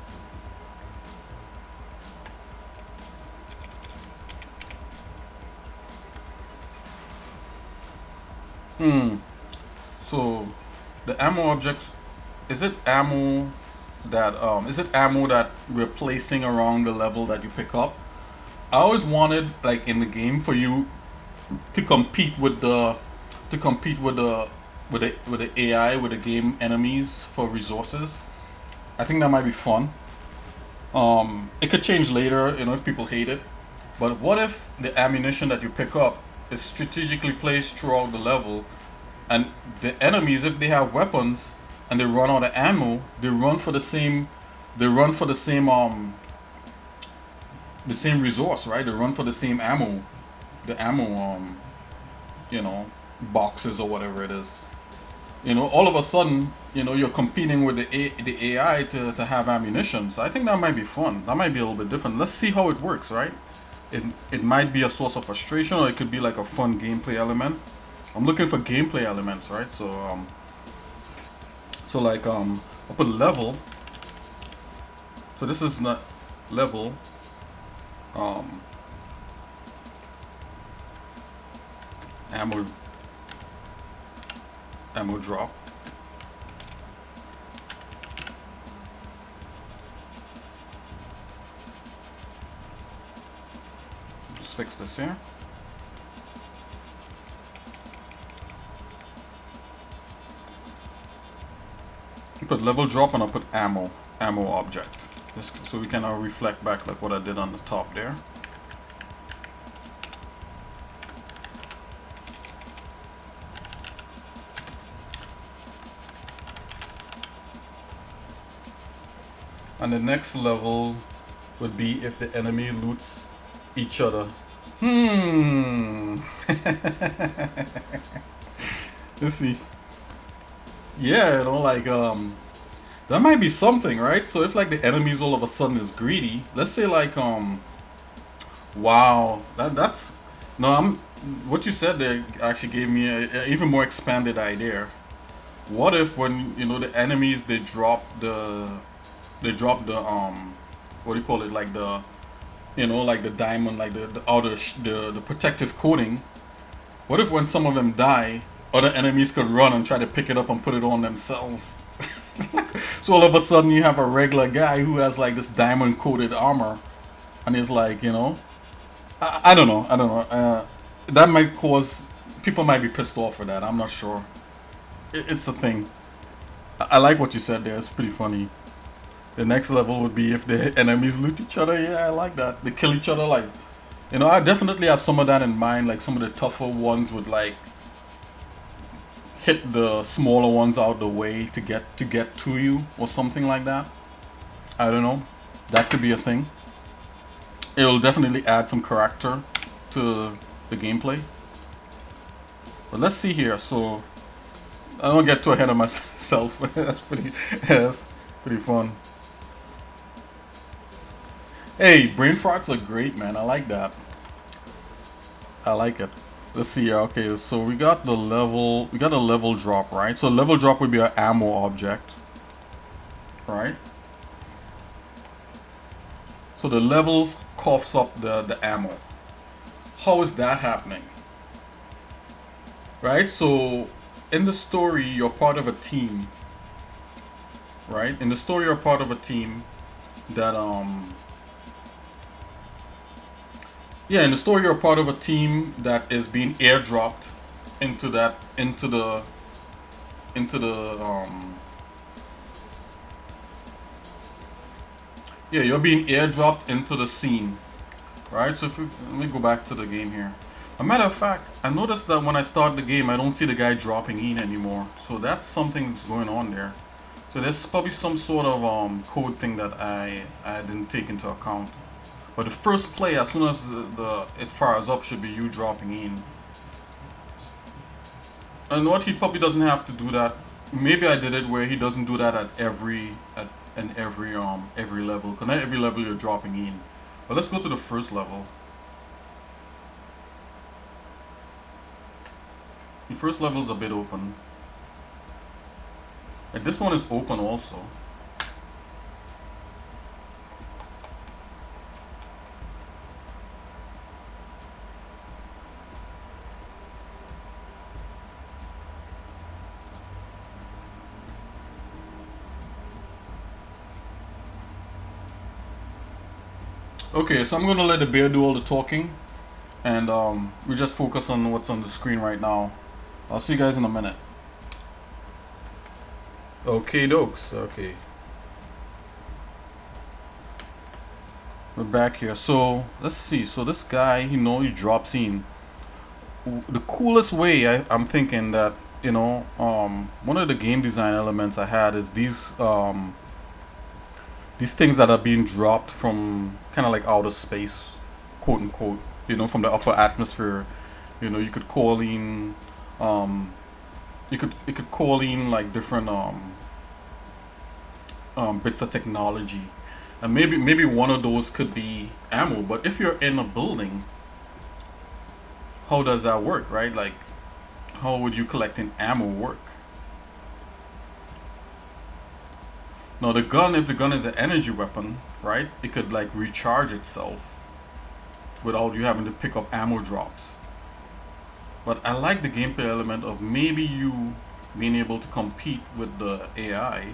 So the ammo objects, is it ammo that we're placing around the level that you pick up? I always wanted, like, in the game for you to compete with the AI, with the game enemies for resources. I think that might be fun. It could change later, if people hate it. But what if the ammunition that you pick up is strategically placed throughout the level, and the enemies, if they have weapons and they run out of ammo, they run for the same resource, right? They run for the same ammo, boxes or whatever it is. All of a sudden, you're competing with the AI to have ammunition. So I think that might be fun. That might be a little bit different. Let's see how it works, right? It might be a source of frustration, or it could be like a fun gameplay element. I'm looking for gameplay elements, right? So I'll put level. So this is not level. Ammo drop. Just fix this here. Put level drop, and I'll put ammo object, just so we can reflect back like what I did on the top there. And the next level would be if the enemy loots each other. Let's see. Yeah, that might be something, right? So if, like, the enemies all of a sudden is greedy, let's say, like, wow, that's no, what you said there actually gave me a even more expanded idea. What if, when the enemies, they drop the what do you call it, like the like the diamond, like the outer the protective coating. What if when some of them die, other enemies could run and try to pick it up and put it on themselves? So all of a sudden you have a regular guy who has, like, this diamond coated armor, and he's like, I don't know. That might cause, people might be pissed off for that. I'm not sure. it's a thing. I like what you said there. It's pretty funny. The next level would be if the enemies loot each other. Yeah, I like that. They kill each other. Like, you know, I definitely have some of that in mind. Like some of the tougher ones would like hit the smaller ones out of the way to get to you or something like that. I don't know. That could be a thing. It will definitely add some character to the gameplay. But let's see here. So I don't get too ahead of myself. That's pretty fun. Hey, brain farts are great, man. I like that. I like it. Let's see here. Okay, so we got the level. We got a level drop, right? So level drop would be an ammo object, right? So the levels coughs up the ammo. How is that happening? Right? So in the story, you're part of a team, right? In the story, you're part of a team that yeah, in the story, you're part of a team that is being airdropped into that into the yeah, you're being airdropped into the scene, right? So if we, let me go back to the game here. A matter of fact, I noticed that when I start the game, I don't see the guy dropping in anymore. So that's something that's going on there. So there's probably some sort of code thing that I didn't take into account. But the first play, as soon as the it fires up, should be you dropping in. And what he probably doesn't have to do that. Maybe I did it where he doesn't do that at every level. Cause not every level you're dropping in. But let's go to the first level. The first level is a bit open. And this one is open also. Okay, so I'm gonna let the bear do all the talking, and we just focus on what's on the screen right now. I'll see you guys in a minute. Okay, dokes. Okay, we're back here. So let's see. So this guy, he drops in. The coolest way I'm thinking that one of the game design elements I had is these things that are being dropped from kind of like outer space, quote unquote, from the upper atmosphere. You could call in, you could call in like different bits of technology, and maybe one of those could be ammo. But if you're in a building, how does that work, right? Like, how would you collecting ammo work? Now the gun, if the gun is an energy weapon, right, it could like recharge itself without you having to pick up ammo drops. But I like the gameplay element of maybe you being able to compete with the AI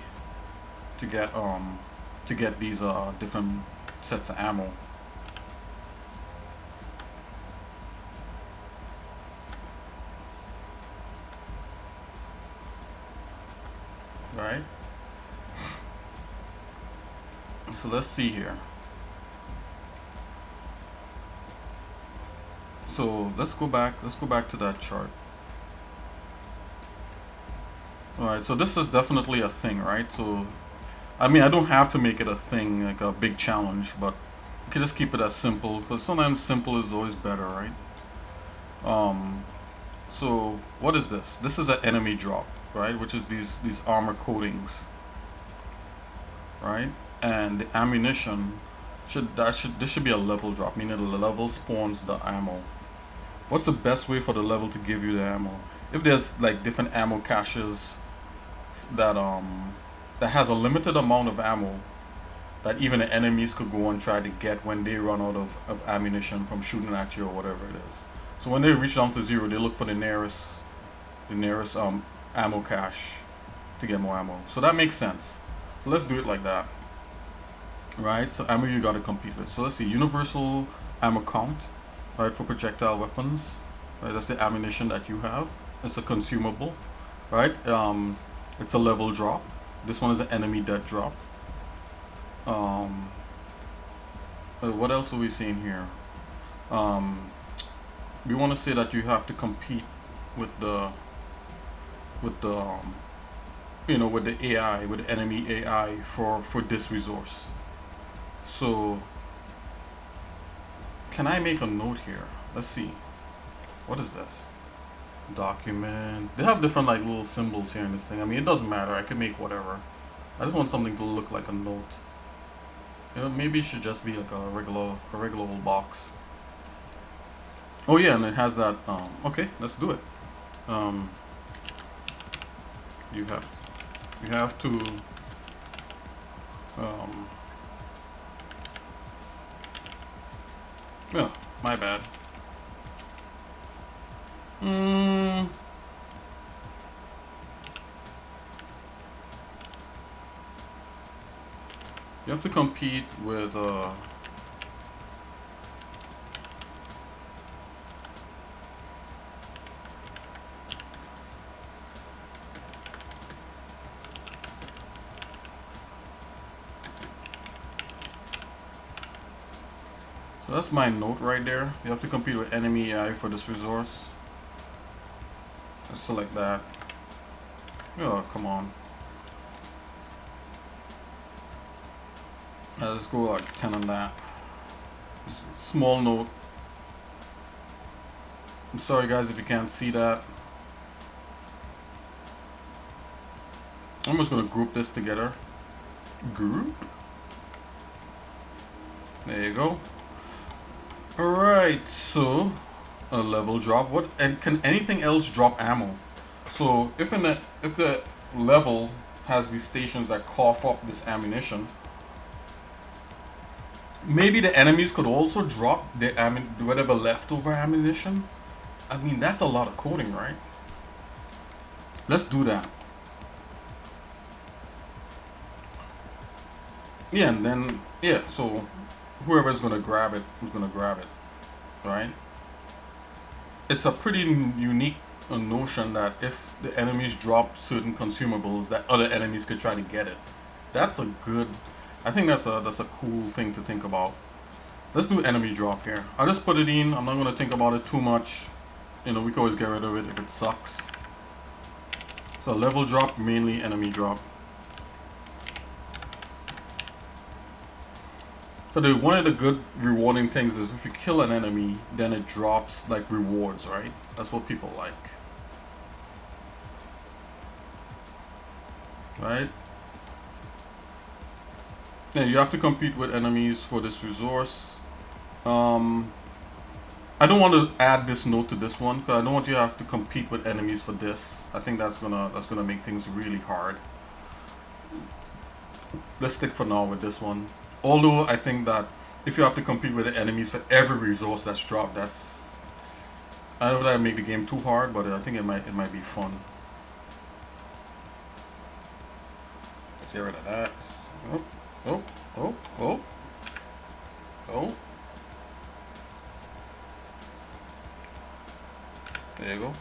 to get these different sets of ammo. Right? So let's see here. So let's go back to that chart. Alright, so this is definitely a thing, right? So I mean, I don't have to make it a thing, like a big challenge, but you can just keep it as simple, because sometimes simple is always better, right? So what is this? This is an enemy drop, right? Which is these armor coatings, right? And the ammunition this should be a level drop, meaning the level spawns the ammo. What's the best way for the level to give you the ammo? If there's like different ammo caches that has a limited amount of ammo that even the enemies could go and try to get when they run out of ammunition from shooting at you or whatever it is. So when they reach down to zero, they look for the nearest ammo cache to get more ammo. So that makes sense. So let's do it like that. Right, so ammo you gotta compete with. So let's see, universal ammo count, right, for projectile weapons. Right, that's the ammunition that you have. It's a consumable. right? It's a level drop. This one is an enemy death drop. What else are we seeing here? We want to say that you have to compete with the with the AI, with the enemy AI for this resource. So can I make a note here? Let's see. What is this? Document. They have different like little symbols here in this thing. I mean, it doesn't matter. I can make whatever. I just want something to look like a note. Maybe it should just be like a regular little box. Oh yeah, and it has that. Okay, let's do it. You have to. Yeah, my bad. You have to compete with so that's my note right there. You have to compete with enemy AI for this resource. Let's select that. Oh, come on. Let's go like 10 on that. Small note. I'm sorry guys if you can't see that. I'm just gonna group this together. Group. There you go. Alright, so a level drop. What and can anything else drop ammo? So if the level has these stations that cough up this ammunition, maybe the enemies could also drop the whatever leftover ammunition. I mean, that's a lot of coding, right? Let's do that. Yeah, and then yeah, so whoever's gonna grab it, who's gonna grab it, right? It's a pretty unique notion that if the enemies drop certain consumables, that other enemies could try to get it. That's a good. I think that's a cool thing to think about. Let's do enemy drop here. I'll just put it in. I'm not gonna think about it too much. We can always get rid of it if it sucks. So level drop, mainly enemy drop. So one of the good rewarding things is if you kill an enemy, then it drops like rewards, right? That's what people like. Right? And you have to compete with enemies for this resource. I don't want to add this note to this one because I don't want you to have to compete with enemies for this. I think that's gonna make things really hard. Let's stick for now with this one. Although I think that if you have to compete with the enemies for every resource that's dropped, I don't know if that would make the game too hard, but I think it might be fun. Let's get rid of that. Oh. There you go.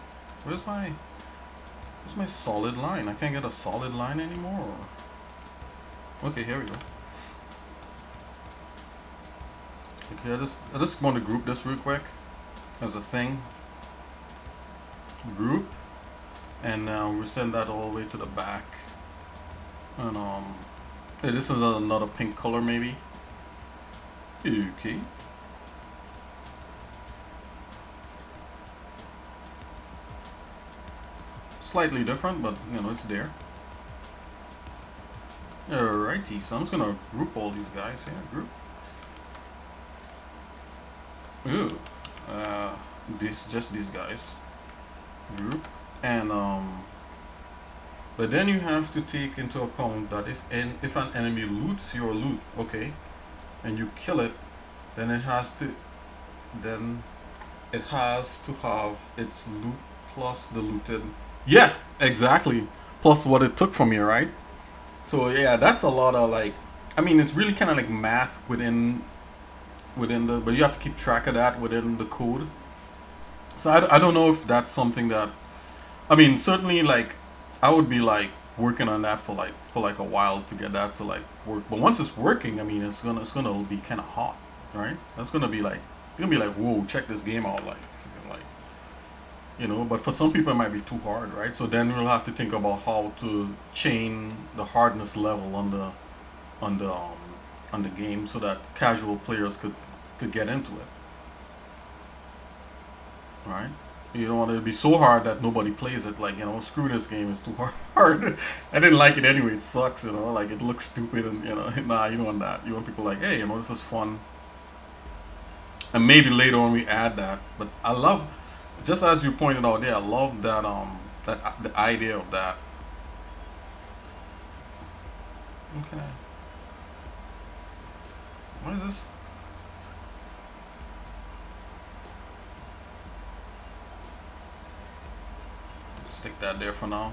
Where's my solid line? I can't get a solid line anymore. Okay, here we go. Okay, I just want to group this real quick as a thing. Group, and now we send that all the way to the back. And hey, this is another pink color maybe. Okay. Slightly different, but it's there. Alrighty, so I'm just gonna group all these guys here. Group. Ooh, just these guys. Group, and but then you have to take into account that if an enemy loots your loot, okay, and you kill it, then it has to have its loot plus the looted. Yeah, exactly. Plus what it took from you, right? So yeah, that's a lot of like, I mean, it's really kind of like math within the, but you have to keep track of that within the code. So I don't know if that's something that, I mean, certainly like I would be like working on that for like a while to get that to like work. But once it's working, I mean, it's gonna be kind of hot, right? That's gonna be like you're gonna be like, whoa, check this game out, like But for some people, it might be too hard, right? So then we'll have to think about how to chain the hardness level on the um, on the game so that casual players could get into it, right? You don't want it to be so hard that nobody plays it. Like, screw this game, it's too hard. I didn't like it anyway. It sucks, like it looks stupid, and nah, you don't want that. You want people like, hey, this is fun, and maybe later on we add that. But I love, just as you pointed out there, I love that the idea of that. Okay, what is this? Stick that there for now.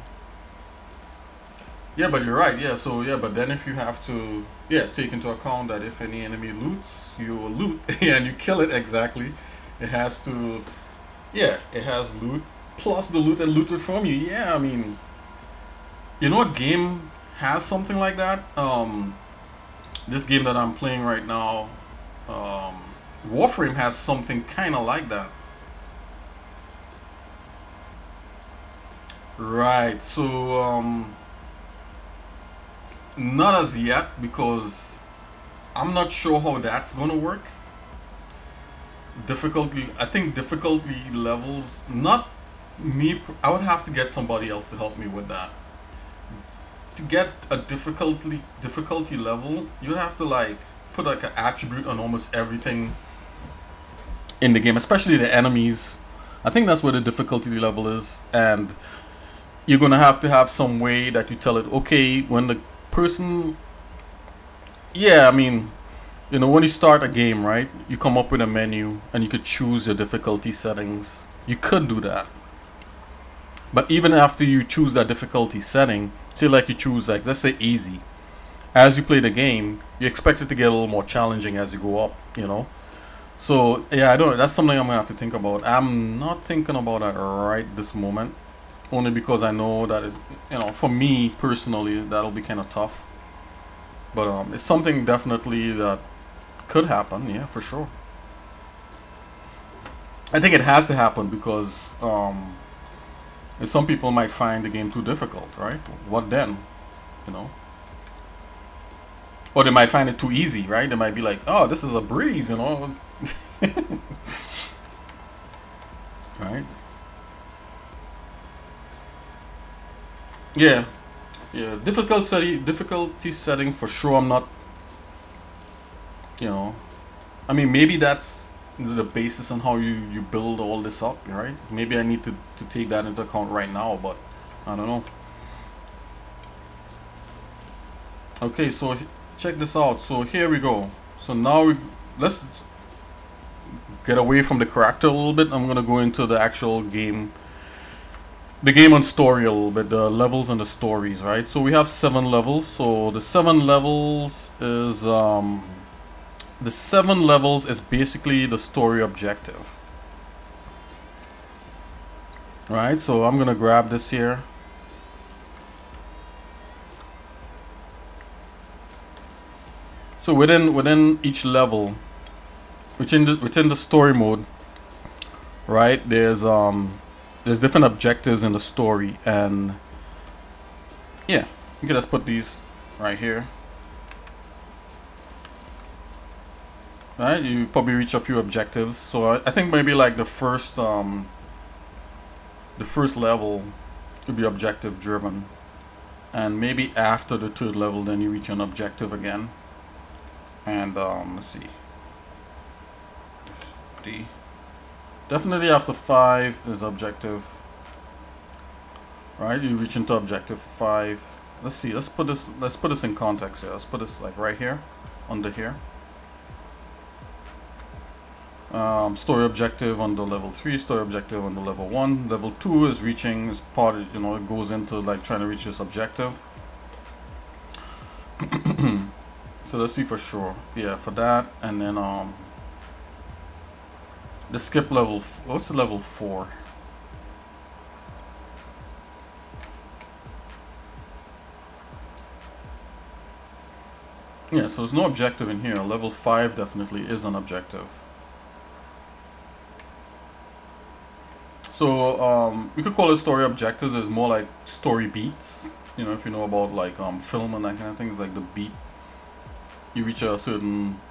Yeah, but you're right. Yeah, so yeah, but then if you have to, yeah, take into account that if any enemy loots, you will loot and you kill it exactly. It has to, yeah, it has loot plus the loot and looted from you. Yeah, I mean, you know what game has something like that? This game that I'm playing right now, um, Warframe has something kind of like that. Right. So, not as yet because I'm not sure how that's gonna work. Difficulty, I think difficulty levels, not me. I would have to get somebody else to help me with that. To get a difficulty level, you'd have to like put like an attribute on almost everything in the game, especially the enemies. I think that's where the difficulty level is, and you're gonna have to have some way that you tell it, okay, when the person, yeah, I mean, when you start a game, right, you come up with a menu and you could choose your difficulty settings. You could do that, but even after you choose that difficulty setting, say like you choose, like, let's say easy, as you play the game you expect it to get a little more challenging as you go up. So yeah, I don't, that's something I'm gonna have to think about. I'm not thinking about that right this moment, only because I know that for me personally, that'll be kind of tough. But it's something definitely that could happen. Yeah, for sure. I think it has to happen because some people might find the game too difficult, right? What then? You know, or they might find it too easy, right? They might be like, "Oh, this is a breeze," right? Yeah, yeah. Difficulty setting for sure. I'm not, you know. I mean, maybe that's the basis on how you build all this up, right? Maybe I need to take that into account right now, but I don't know. Okay, so check this out. So here we go. So now let's get away from the character a little bit. I'm gonna go into the actual game, the game and story a little bit, the levels and the stories, right? So we have 7 levels. So the 7 levels is basically the story objective, right? So I'm gonna grab this here. So within each level, within the story mode, right? There's different objectives in the story, and yeah, you can just put these right here. Right, you probably reach a few objectives. So I think maybe like the first level could be objective driven, and maybe after the 3rd level, then you reach an objective again. And let's see, D. Definitely after 5 is objective. Right, you reach into objective 5. Let's see. Let's put this in context here. Let's put this like right here, under here. Story objective on the level 3, story objective on the level 1. Level 2 is reaching, is part of, it goes into like trying to reach this objective. So let's see for sure. Yeah, for that. And then the skip level, what's the level 4? Yeah, so there's no objective in here. Level 5 definitely is an objective. So we could call it story objectives. It's more like story beats. You know, if you know about like film and that kind of thing, it's like the beat. You reach a certain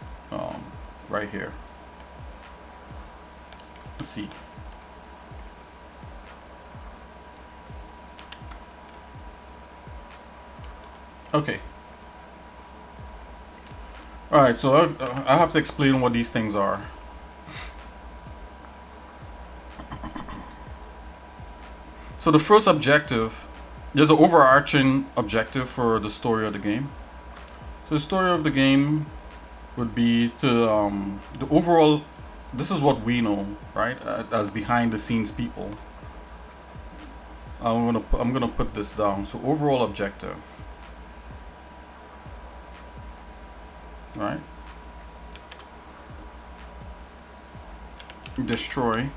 right here. Let's see. Okay. Alright, so I have to explain what these things are. So the first objective, there's an overarching objective for the story of the game. So the story of the game would be to the overall. This is what we know, right? As behind the scenes people. I'm gonna put this down. So overall objective, right? Destroy.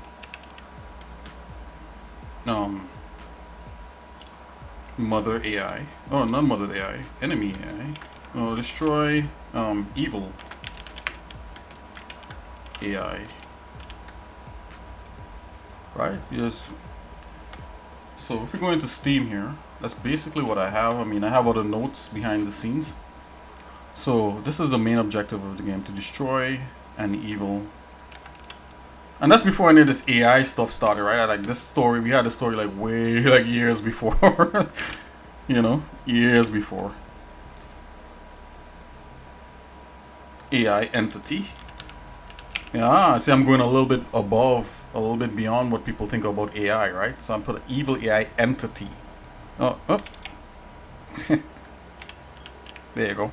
Mother AI. Oh, not mother AI. Enemy AI. Oh, destroy evil AI. Right? Yes. So if we go into Steam here, that's basically what I have. I mean, I have other notes behind the scenes. So this is the main objective of the game, to destroy an evil. And that's before any of this AI stuff started, right? Like this story, we had a story like way, like years before. You know, years before. AI entity. Yeah, see, I'm going a little bit above, a little bit beyond what people think about AI, right? So I'm put evil AI entity. Oh. There you go.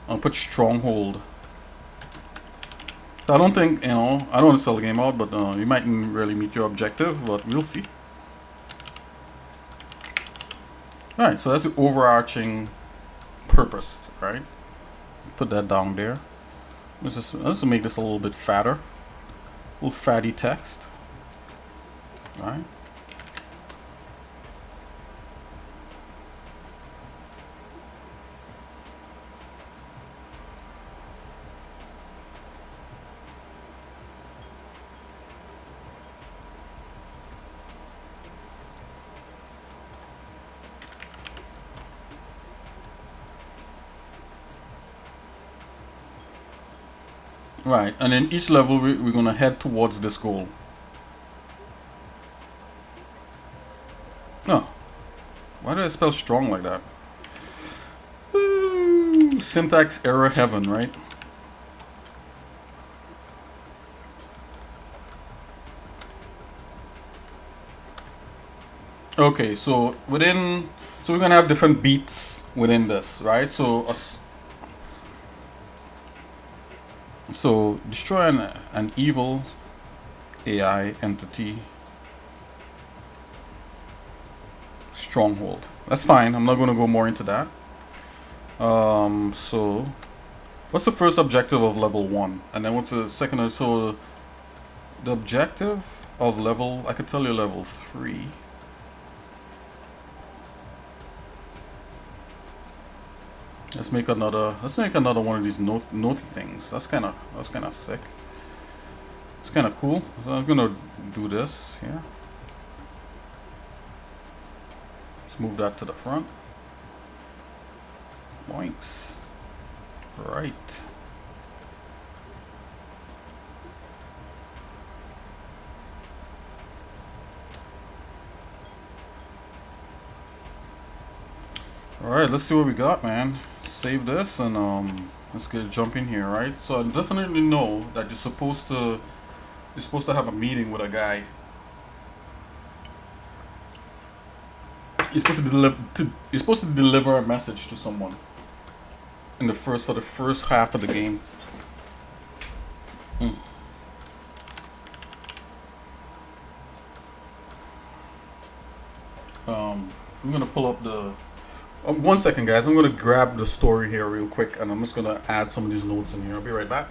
I'll put stronghold. I don't think, I don't want to sell the game out, but you mightn't really meet your objective, but we'll see. Alright, so that's the overarching purpose, right? Put that down there. Let's make this a little bit fatter. A little fatty text. Alright. Right, and in each level we're gonna head towards this goal. Oh, why did I spell strong like that? Ooh, syntax error heaven, right? Okay, so we're gonna have different beats within this, right? So destroy an evil AI entity stronghold. That's fine. I'm not going to go more into that. So what's the first objective of level 1? And then what's the second? So the objective of level, I could tell you level 3. Let's make another one of these notey things. That's kind of sick. It's kind of cool. So I'm gonna do this here. Let's move that to the front. Boinks. Right. Alright, let's see what we got, man. Save this and let's jump in here, right? So I definitely know that you're supposed to have a meeting with a guy. You're supposed to deliver a message to someone for the first half of the game. I'm gonna pull up the. 1 second, guys. I'm gonna grab the story here real quick, and I'm just gonna add some of these notes in here. I'll be right back.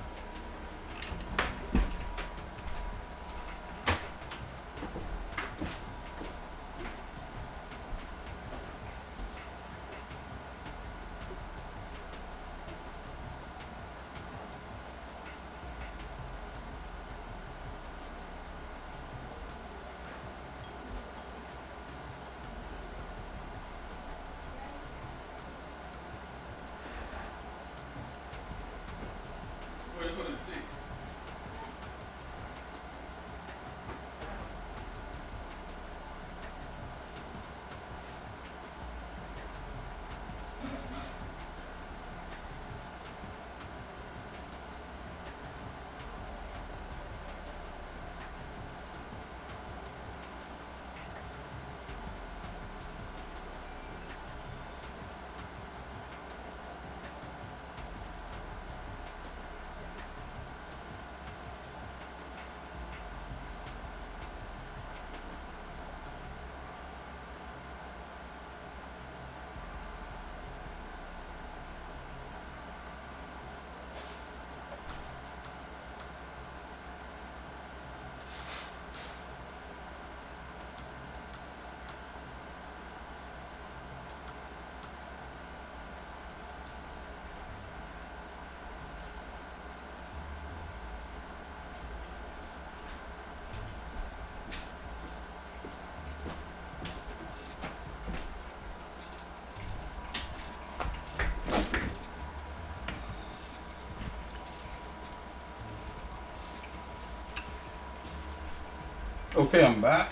Okay, I'm back.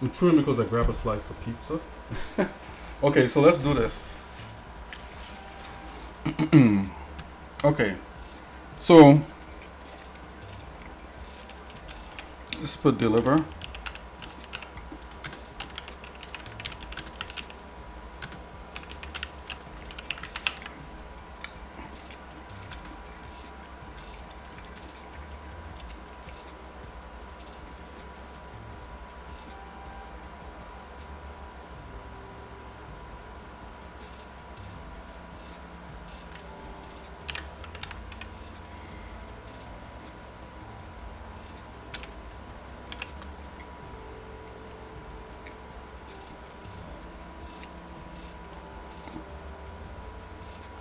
I'm chewing because I grabbed a slice of pizza. Okay, so let's do this. Okay, so let's put deliver.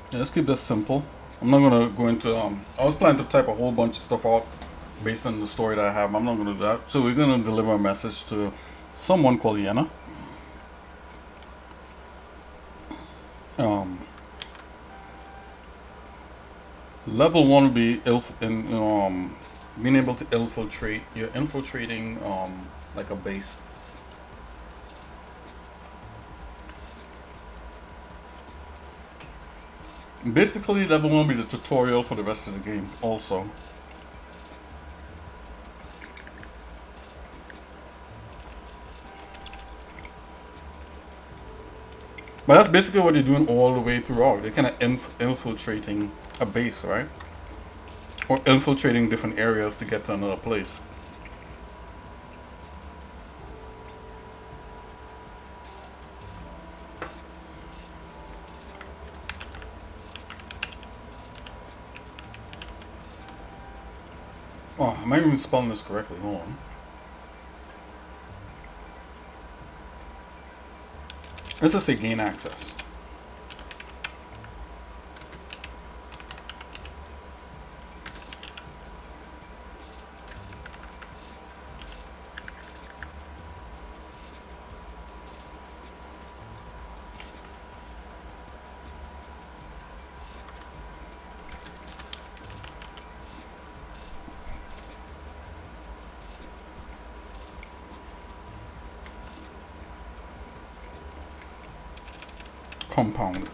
Yeah, let's keep this simple. I'm not gonna go into. I was planning to type a whole bunch of stuff out based on the story that I have. I'm not gonna do that. So we're gonna deliver a message to someone called Yenna. Um, Level one would be being able to infiltrate. You're infiltrating like a base. Basically, level one will be the tutorial for the rest of the game. Also, but that's basically what you're doing all the way throughout. They're kind of infiltrating a base, right? Or infiltrating different areas to get to another place. Oh, am I even spelling this correctly? Hold on. Let's just say gain access. Compound.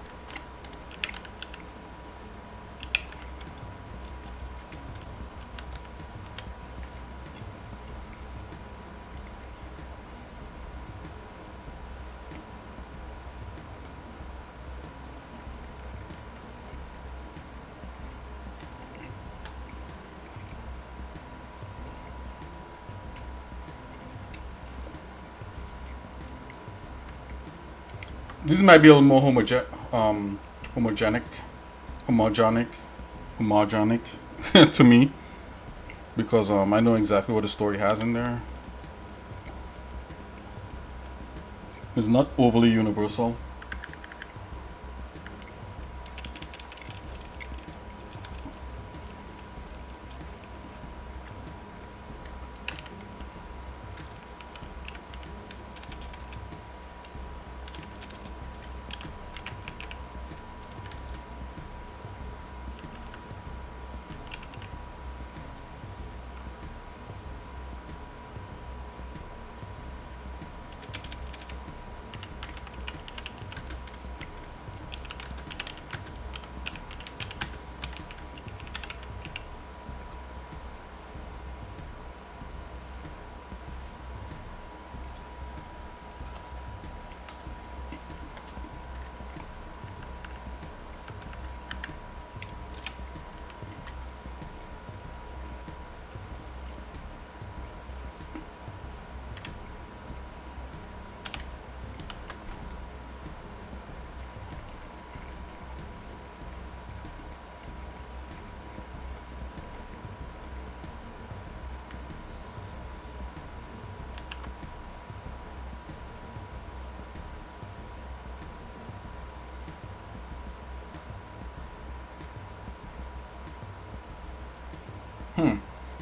This might be a little more homogenic, homogenic, homogenic to me because I know exactly what the story has in there. It's not overly universal.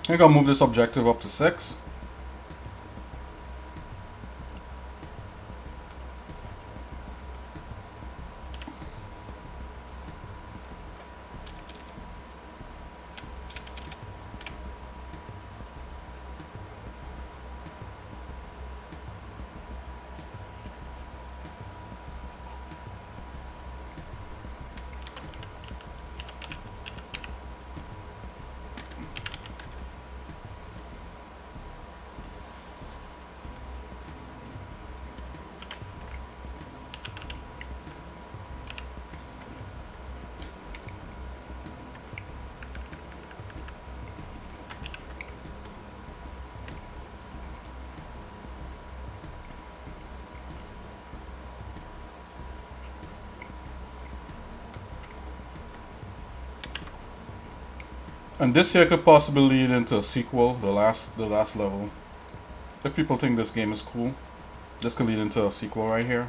I think I'll move this objective up to 6. And this here could possibly lead into a sequel, the last level. If people think this game is cool, this could lead into a sequel right here.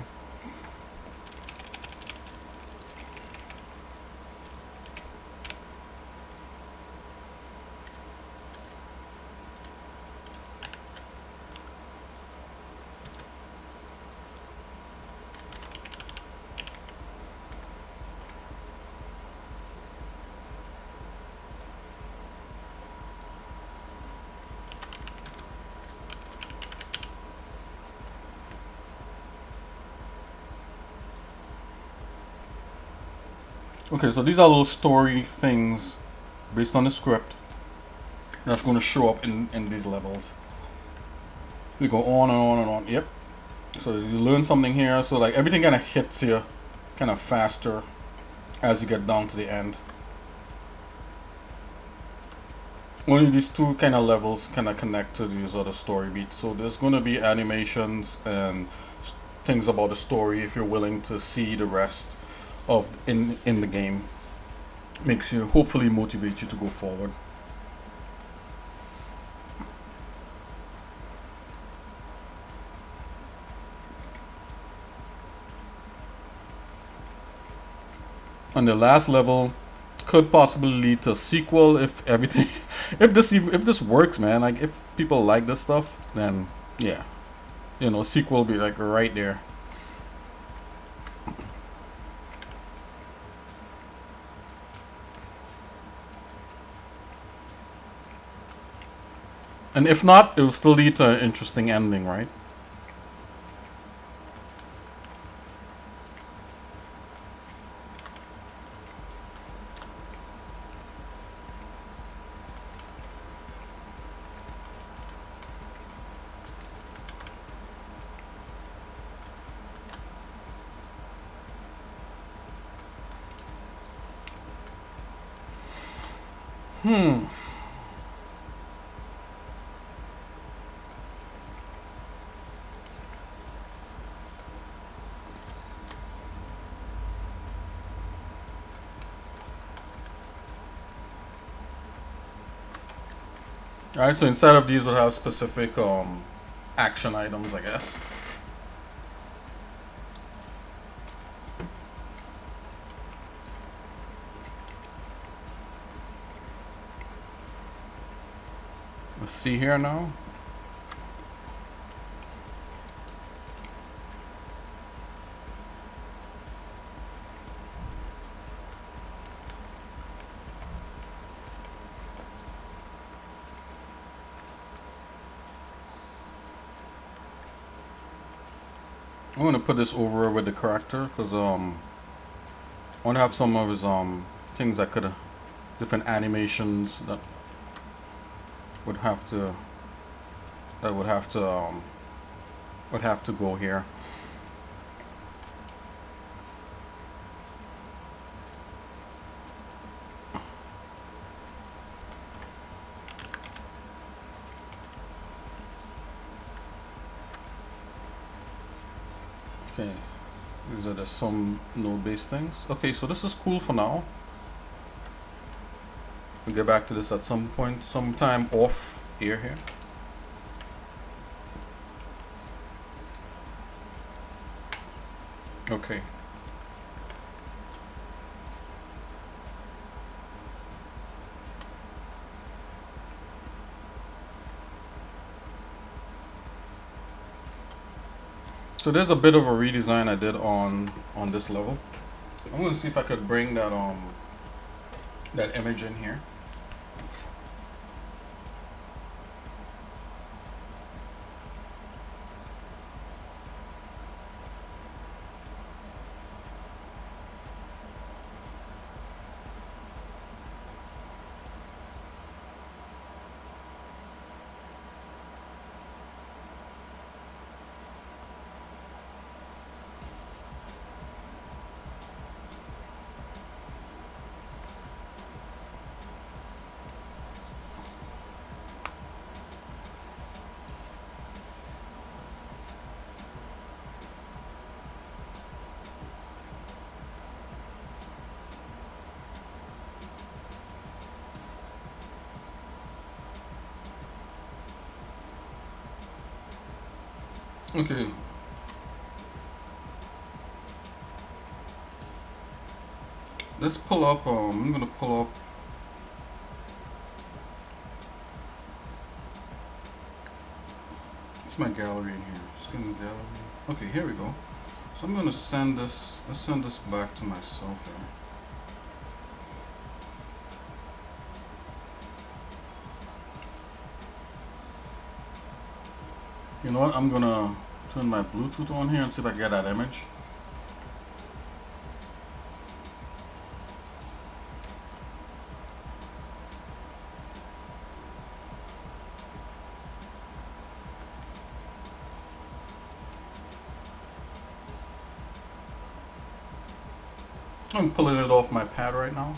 Okay, so these are little story things based on the script that's going to show up in these levels. We go on and on and on. Yep. So you learn something here. So like everything kind of hits you kind of faster as you get down to the end. Only these two kind of levels kind of connect to these other story beats. So there's going to be animations and things about the story if you're willing to see the rest of in the game. Makes you hopefully motivate you to go forward. And the last level could possibly lead to a sequel if everything if this works, man. Like if people like this stuff, then yeah, you know, sequel will be like right there. And if not, it will still lead to an interesting ending, right? Alright, so inside of these we'll have specific action items, I guess. Let's see here now. I'm gonna put this over with the character because I want to have some of his things that could different animations that would have to go here. Okay, these are just some node-based things. Okay, so this is cool for now. We'll get back to this at some point, sometime off air here. Okay. So there's a bit of a redesign I did on this level. I'm going to see if I could bring that that image in here. Okay. Let's pull up. I'm gonna pull up. What's my gallery in here? Skin gallery. Okay, here we go. So I'm gonna send this. Let's send this back to myself here. You know what? I'm gonna turn my Bluetooth on here and see if I can get that image. I'm pulling it off my pad right now.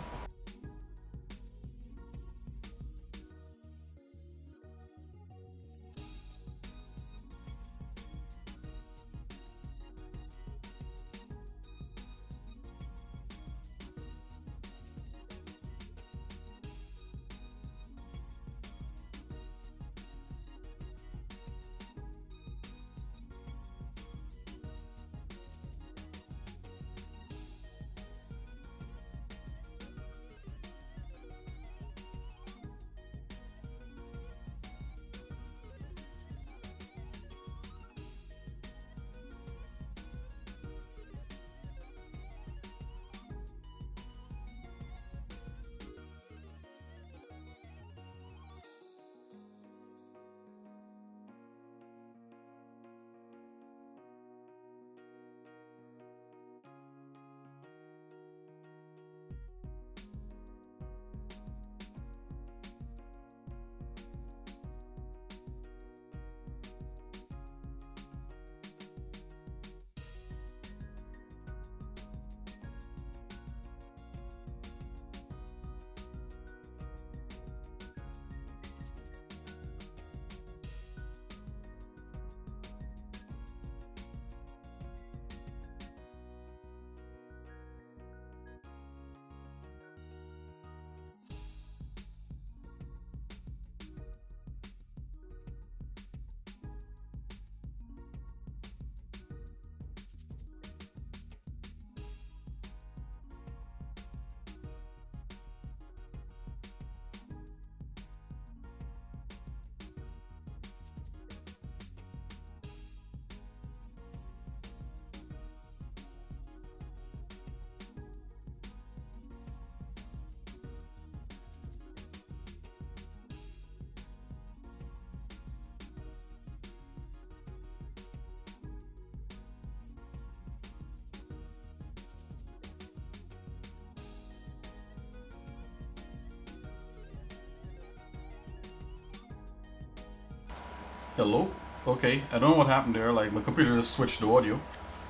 Hello? Okay, I don't know what happened there. Like my computer just switched the audio.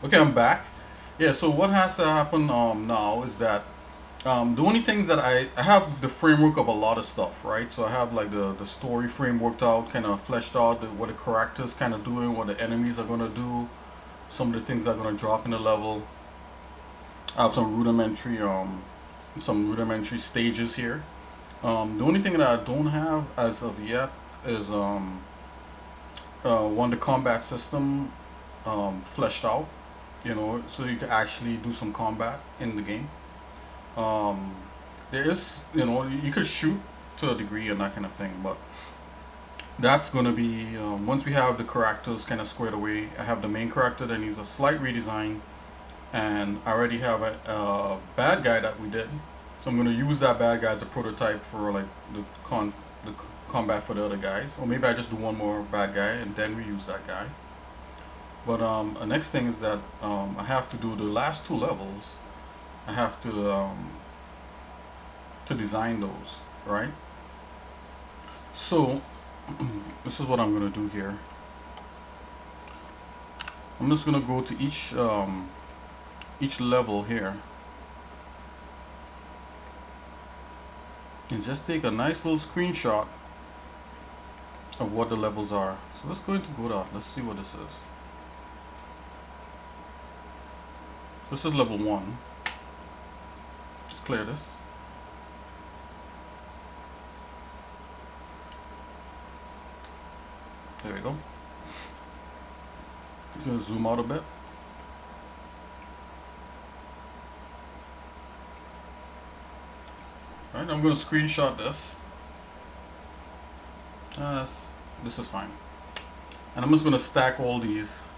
Okay, I'm back. Yeah, so what has to happen now is that the only things that I have the framework of a lot of stuff, right? So I have like the story frame worked out, kind of fleshed out, what the characters kind of doing, what the enemies are gonna do, some of the things that are gonna drop in the level. I have some rudimentary stages here. The only thing that I don't have as of yet is one the combat system fleshed out, you know, so you can actually do some combat in the game. Um, there is, you know, you could shoot to a degree and that kind of thing, but that's gonna be once we have the characters kind of squared away. I have the main character that needs a slight redesign, and I already have a bad guy that we did, so I'm gonna use that bad guy as a prototype for like the combat for the other guys, or maybe I just do one more bad guy and then reuse that guy. But the next thing is that I have to do the last two levels. I have to design those, right? So this is what I'm gonna do here. I'm just gonna go to each level here and just take a nice little screenshot of what the levels are. So let's go into Godot. Let's see what this is. This is level 1. Just clear this. There we go. Just gonna zoom out a bit. Alright, I'm gonna screenshot this. This is fine. And I'm just gonna stack all these,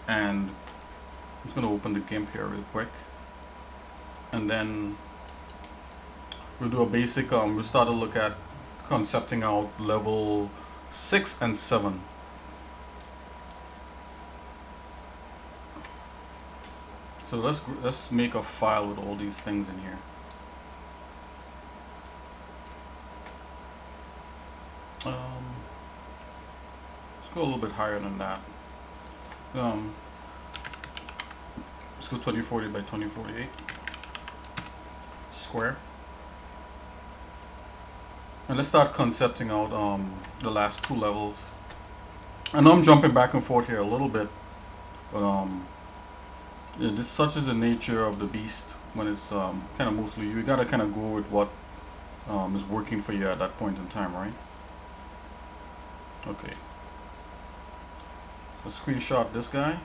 and I'm just gonna open the Gimp here real quick. And then we'll do a basic, we'll start to look at concepting out level 6 and 7. So let's make a file with all these things in here. Let's go a little bit higher than that. Let's go 2040 by 2048 square. And let's start concepting out the last 2 levels. I know I'm jumping back and forth here a little bit, but yeah, this such is the nature of the beast when it's kind of mostly you gotta kind of go with what is working for you at that point in time, right? Okay. Let's screenshot this guy.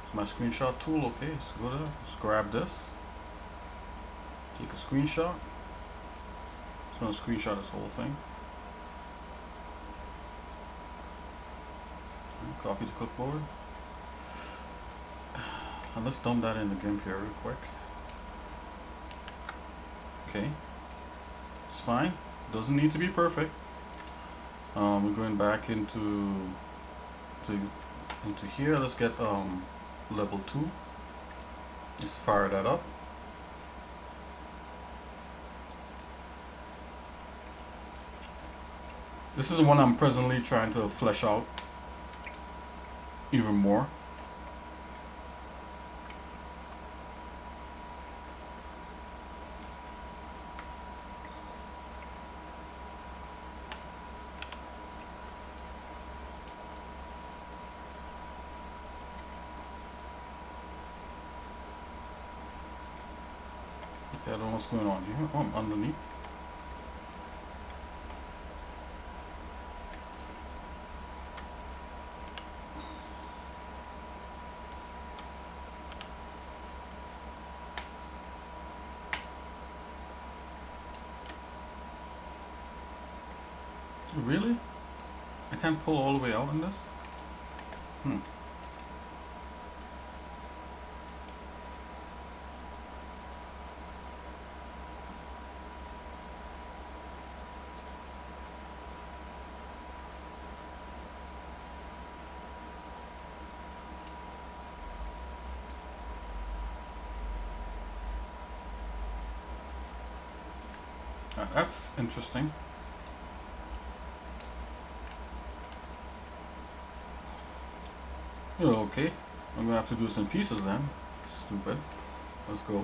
It's my screenshot tool. Okay, let's go there. Let's grab this. Take a screenshot. Just gonna screenshot this whole thing. Copy the clipboard. And let's dump that in the Gimp here real quick. Okay. It's fine. Doesn't need to be perfect. We're going back into here. Let's get level 2. Let's fire that up. This is the one I'm presently trying to flesh out even more. I don't know what's going on here. Oh, I'm underneath. Really? I can't pull all the way out in this? That's interesting. Oh, okay. I'm gonna have to do some pieces then. Stupid. Let's go.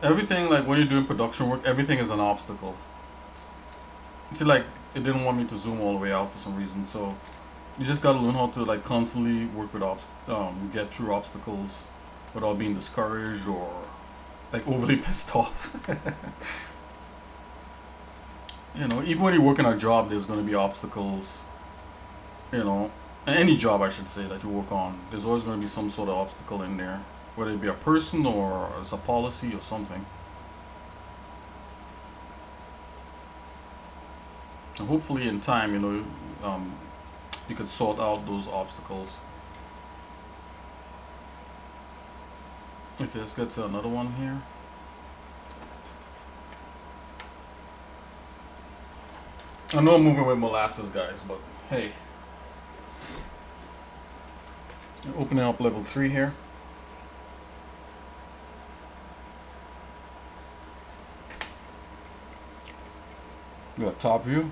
Everything, like when you're doing production work, everything is an obstacle. See, like it didn't want me to zoom all the way out for some reason, so You just gotta learn how to like constantly work with get through obstacles without being discouraged or like overly pissed off. You know, even when you're working a job, there's gonna be obstacles. You know, any job I should say that you work on, there's always gonna be some sort of obstacle in there, whether it be a person or it's a policy or something. And hopefully, in time, you could sort out those obstacles. Okay, let's get to another one here. I know I'm moving with molasses, guys, but hey. Opening up level 3 here. We got top view.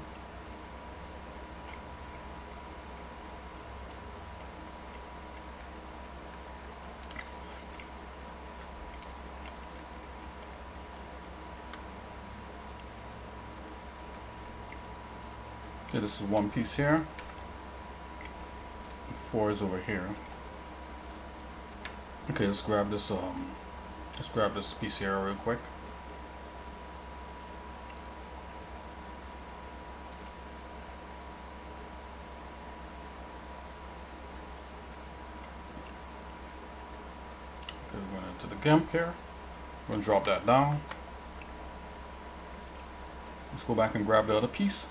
Okay, this is one piece here. 4 is over here. Okay, let's grab this piece here real quick. Okay, we're going into the Gimp here. We're going to drop that down. Let's go back and grab the other piece.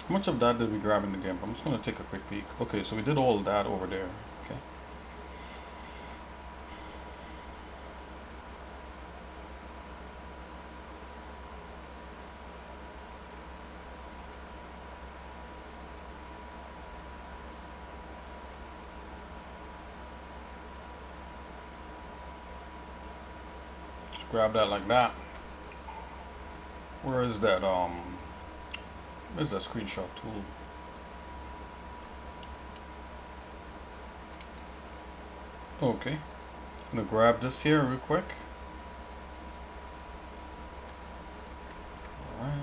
How much of that did we grab in the Gimp? I'm just going to take a quick peek. Okay, so we did all of that over there. Okay. Just grab that like that. Where is that? Where's that screenshot tool? Okay, I'm gonna grab this here real quick. All right.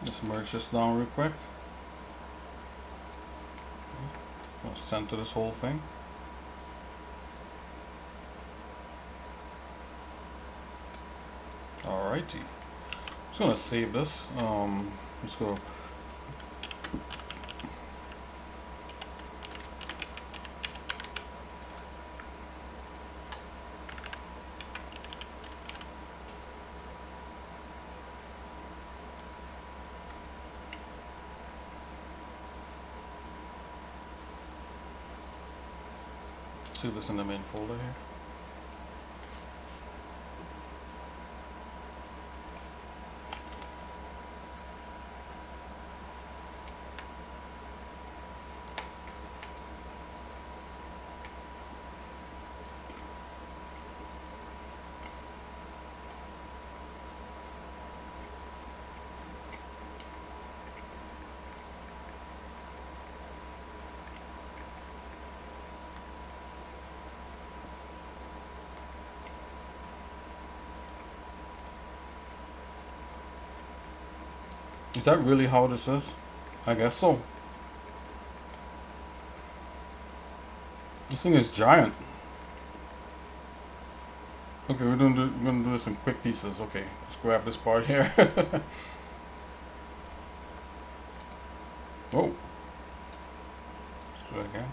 Just merge this down real quick. I'll center this whole thing. Alrighty. I'm just gonna save this. Let's go. Save this in the main folder here. Is that really how this is? I guess so. This thing is giant. Okay, we're gonna do this in quick pieces. Okay, let's grab this part here. Whoa. Let's do it again.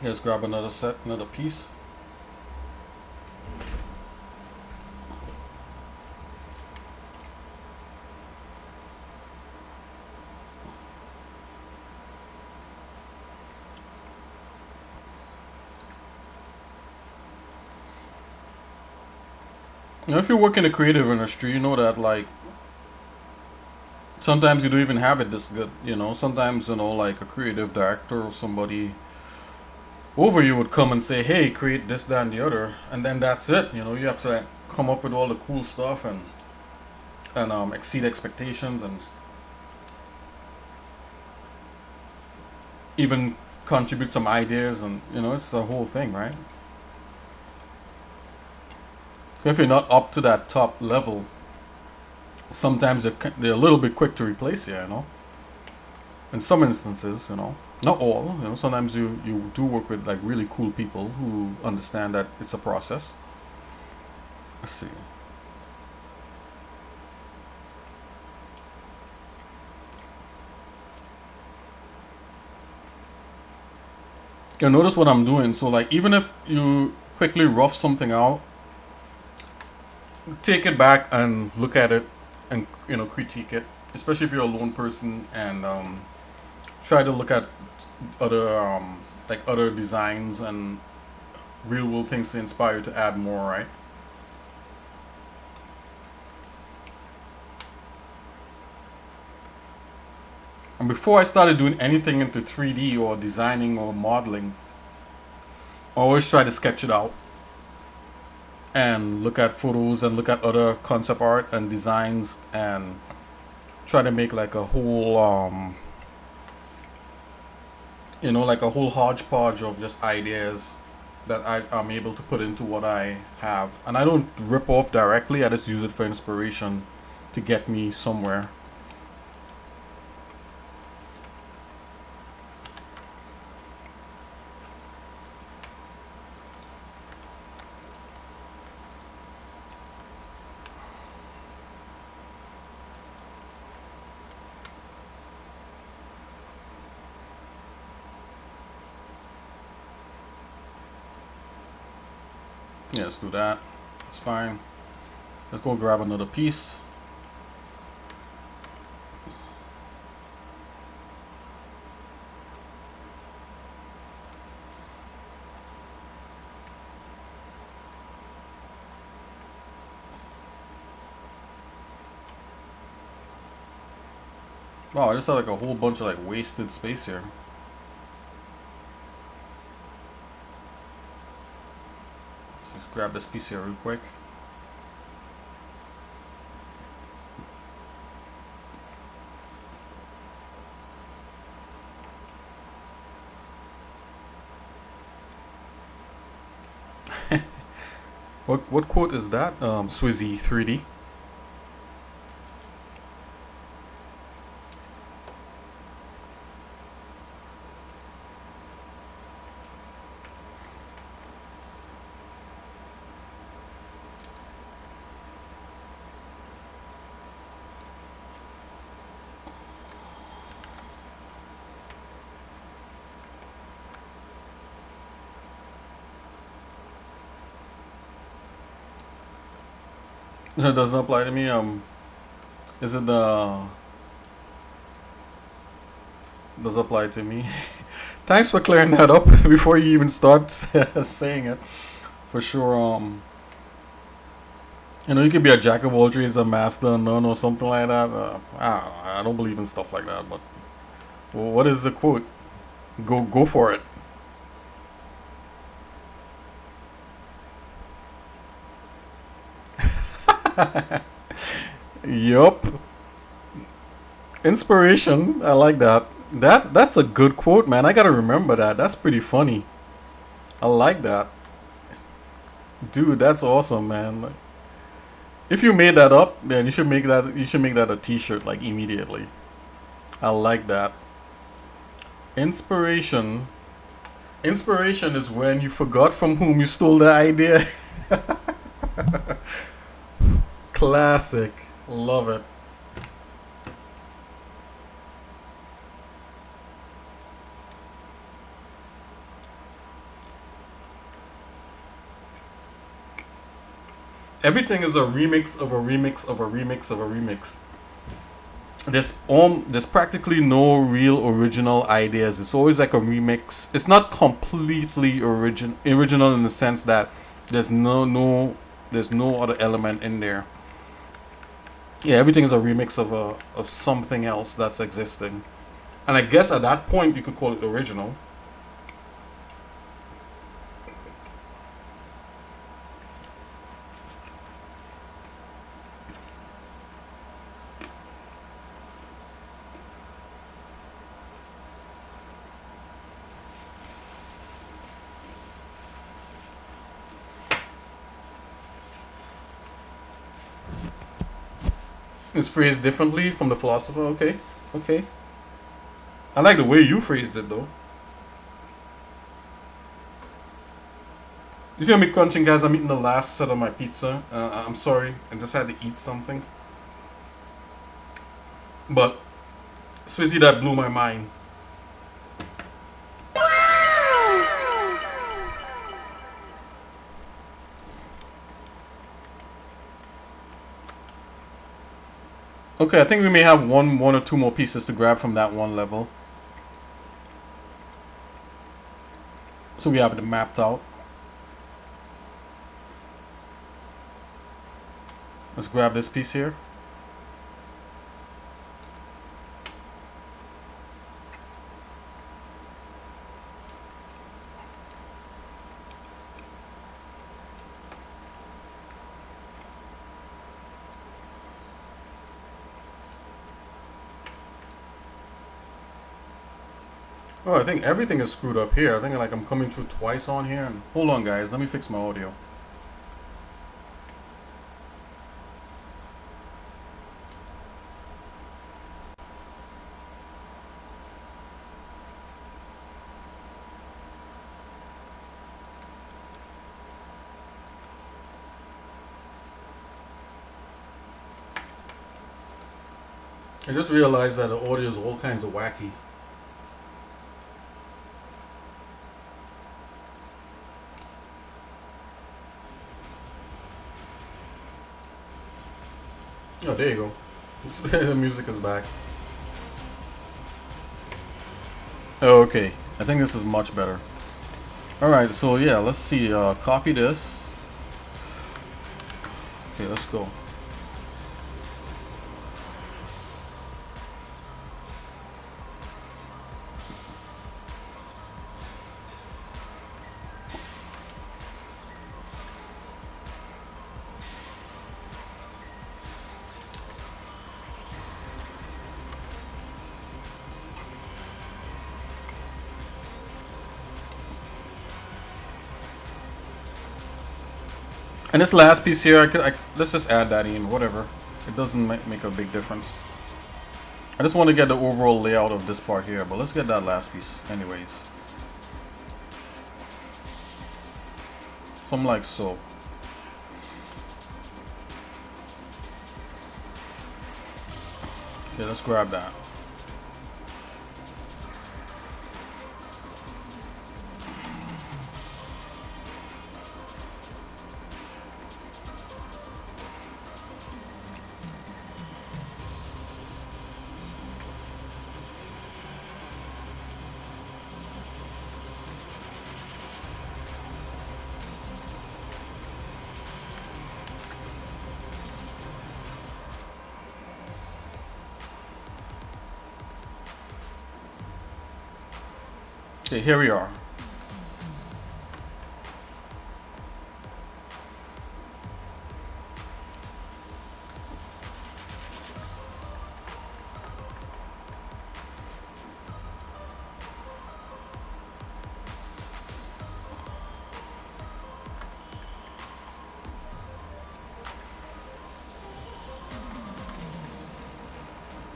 Let's grab another set, another piece. You know, if you work in the creative industry, you know that like sometimes you don't even have it this good. You know, sometimes like a creative director or somebody over you would come and say, "Hey, create this, that, and the other," and then that's it. You know, you have to like, come up with all the cool stuff and exceed expectations and even contribute some ideas, and it's a whole thing, right? If you're not up to that top level, sometimes they're a little bit quick to replace you. In some instances, not all. Sometimes you do work with like really cool people who understand that it's a process. Let's see. You notice what I'm doing. So like even if you quickly rough something out, take it back and look at it and critique it, especially if you're a lone person, and try to look at other like other designs and real world things to inspire you to add more, right? And before I started doing anything into 3D or designing or modeling, I always try to sketch it out and look at photos and look at other concept art and designs and try to make like a whole like a whole hodgepodge of just ideas that I'm able to put into what I have. And I don't rip off directly, I just use it for inspiration to get me somewhere. Yeah, let's do that. It's fine. Let's go grab another piece. Wow, I just had like a whole bunch of like wasted space here. Let's just grab this piece here real quick. What quote is that? Swizzy 3D. It doesn't apply to me. Is it the does apply to me? Thanks for clearing that up before you even start saying it. For sure. You could be a jack of all trades, a master of none, or something like that. I don't believe in stuff like that. But what is the quote? Go for it. Yup. Inspiration. I like that. That's a good quote, man. I gotta remember that. That's pretty funny. I like that. Dude, that's awesome, man. Like, if you made that up, then you should make that a t-shirt like immediately. I like that. Inspiration. Inspiration is when you forgot from whom you stole the idea. Classic. Love it. Everything is a remix of a remix of a remix of a remix. There's practically no real original ideas. It's always like a remix. It's not completely original in the sense that there's no other element in there. Yeah, everything is a remix of something else that's existing. And I guess at that point you could call it original. It's phrased differently from the philosopher. Okay, okay. I like the way you phrased it though. You hear me crunching, guys? I'm eating the last set of my pizza. I'm sorry, I just had to eat something. But Swizzy, that blew my mind. Okay, I think we may have one or two more pieces to grab from that one level. So we have it mapped out. Let's grab this piece here. Oh, I think everything is screwed up here. I think like I'm coming through twice on here. And hold on, guys. Let me fix my audio. I just realized that the audio is all kinds of wacky. Oh, there you go. The music is back. Oh, okay. I think this is much better. Alright, so yeah, let's see. Copy this. Okay, let's go. And this last piece here, let's just add that in, whatever. It doesn't make a big difference. I just want to get the overall layout of this part here, but let's get that last piece anyways. Something like so. Okay, let's grab that. Okay, here we are.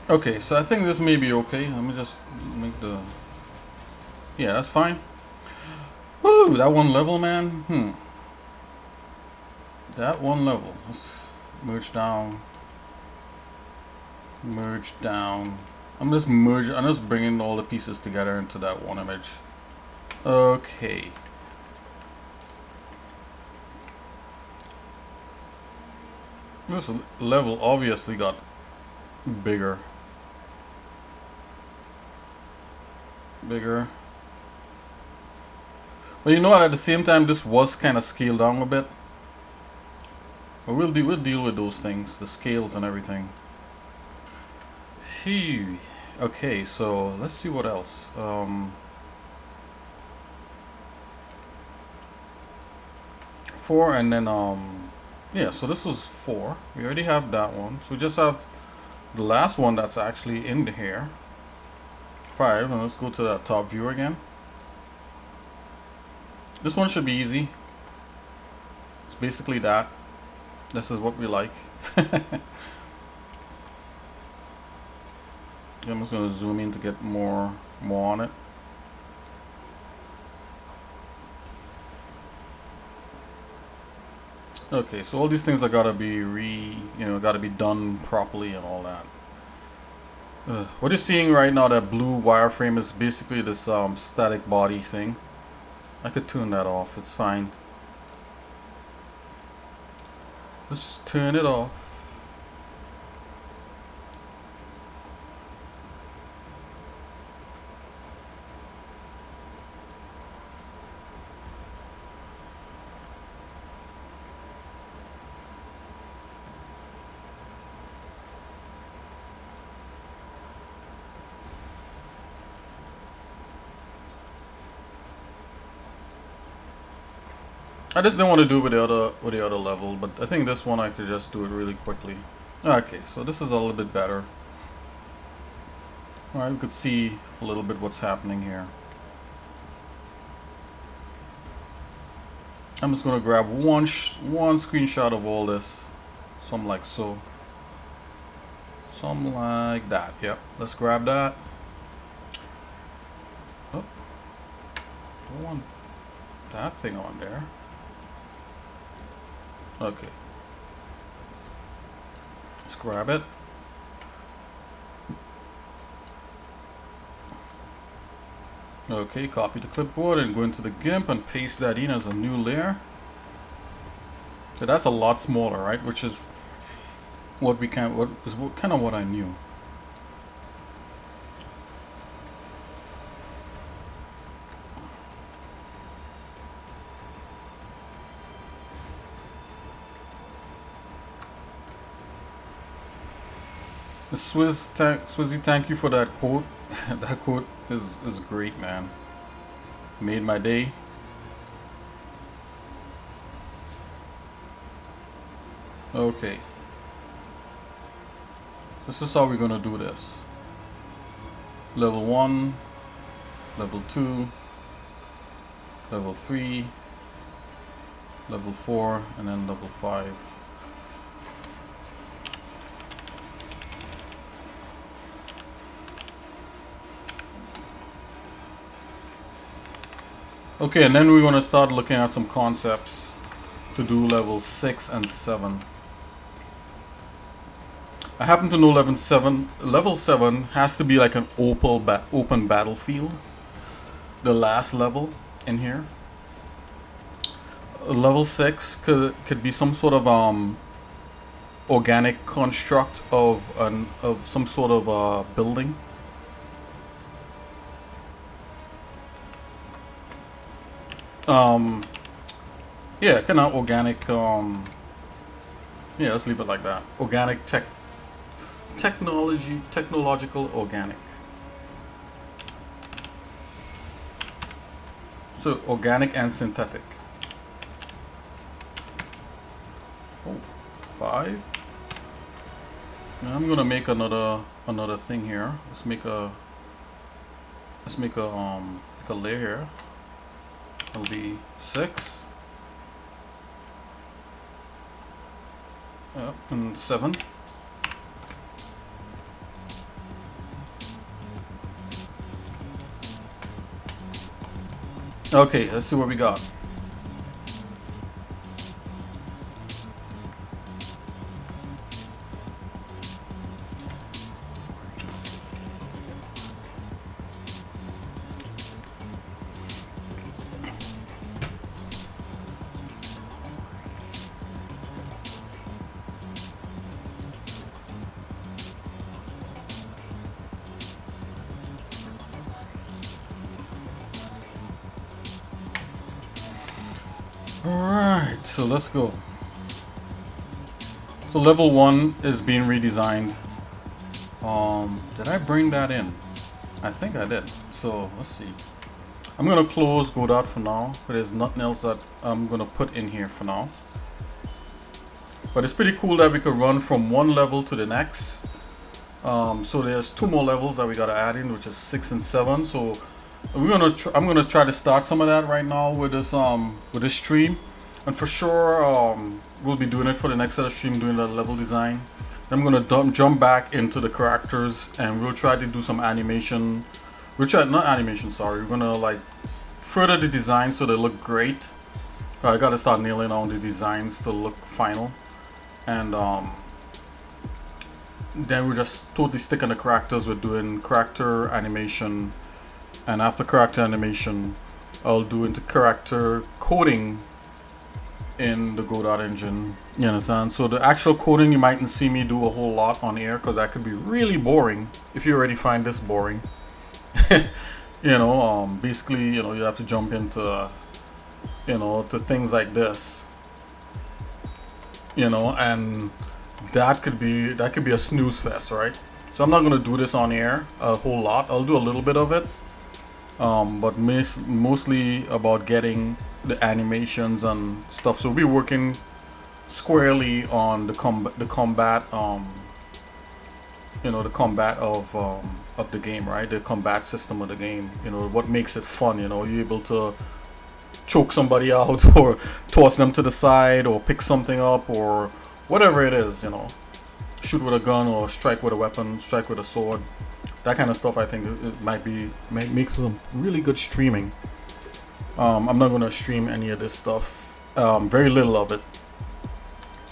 Okay, so I think this may be okay. Let me just make the... Yeah, that's fine. Woo, that one level, man. That one level. Let's merge down. Merge down. I'm just bringing all the pieces together into that one image. Okay. This level obviously got bigger. Bigger. But you know what, at the same time this was kind of scaled down a bit. But we'll deal with those things, the scales and everything. Phew. Okay, so let's see what else. 4 and then yeah, so this was 4. We already have that one. So we just have the last one that's actually in here. 5, and let's go to that top view again. This one should be easy. It's basically that. This is what we like. I'm just gonna zoom in to get more on it. Okay, so all these things are gotta be gotta be done properly and all that. What you're seeing right now, that blue wireframe, is basically this static body thing. I could turn that off, it's fine. Let's just turn it off. I just didn't want to do it with the other level, but I think this one I could just do it really quickly. Okay, so this is a little bit better. Alright, we could see a little bit what's happening here. I'm just gonna grab one screenshot of all this, something like so, something like that. Yep, let's grab that. Oh, don't want that thing on there. Okay, let's grab it. Okay, copy the clipboard and go into the Gimp and paste that in as a new layer. So that's a lot smaller, right? Which is what we can, kind of what I knew. Swizzy, thank you for that quote. That quote is great, man. Made my day. Okay. This is how we're gonna do this. Level 1, level 2, level 3, level 4, and then level 5. Okay, and then we're going to start looking at some concepts to do level 6 and 7. I happen to know level 7. Level 7 has to be like an open battlefield. The last level in here. Level 6 could be some sort of organic construct of some sort of building. Yeah, kind of organic, yeah, let's leave it like that. Organic technological organic. So, organic and synthetic. Oh, 5. Now I'm gonna make another thing here. Let's make a layer here. It'll be 6. And 7. Okay, let's see what we got. Alright, so let's go. So level 1 is being redesigned. Did I bring that in? I think I did. So let's see. I'm gonna close Godot for now, but there's nothing else that I'm gonna put in here for now. But it's pretty cool that we could run from one level to the next. So there's 2 more levels that we gotta add in, which is 6 and 7. So I'm gonna try to start some of that right now with this stream, and for sure we'll be doing it for the next set of stream, doing the level design. I'm gonna jump back into the characters and we'll try to do some animation. We're gonna like further the design so they look great. I gotta start nailing on the designs to look final, and then we just totally stick on the characters. We're doing character animation, and after character animation I'll do into character coding in the Godot engine. You understand? So the actual coding you mightn't see me do a whole lot on air, because that could be really boring if you already find this boring. Basically, you have to jump into to things like this, and that could be a snooze fest, right? So I'm not going to do this on air a whole lot. I'll do a little bit of it, but mostly about getting the animations and stuff. So we'll be working squarely on the combat, the combat of the game, right? The combat system of the game. What makes it fun. You're able to choke somebody out, or toss them to the side, or pick something up, or whatever it is. Shoot with a gun, or strike with a weapon, strike with a sword. That kind of stuff, I think it might make some really good streaming. I'm not gonna stream any of this stuff, very little of it,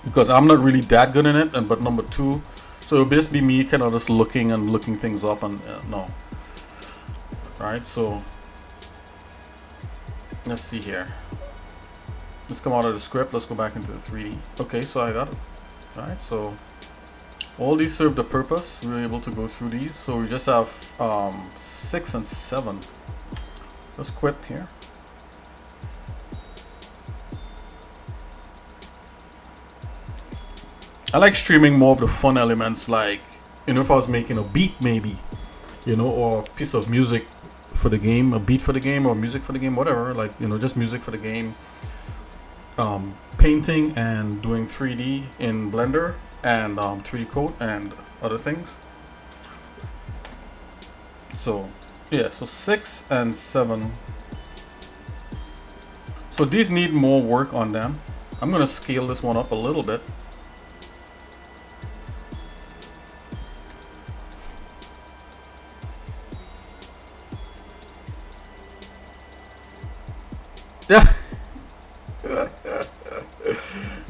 because I'm not really that good in it. But number 2, so it'll basically be me kind of just looking things up, and no. Alright, so let's see here. Let's come out of the script. Let's go back into the 3D. Okay, so I got it. Alright, so all these serve the purpose. We were able to go through these. So we just have 6 and 7. Let's quit here. I like streaming more of the fun elements, like, if I was making a beat maybe, or a piece of music for the game, a beat for the game, or music for the game, whatever, like, just music for the game. Painting and doing 3D in Blender, and 3D code and other things. So yeah, so 6 and 7. So these need more work on them. I'm gonna scale this one up a little bit.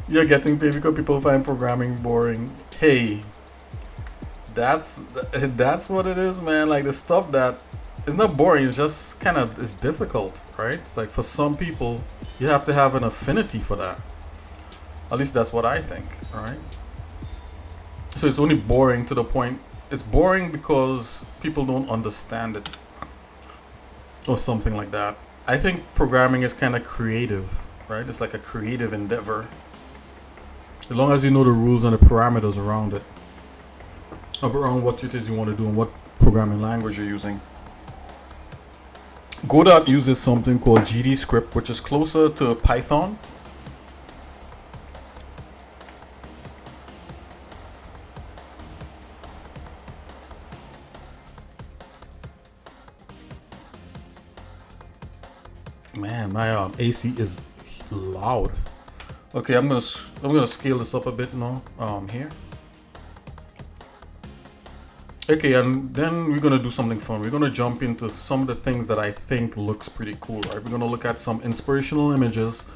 You're getting paid because people find programming boring. Hey, that's what it is, man. Like, the stuff that is not boring, it's just kind of, it's difficult, right? It's like, for some people you have to have an affinity for that. At least that's what I think, right? So it's only boring to the point, it's boring because people don't understand it, or something like that. I think programming is kind of creative, right? It's like a creative endeavor, as long as you know the rules and the parameters around it, around what it is you want to do and what programming language you're using. Godot uses something called GDScript, which is closer to Python. Man, my AC is loud. Okay, I'm gonna scale this up a bit now. Here. Okay, and then we're gonna do something fun. We're gonna jump into some of the things that I think looks pretty cool, right? We're gonna look at some inspirational images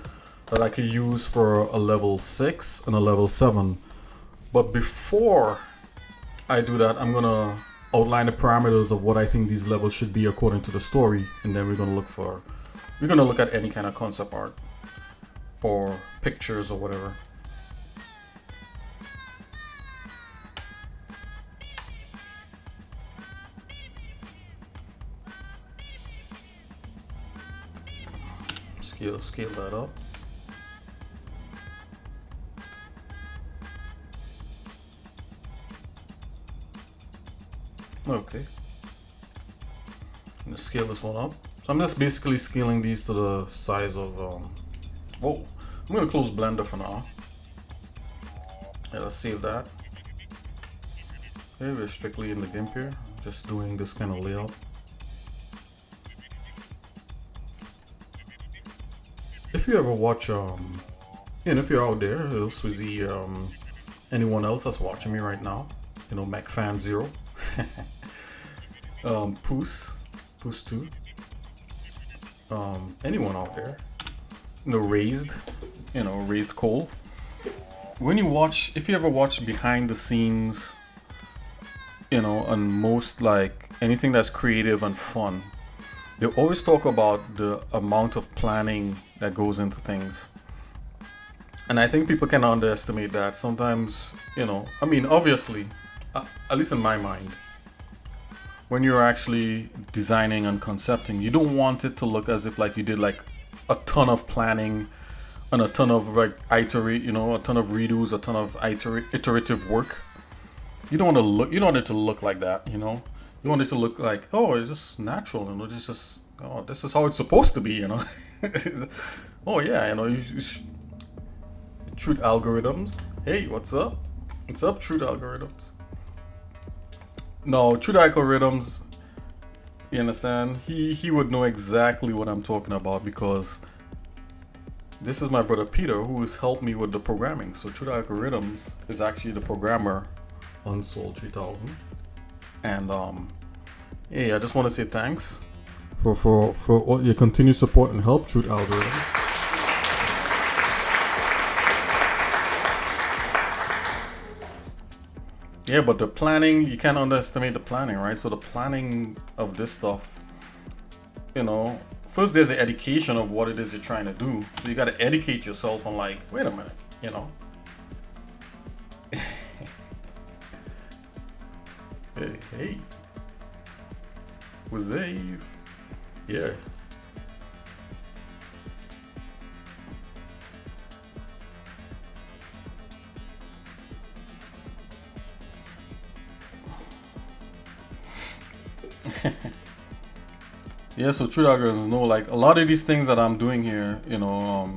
that I could use for a level 6 and a level 7. But before I do that, I'm gonna outline the parameters of what I think these levels should be according to the story, and then we're gonna look at any kind of concept art or pictures or whatever. Scale that up. Okay. Let's scale this one up. So I'm just basically scaling these to the size of, whoa. I'm gonna close Blender for now. Yeah, let's save that. Okay, we're strictly in the Gimp here. Just doing this kind of layout. If you ever watch, and if you're out there, Swizzy, anyone else that's watching me right now, you know, MacFan0, Poos 2, anyone out there, you know, Raised Cole. When you watch, if you ever watch behind the scenes, you know, and most like anything that's creative and fun, they always talk about the amount of planning that goes into things. And I think people can underestimate that sometimes, you know, I mean, obviously, at least in my mind, when you're actually designing and concepting, you don't want it to look as if like you did like a ton of planning and a ton of like a ton of redos, a ton of iterative work. You don't want it to look like that, you know. You want it to look like, oh, it's just natural, you know, this is how it's supposed to be, you know. Oh yeah, you know, truth algorithms. Hey, what's up? What's up, truth algorithms? No, truth algorithms, you understand? He would know exactly what I'm talking about because this is my brother Peter who has helped me with the programming. So truth algorithms is actually the programmer on Soul 3000. And hey, I just want to say thanks for all your continued support and help, truth algorithms. Yeah, but the planning, you can't underestimate the planning, right? So the planning of this stuff, you know, first there's the education of what it is you're trying to do. So you got to educate yourself on like, wait a minute, you know. Hey. Was Dave? Yeah. Yeah, so truth algorithms know like a lot of these things that I'm doing here, you know,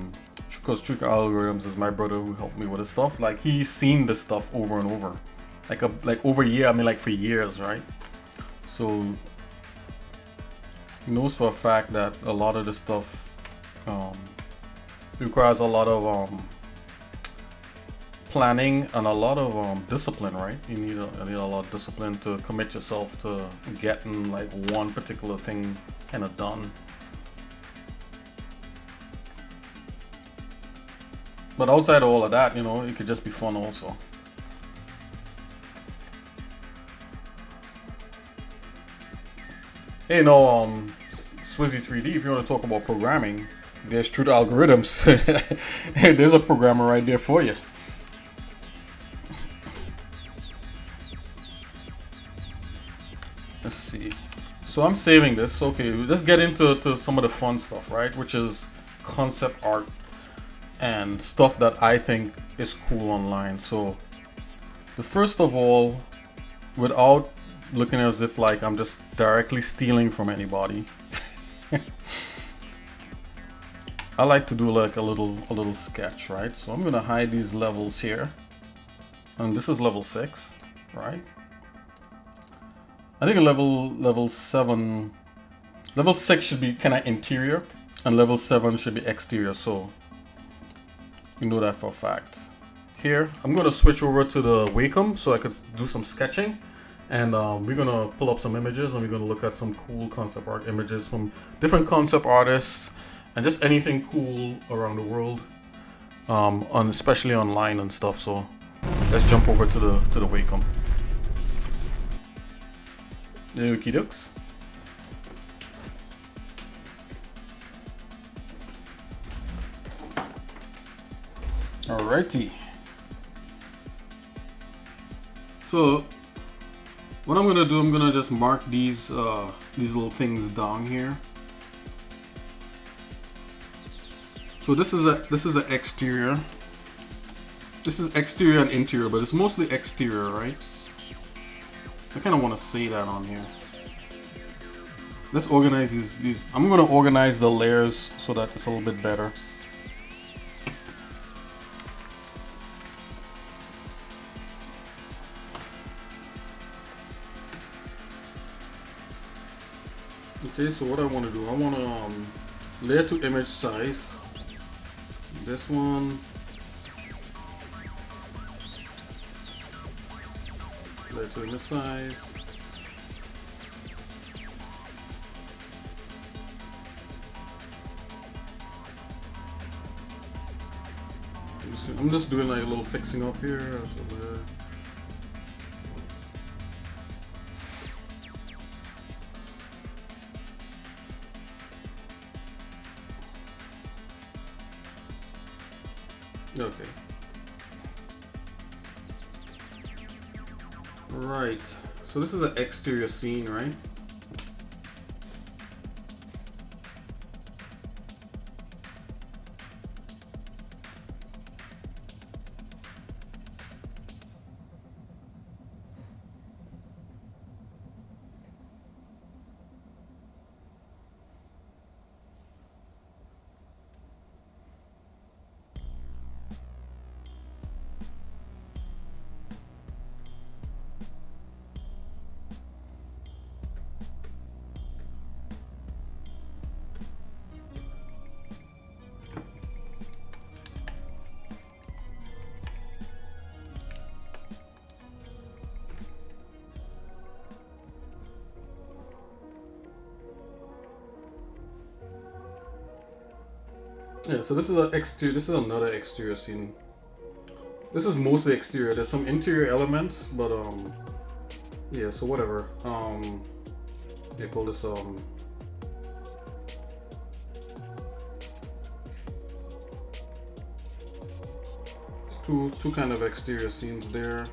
because truth algorithms is my brother who helped me with this stuff. Like he's seen this stuff over and over, like over a year. I mean, like for years, right? So he knows for a fact that a lot of this stuff requires a lot of planning and a lot of discipline, right? You need a lot of discipline to commit yourself to getting like one particular thing kind of done. But outside of all of that, you know, it could just be fun also. Hey, no, Swizzy 3D, if you want to talk about programming, there's truth algorithms. There's a programmer right there for you. Let's see. So I'm saving this. Okay, let's get into some of the fun stuff, right? Which is concept art and stuff that I think is cool online. So the first of all, without looking as if like I'm just directly stealing from anybody, I like to do like a little sketch, right? So I'm gonna hide these levels here, and this is level 6, right? I think level 7, level 6 should be kind of interior, and level 7 should be exterior. So you know that for a fact. Here, I'm gonna switch over to the Wacom so I could do some sketching, and we're gonna pull up some images, and we're gonna look at some cool concept art images from different concept artists, and just anything cool around the world, especially online and stuff. So let's jump over to the Wacom. Okie dokes. Alrighty. So what I'm gonna do, I'm gonna just mark these little things down here. So this is an exterior. This is exterior and interior, but it's mostly exterior, right? I kind of want to say that on here. Let's organize these. I'm going to organize the layers so that it's a little bit better. Okay, so what I want to do, I want to layer to image size. This one. Layer to image size. I'm just doing like a little fixing up here. So okay. Right. So this is an exterior scene, right? Yeah, so this is an exterior. This is another exterior scene. This is mostly exterior. There's some interior elements, but yeah. So whatever. They call this it's two kind of exterior scenes there.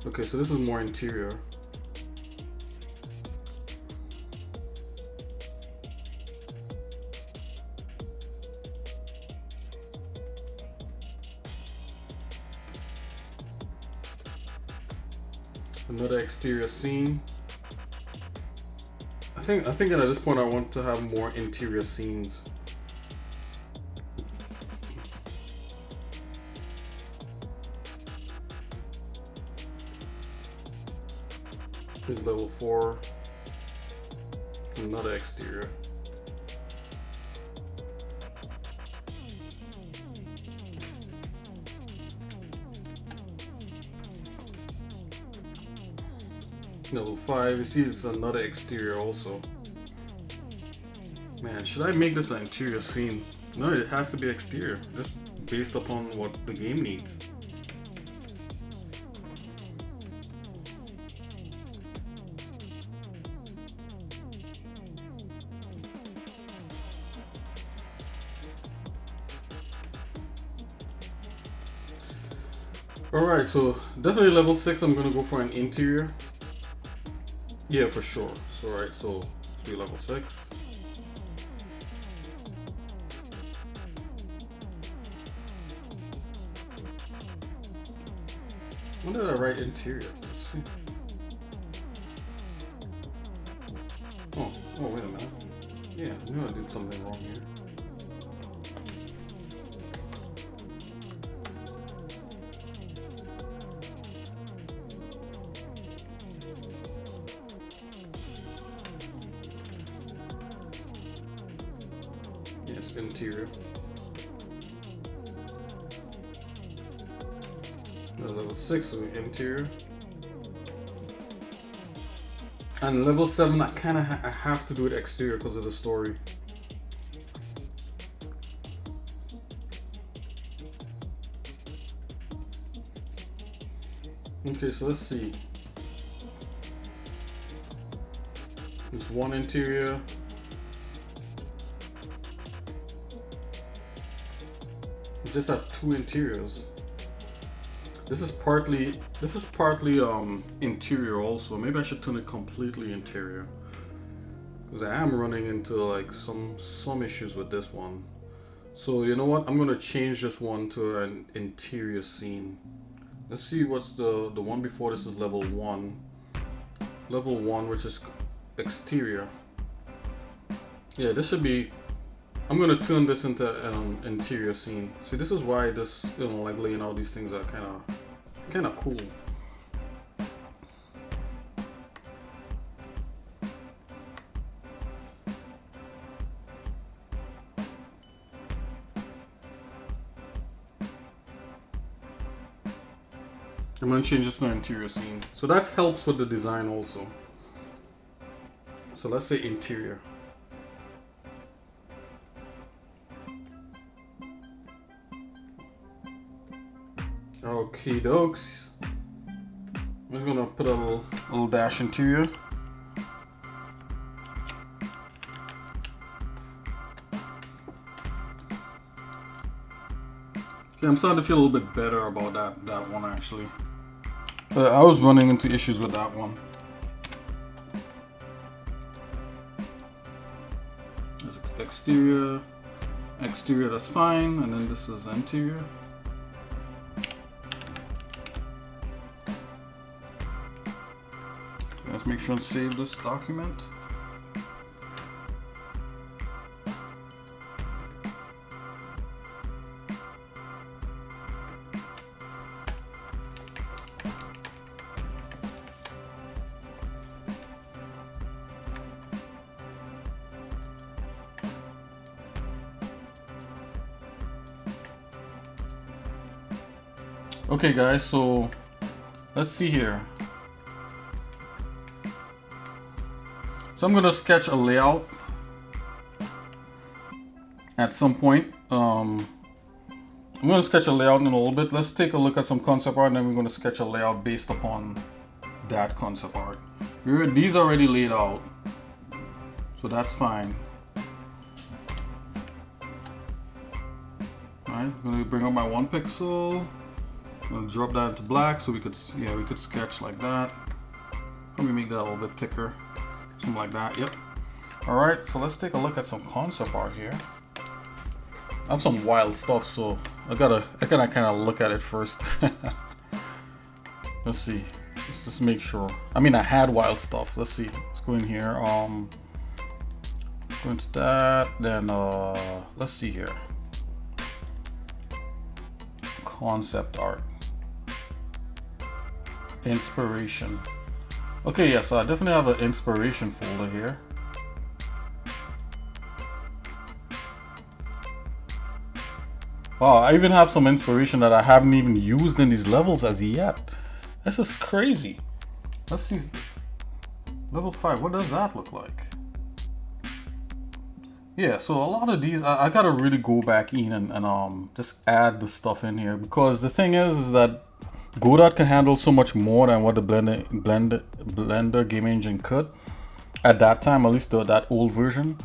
Okay, so this is more interior. Another exterior scene. I think at this point I want to have more interior scenes. Here's level 4. Another exterior. Level 5, you see it's another exterior also. Man, should I make this an interior scene? No, it has to be exterior, just based upon what the game needs. Alright, so definitely level 6 I'm gonna go for an interior. Yeah, for sure. So alright, so let's do level 6. When did I write interior? Let's see. Oh, wait a minute. Yeah, I knew I did something wrong here. Yes, interior. Level 6 is interior. And level 7 I kinda I have to do it exterior because of the story. Okay, so let's see. There's one interior. We just have two interiors. This is partly interior also. Maybe I should turn it completely interior, because I am running into like some issues with this one. So you know what? I'm gonna change this one to an interior scene. Let's see what's the one before this is level 1. level 1, which is exterior. Yeah, this should be. I'm gonna turn this into interior scene. See, this is why this, you know, like laying out these things are kind of cool. I'm gonna change this to an interior scene. So that helps with the design also. So let's say interior. Okay, dokes. I'm just gonna put a little dash interior. Okay, I'm starting to feel a little bit better about that one actually. I was running into issues with that one. There's exterior, that's fine, and then this is interior. Let's make sure and save this document. Okay guys, so let's see here. So I'm gonna sketch a layout at some point. I'm gonna sketch a layout in a little bit. Let's take a look at some concept art and then we're gonna sketch a layout based upon that concept art. These are already laid out, so that's fine. Alright, I'm gonna bring up my 1 pixel. I'm gonna drop that into black so we could sketch like that. Probably make that a little bit thicker. Something like that, yep. Alright, so let's take a look at some concept art here. I have some wild stuff, so I gotta kind of look at it first. Let's see. Let's just make sure. I mean, I had wild stuff. Let's see. Let's go in here. Go into that. Then let's see here. Concept art. Inspiration. Okay, yeah, so I definitely have an inspiration folder here. Wow, I even have some inspiration that I haven't even used in these levels as yet. This is crazy. Let's see. Level 5, what does that look like? Yeah, so a lot of these, I gotta really go back in and just add the stuff in here, because the thing is that Godot can handle so much more than what the Blender game engine could at that time, at least that old version.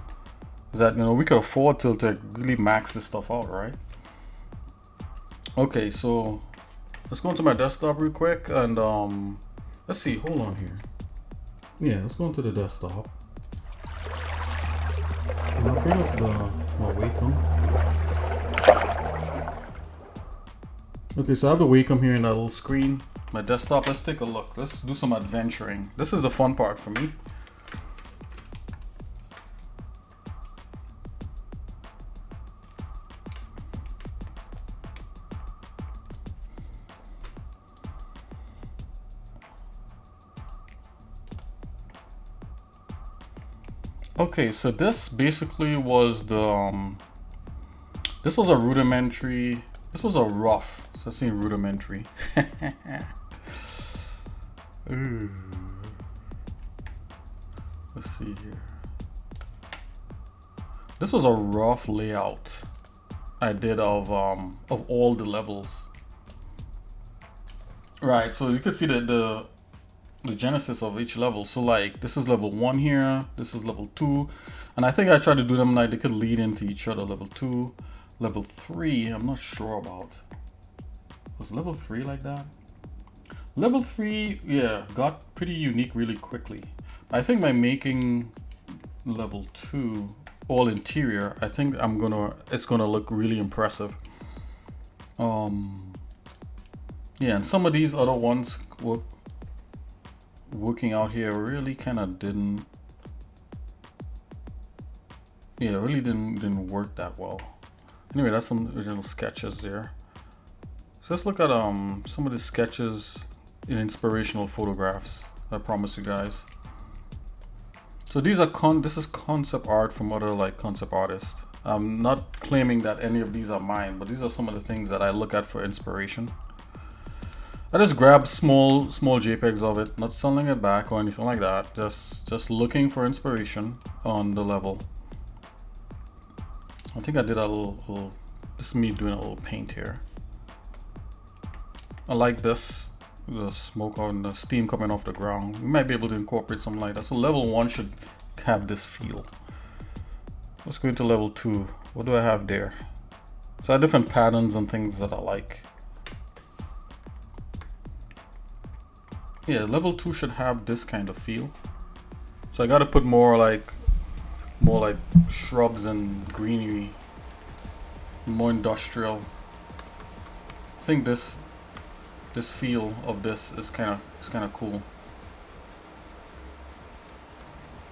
That, you know, we could afford to really max this stuff out, right? Okay, so let's go into my desktop real quick and let's see. Hold on here. Yeah, let's go into the desktop. And I'll bring up my Wacom. Okay, so I have the Wacom here in that little screen. My desktop, let's take a look. Let's do some adventuring. This is the fun part for me. Okay, so this basically was the this was a rudimentary. This was a rough. So let's see rudimentary. Ooh. Let's see here. This was a rough layout I did of all the levels. Right, so you can see the genesis of each level. So like this is level 1 here, this is level 2, and I think I tried to do them like they could lead into each other. Level 2, level 3, I'm not sure about. Was level 3 like that? Level 3, yeah, got pretty unique really quickly. I think by making level 2 all interior, I think it's gonna look really impressive. Yeah, and some of these other ones were, working out here really kind of didn't, yeah, it really didn't work that well. Anyway, that's some original sketches there. So let's look at some of the sketches in inspirational photographs I promised you guys. So these are this is concept art from other like concept artists. I'm not claiming that any of these are mine, but these are some of the things that I look at for inspiration. I just grab small JPEGs of it, not selling it back or anything like that. Just looking for inspiration on the level. I think I did a little this is me doing a little paint here. I like this, the smoke and the steam coming off the ground. We might be able to incorporate something like that. So level 1 should have this feel. Let's go into level 2. What do I have there? So I have different patterns and things that I like. Yeah, level 2 should have this kind of feel. So I gotta put more like shrubs and greenery, more industrial. I think this feel of this is kind of cool.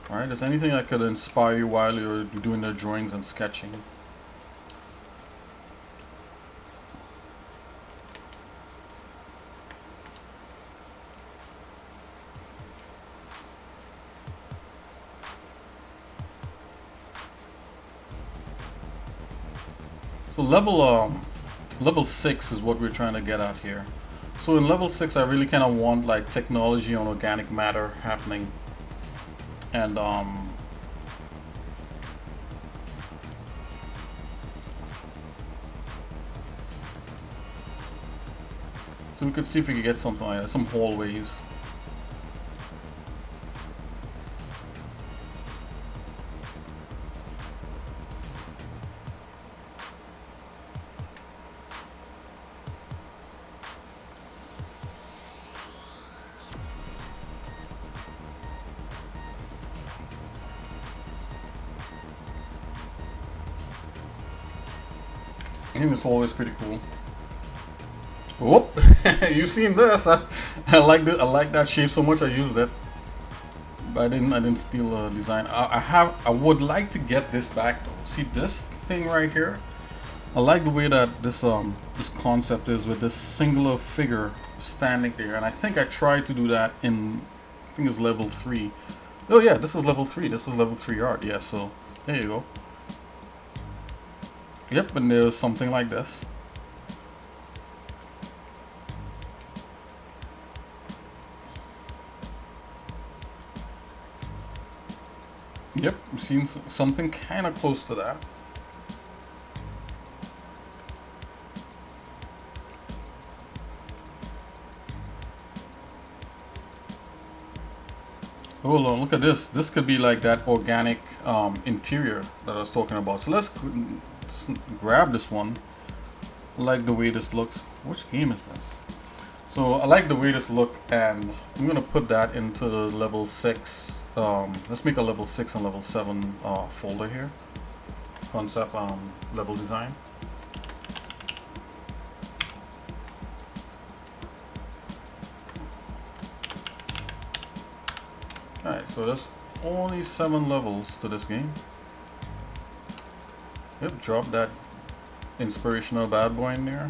All right, is there anything that could inspire you while you're doing the drawings and sketching? So level 6 is what we're trying to get at here. So in level 6, I really kind of want like technology on organic matter happening, and so we could see if we could get something like that, some hallways. I think this hallway is pretty cool. Whoop! You've seen this. I like that shape so much I used it. But I didn't steal a design. I would like to get this back though. See this thing right here? I like the way that this concept is with this singular figure standing there, and I think I tried to do that in, I think it's level 3. Oh yeah, this is level 3. This is level 3 art. Yeah, so there you go. Yep, and there's something like this. Yep, we've seen something kind of close to that. Hold on, look at this. This could be like that organic interior that I was talking about. So let's grab this one. I like the way this looks. Which game is this? So I like the way this look, and I'm gonna put that into the level 6. Let's make a level 6 and level 7 folder here. Concept level design. Alright, so there's only 7 levels to this game. Yep, drop that inspirational bad boy in there.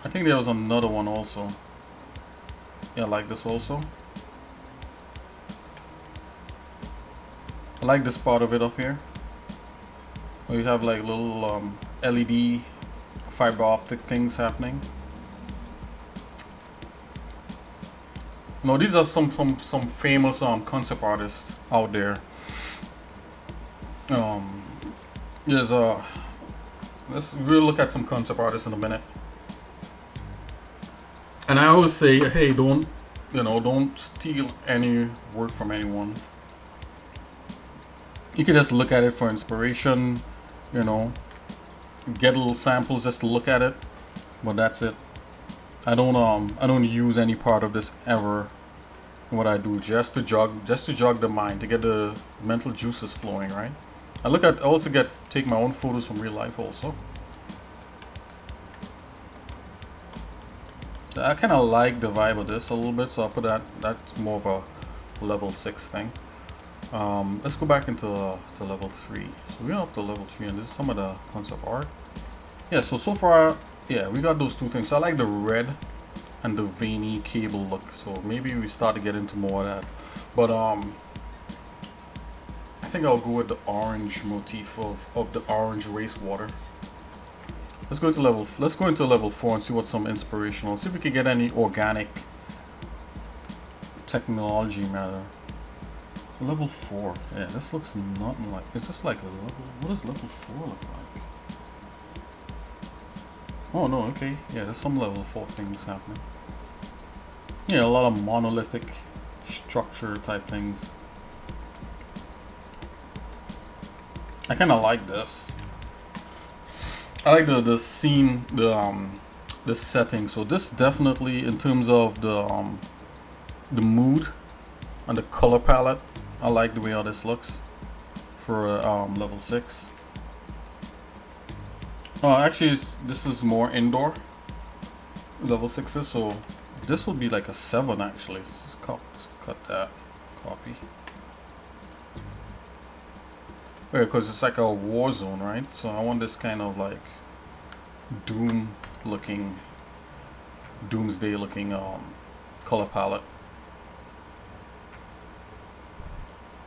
I think there was another one also. Yeah, I like this also. I like this part of it up here. Where you have like little LED fiber optic things happening. No, these are some famous concept artists out there. We'll look at some concept artists in a minute. And I always say, hey, don't steal any work from anyone. You can just look at it for inspiration, get little samples just to look at it, but that's it. I don't use any part of this ever in what I do, just to jog the mind, to get the mental juices flowing, right? I also take my own photos from real life also. So I kind of like the vibe of this a little bit, so I'll put that. That's more of a level 6 thing. Let's go back into to level 3. So we're up to level 3, and this is some of the concept art. Yeah, so far, yeah, we got those two things. So I like the red and the veiny cable look. So maybe we start to get into more of that. But I think I'll go with the orange motif of the orange wastewater. Let's go into level 4 and see what's some inspirational. See if we can get any organic technology matter. Level 4. Yeah, this looks nothing like. Is this like a level? What does level 4 look like? Oh no, okay. Yeah, there's some level 4 things happening. Yeah, a lot of monolithic structure type things. I kinda like this. I like the scene, the setting. So this definitely, in terms of the mood and the color palette, I like the way how this looks for level 6. Oh, actually, this is more indoor level 6s, so this would be like a 7 actually. Let's cut that, copy. Because it's like a war zone, right? So I want this kind of like doomsday looking color palette.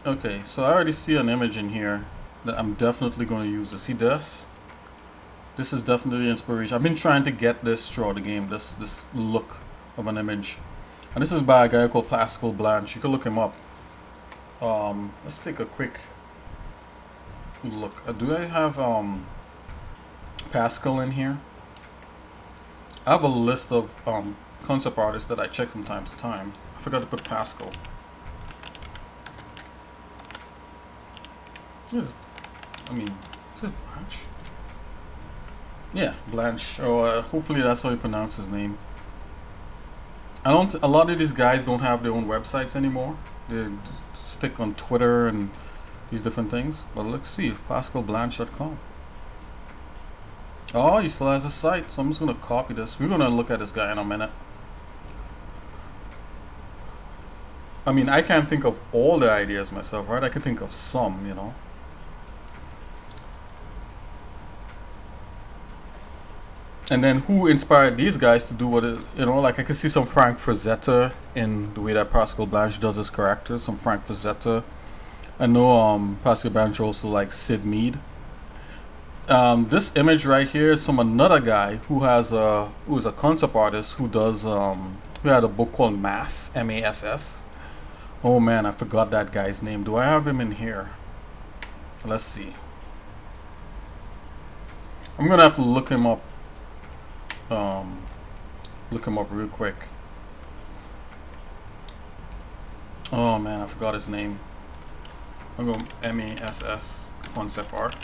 Okay, so I already see an image in here that I'm definitely going to use. To see this? This is definitely inspiration. I've been trying to get this throughout the game. This look of an image, and this is by a guy called Pascal Blanche. You can look him up. Let's take a quick look. Do I have Pascal in here? I have a list of concept artists that I check from time to time. I forgot to put Pascal. Is it Blanche? Yeah, Blanche. Oh, hopefully that's how you pronounce his name. A lot of these guys don't have their own websites anymore. They stick on Twitter and these different things. But let's see, PascalBlanche.com. Oh, he still has a site, so I'm just gonna copy this. We're gonna look at this guy in a minute. I mean, I can't think of all the ideas myself, right? I can think of some, you know. And then who inspired these guys to do what it, you know, like I could see some Frank Frazetta in the way that Pascal Blanche does his character, some Frank Frazetta. I know Pascal Blanche also likes Sid Mead. This image right here is from another guy who's a concept artist who does who had a book called Mass, M-A-S-S. Oh man, I forgot that guy's name. Do I have him in here? Let's see. I'm gonna have to look him up. Look him up real quick. Oh man, I forgot his name. I'll go M-A-S-S concept art.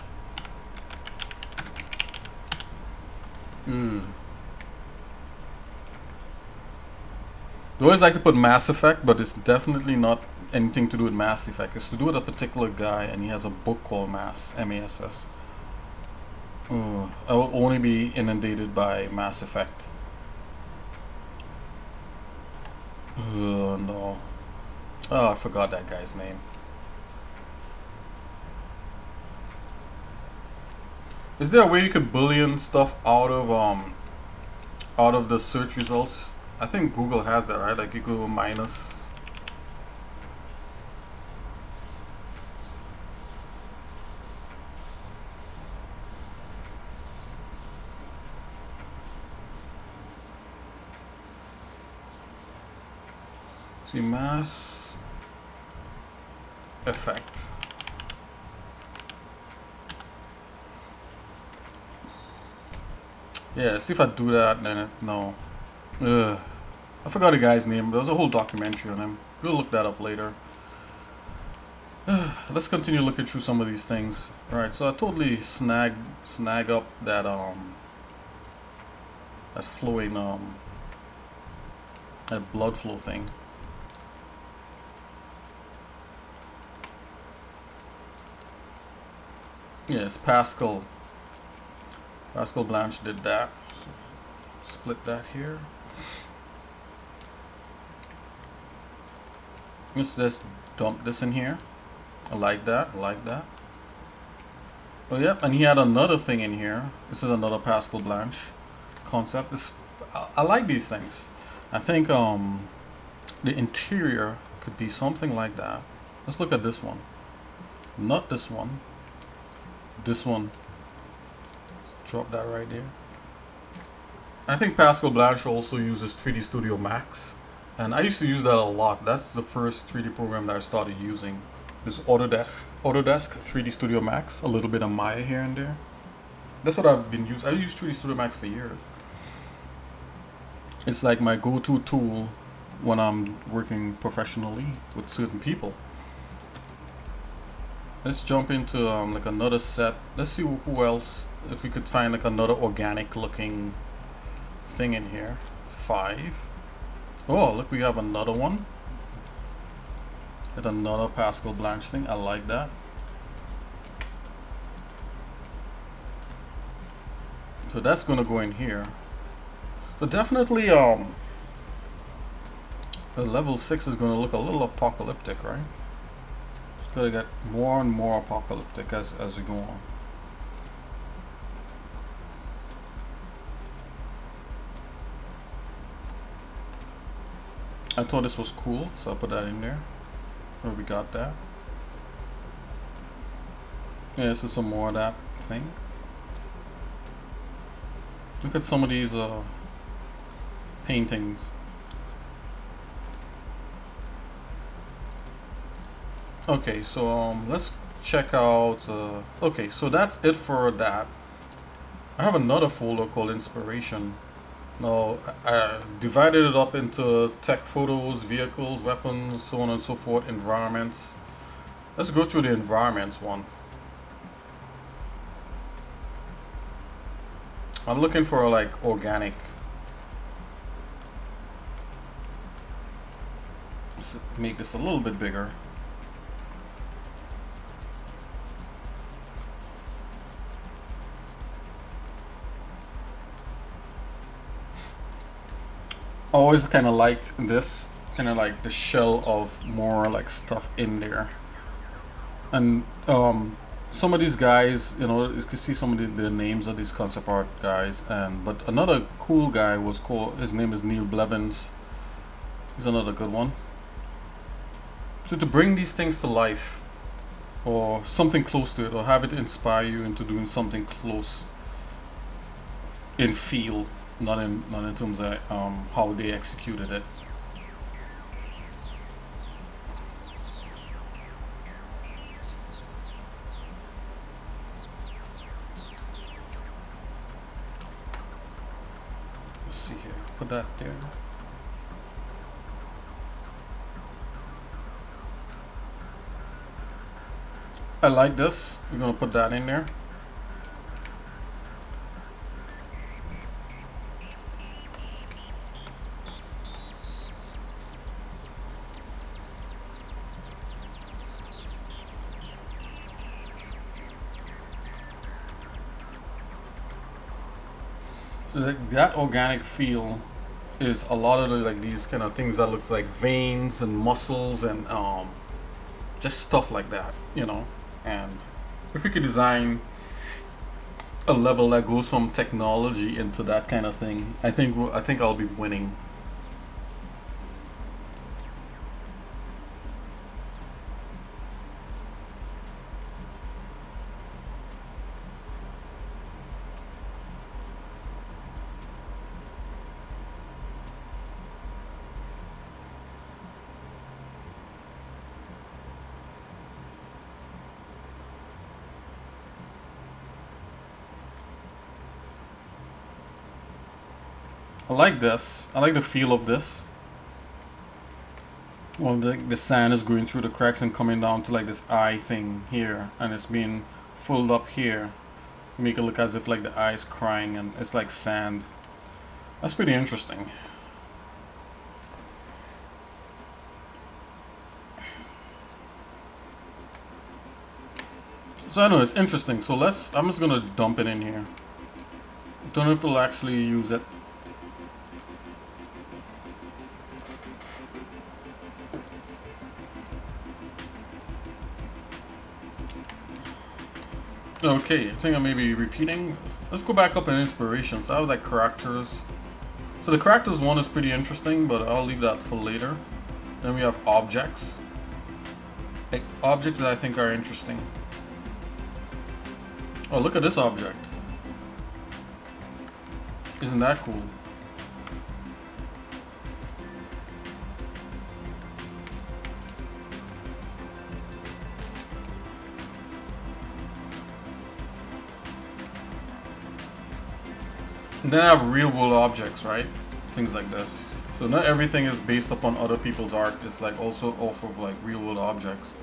They always like to put Mass Effect, but it's definitely not anything to do with Mass Effect. It's to do with a particular guy, and he has a book called Mass, M-A-S-S. I will only be inundated by Mass Effect. No. Oh, I forgot that guy's name. Is there a way you could boolean stuff out of the search results? I think Google has that, right? Like you go minus. See, Mass Effect. Yeah, see if I do that, then no. I forgot the guy's name. There was a whole documentary on him. We'll look that up later. Let's continue looking through some of these things. Alright, so I totally snag up that that flowing that blood flow thing. Yes, Pascal Blanche did that. So split that here. Let's just dump this in here. I like that. I like that. Oh, yep. And he had another thing in here. This is another Pascal Blanche concept. I like these things. I think the interior could be something like that. Let's look at this one. Not this one. This one. Drop that right there. I think Pascal Blanche also uses 3D Studio Max. And I used to use that a lot. That's the first 3D program that I started using. This Autodesk 3D Studio Max. A little bit of Maya here and there. That's what I've been using. I used 3D Studio Max for years. It's like my go-to tool when I'm working professionally with certain people. Let's jump into like another set. Let's see who else, if we could find like another organic looking thing in here. 5. Oh, look, we have another one. Get another Pascal Blanche thing. I like that. So that's gonna go in here. So definitely the level 6 is gonna look a little apocalyptic, right? It's gonna get more and more apocalyptic as we go on. I thought this was cool, so I put that in there. Where we got that. Yeah, this is some more of that thing. Look at some of these paintings. Okay, so let's check out. Okay, so that's it for that. I have another folder called Inspiration. Now, I divided it up into tech photos, vehicles, weapons, so on and so forth, environments. Let's go through the environments one. I'm looking for like organic. Let's make this a little bit bigger. I always kind of liked this, kind of like the shell of more like stuff in there. And some of these guys, you know, you can see some of the names of these concept art guys. And but another cool guy was called, his name is Neil Blevins. He's another good one. So to bring these things to life, or something close to it, or have it inspire you into doing something close in feel. Not in terms of how they executed it. Let's see here. Put that there. I like this. We're gonna put that in there. So that organic feel is a lot of the, like these kind of things that looks like veins and muscles and just stuff like that, you know. And if we could design a level that goes from technology into that kind of thing, I think I'll be winning. I like this. I like the feel of this. Well, the sand is going through the cracks and coming down to like this eye thing here, and it's being filled up here. Make it look as if like the eye is crying and it's like sand. That's pretty interesting. So I know it's interesting. So I'm just gonna dump it in here. Don't know if we'll actually use it. Okay, I think I may be repeating. Let's go back up in inspiration. So I have like characters. So the characters one is pretty interesting, but I'll leave that for later. Then we have objects. Like objects that I think are interesting. Oh, look at this object. Isn't that cool? And then I have real world objects, right? Things like this. So not everything is based upon other people's art. It's like also off of like real world objects.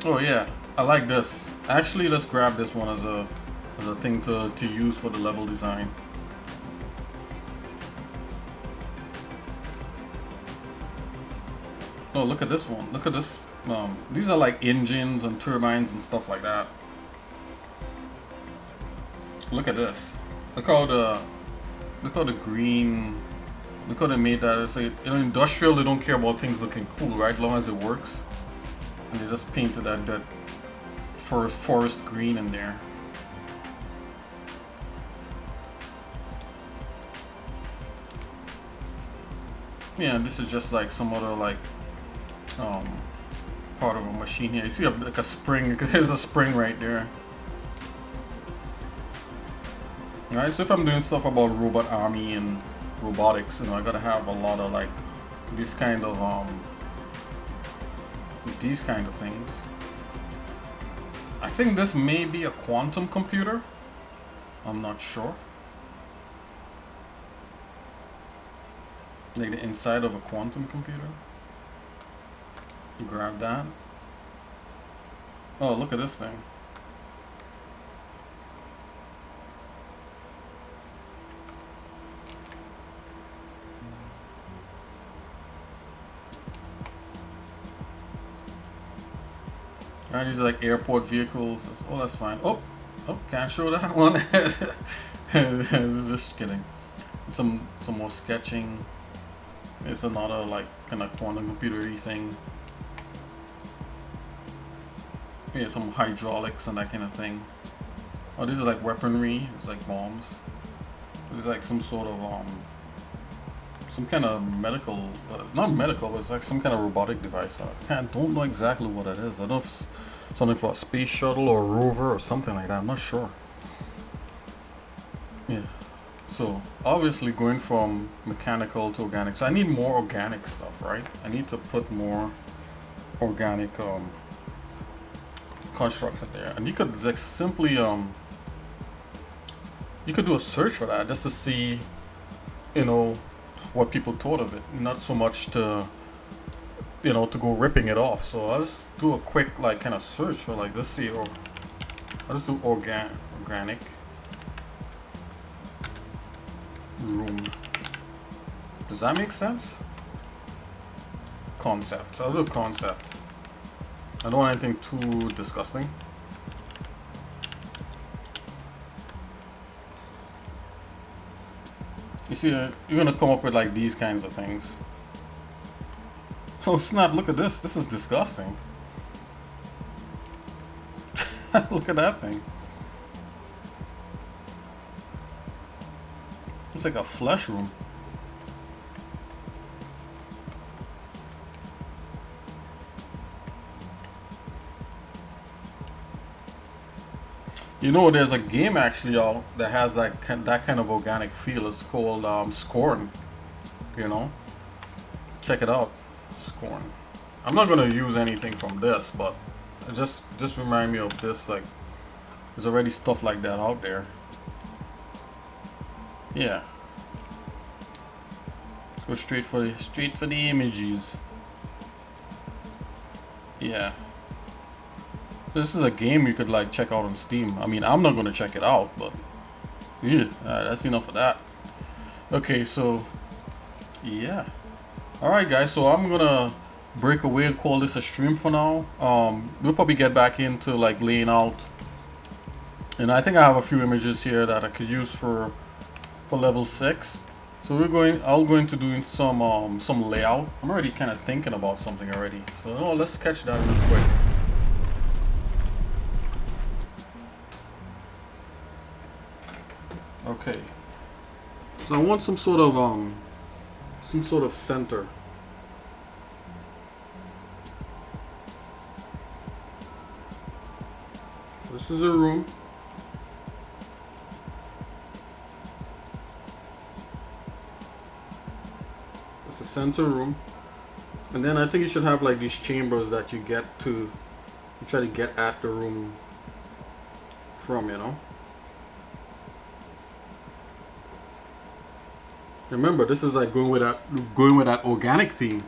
Oh yeah, I like this. Actually, let's grab this one as a thing to use for the level design. Oh, look at this one. Look at this. These are like engines and turbines and stuff like that. Look at this. Look how the green. Look how they made that. It's like, you know, industrial. They don't care about things looking cool, right? As long as it works. And they just painted that forest green in there. Yeah, this is just like some other like part of a machine here. You see like a spring. There's a spring right there. Alright, so if I'm doing stuff about robot army and robotics, you know, I gotta have a lot of like these kind of things. I think this may be a quantum computer. I'm not sure. Like the inside of a quantum computer. Grab that. Oh, look at this thing. Alright, these are like airport vehicles. Oh, that's fine. Oh, can't show that one. Just kidding. Some more sketching. It's another like kind of quantum computer-y thing. Yeah, some hydraulics and that kind of thing. Oh, these are like weaponry. It's like bombs. This is like some sort of some kind of medical, not medical, but it's like some kind of robotic device. I don't know exactly what it is. I don't know if it's something for a space shuttle or a rover or something like that. I'm not sure. Yeah. So obviously going from mechanical to organic. So I need more organic stuff, right? I need to put more organic constructs in there. And you could like simply you could do a search for that just to see, you know, what people thought of it, not so much to, you know, to go ripping it off. So I'll just do a quick like kind of search for like, let's see, or I'll just do organic room. Does that make sense? Concept. I'll do concept. I don't want anything too disgusting. You see, you're gonna come up with like these kinds of things. Oh snap, look at this. This is disgusting. Look at that thing. It's like a flesh room. You know, there's a game actually out that has that kind of organic feel. It's called Scorn. You know, check it out, Scorn. I'm not gonna use anything from this, but it just remind me of this. Like, there's already stuff like that out there. Yeah. Let's go straight for the images. Yeah. This is a game you could like check out on Steam. I mean, I'm not gonna check it out, but yeah, that's enough of that. Okay, so yeah. All right, guys. So I'm gonna break away and call this a stream for now. We'll probably get back into like laying out, and I think I have a few images here that I could use for level 6. So I'll go into doing some layout. I'm already kind of thinking about something already. So let's sketch that real quick. Okay. So I want some sort of center. This is a room. It's a center room. And then I think you should have like these chambers that you try to get at the room from, you know. Remember, this is like going with that organic theme.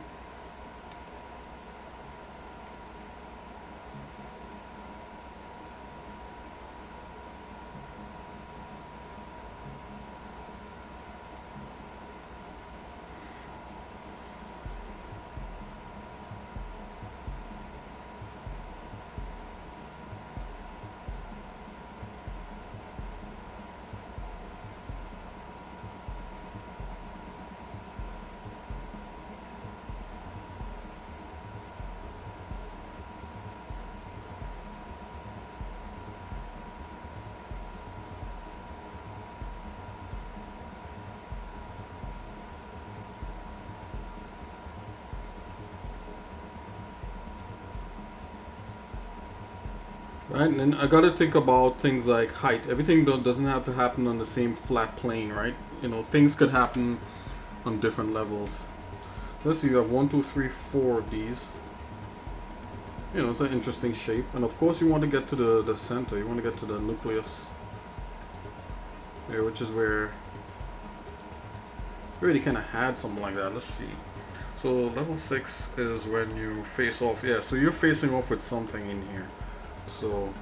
Right, and then I gotta think about things like height. Everything doesn't have to happen on the same flat plane, right? You know, things could happen on different levels. Let's see, you have 1, 2, 3, 4 of these. You know, it's an interesting shape. And of course you want to get to the center. You want to get to the nucleus. Here, which is where we already kind of had something like that. Let's see. So level 6 is when you face off. Yeah, so you're facing off with something in here. So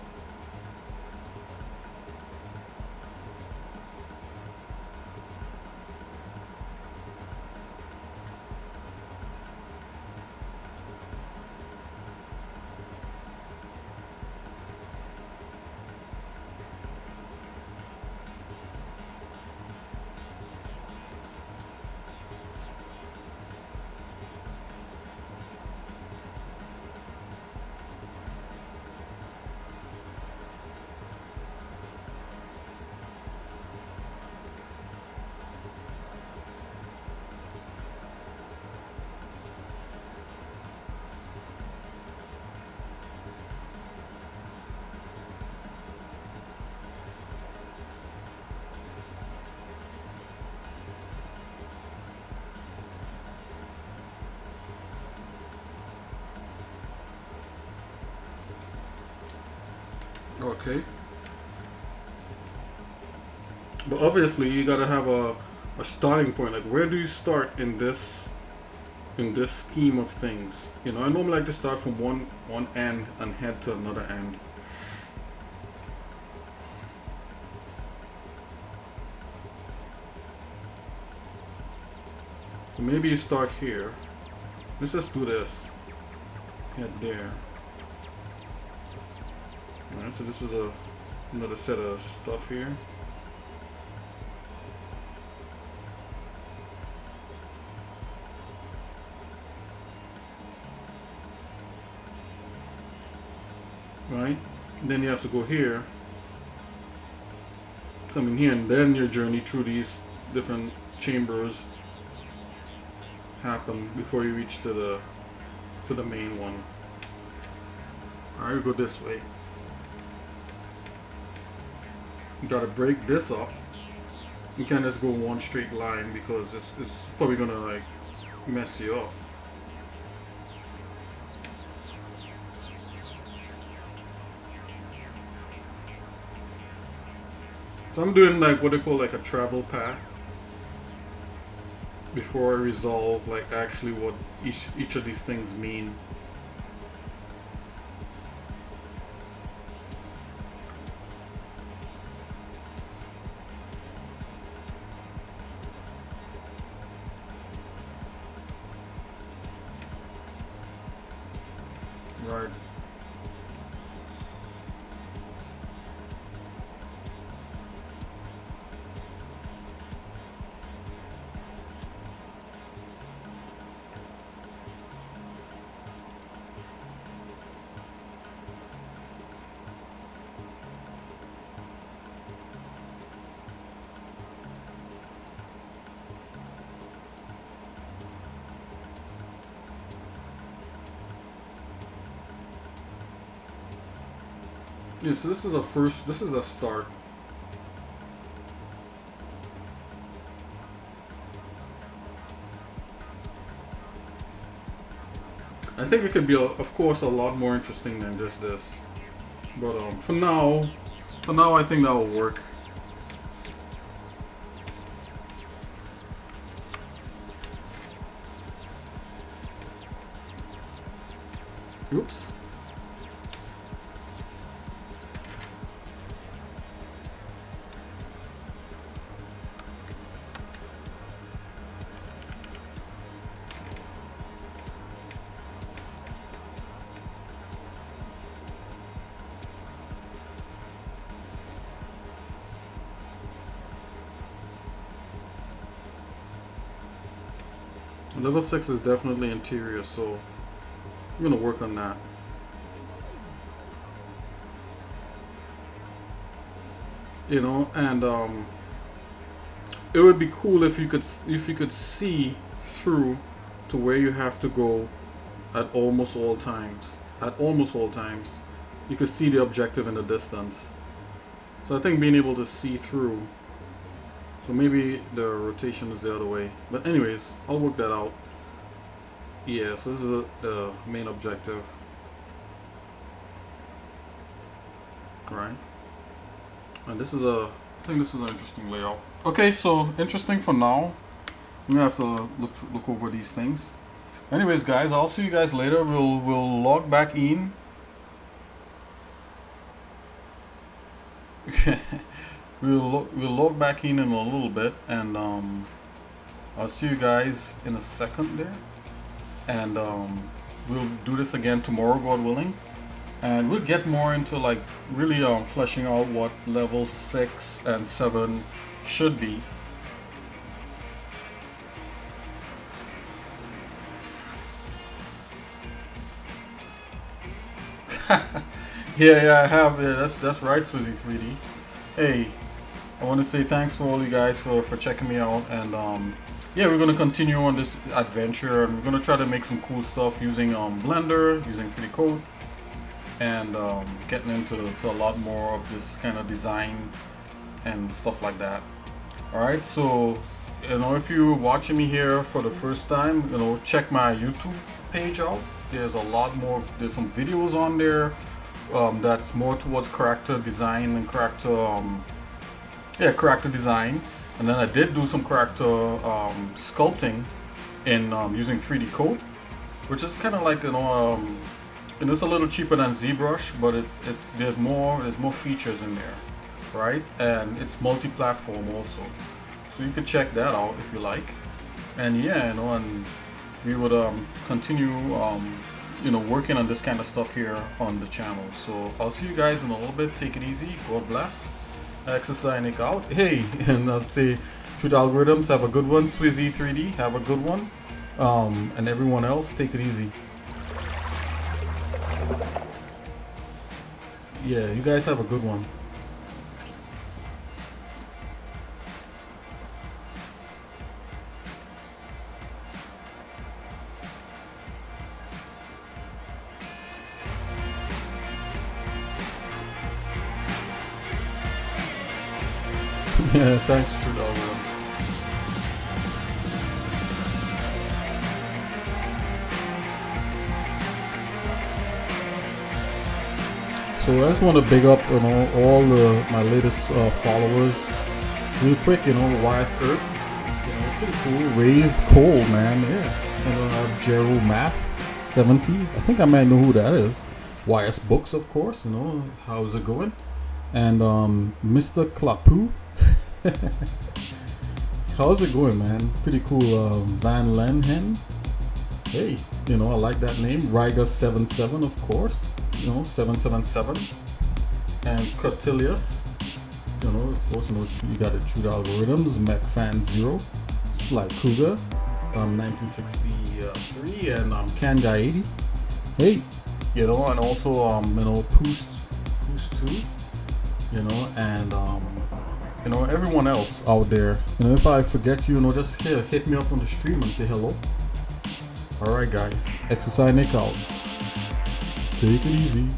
okay. But obviously you gotta have a starting point. Like, where do you start in this scheme of things? You know, I normally like to start from one end and head to another end. So maybe you start here. Let's just do this. Head there. Alright, so this is another set of stuff here. Right? And then you have to go here. Come in here, and then your journey through these different chambers happen before you reach to the main one. Alright, we go this way. You gotta break this up. You can't just go one straight line because it's probably gonna like mess you up. So I'm doing like what they call like a travel path before I resolve like actually what each of these things mean. Yeah, so this is a start. I think it could be, of course, a lot more interesting than just this. But for now, I think that will work. Oops. Level 6 is definitely interior, so I'm gonna work on that. You know, and it would be cool if you could see through to where you have to go at almost all times. At almost all times, you could see the objective in the distance. So I think being able to see through. So maybe the rotation is the other way. But anyways, I'll work that out. Yeah, so this is the main objective. Right. And this is I think this is an interesting layout. Okay, so interesting for now. I'm gonna have to look over these things. Anyways, guys, I'll see you guys later. We'll log back in. We'll log back in a little bit, and I'll see you guys in a second there. And we'll do this again tomorrow, God willing. And we'll get more into like really fleshing out what level 6 and 7 should be. Yeah, I have. Yeah, that's right, Swizzy 3D. Hey, I want to say thanks for all you guys for checking me out, and yeah, we're gonna continue on this adventure, and we're gonna try to make some cool stuff using Blender, using 3D Code, and getting into a lot more of this kind of design and stuff like that. All right, so you know, if you're watching me here for the first time, you know, check my YouTube page out. There's a lot more. There's some videos on there that's more towards character design and character design. And then I did do some character sculpting in using 3D Code, which is kind of like, you know, it's a little cheaper than ZBrush, but there's more features in there, right? And it's multi-platform also, so you could check that out if you like. And yeah, you know, and we would continue you know, working on this kind of stuff here on the channel. So I'll see you guys in a little bit. Take it easy. God bless. xsinick out. Hey, and I'll say Truth Algorithms, have a good one. Swizzy 3D, have a good one. And everyone else, take it easy. Yeah, you guys have a good one. Yeah, thanks, Truth Algorithms. So I just want to big up, you know, all my latest followers, real quick. You know, Wyatt Earp, you know, pretty cool. Raised Cole, man, yeah. And I have Gerald Math 70. I think I might know who that is. Wyatt's Books, of course. You know, how's it going? And Mr. Klapu. How's it going, man? Pretty cool. Van Lenhen. Hey, you know, I like that name. Riga77, of course. You know, 777. And Cortilius. You know, of course, you know, you got the Truth Algorithms. MechFan0. Sly Cougar. 1963. And Kanga80. Hey, you know, and also, you know, Poost 2. You know, and you know, everyone else out there. You know, if I forget you, you know, just hit me up on the stream and say hello. Alright guys, xsinick out. Take it easy.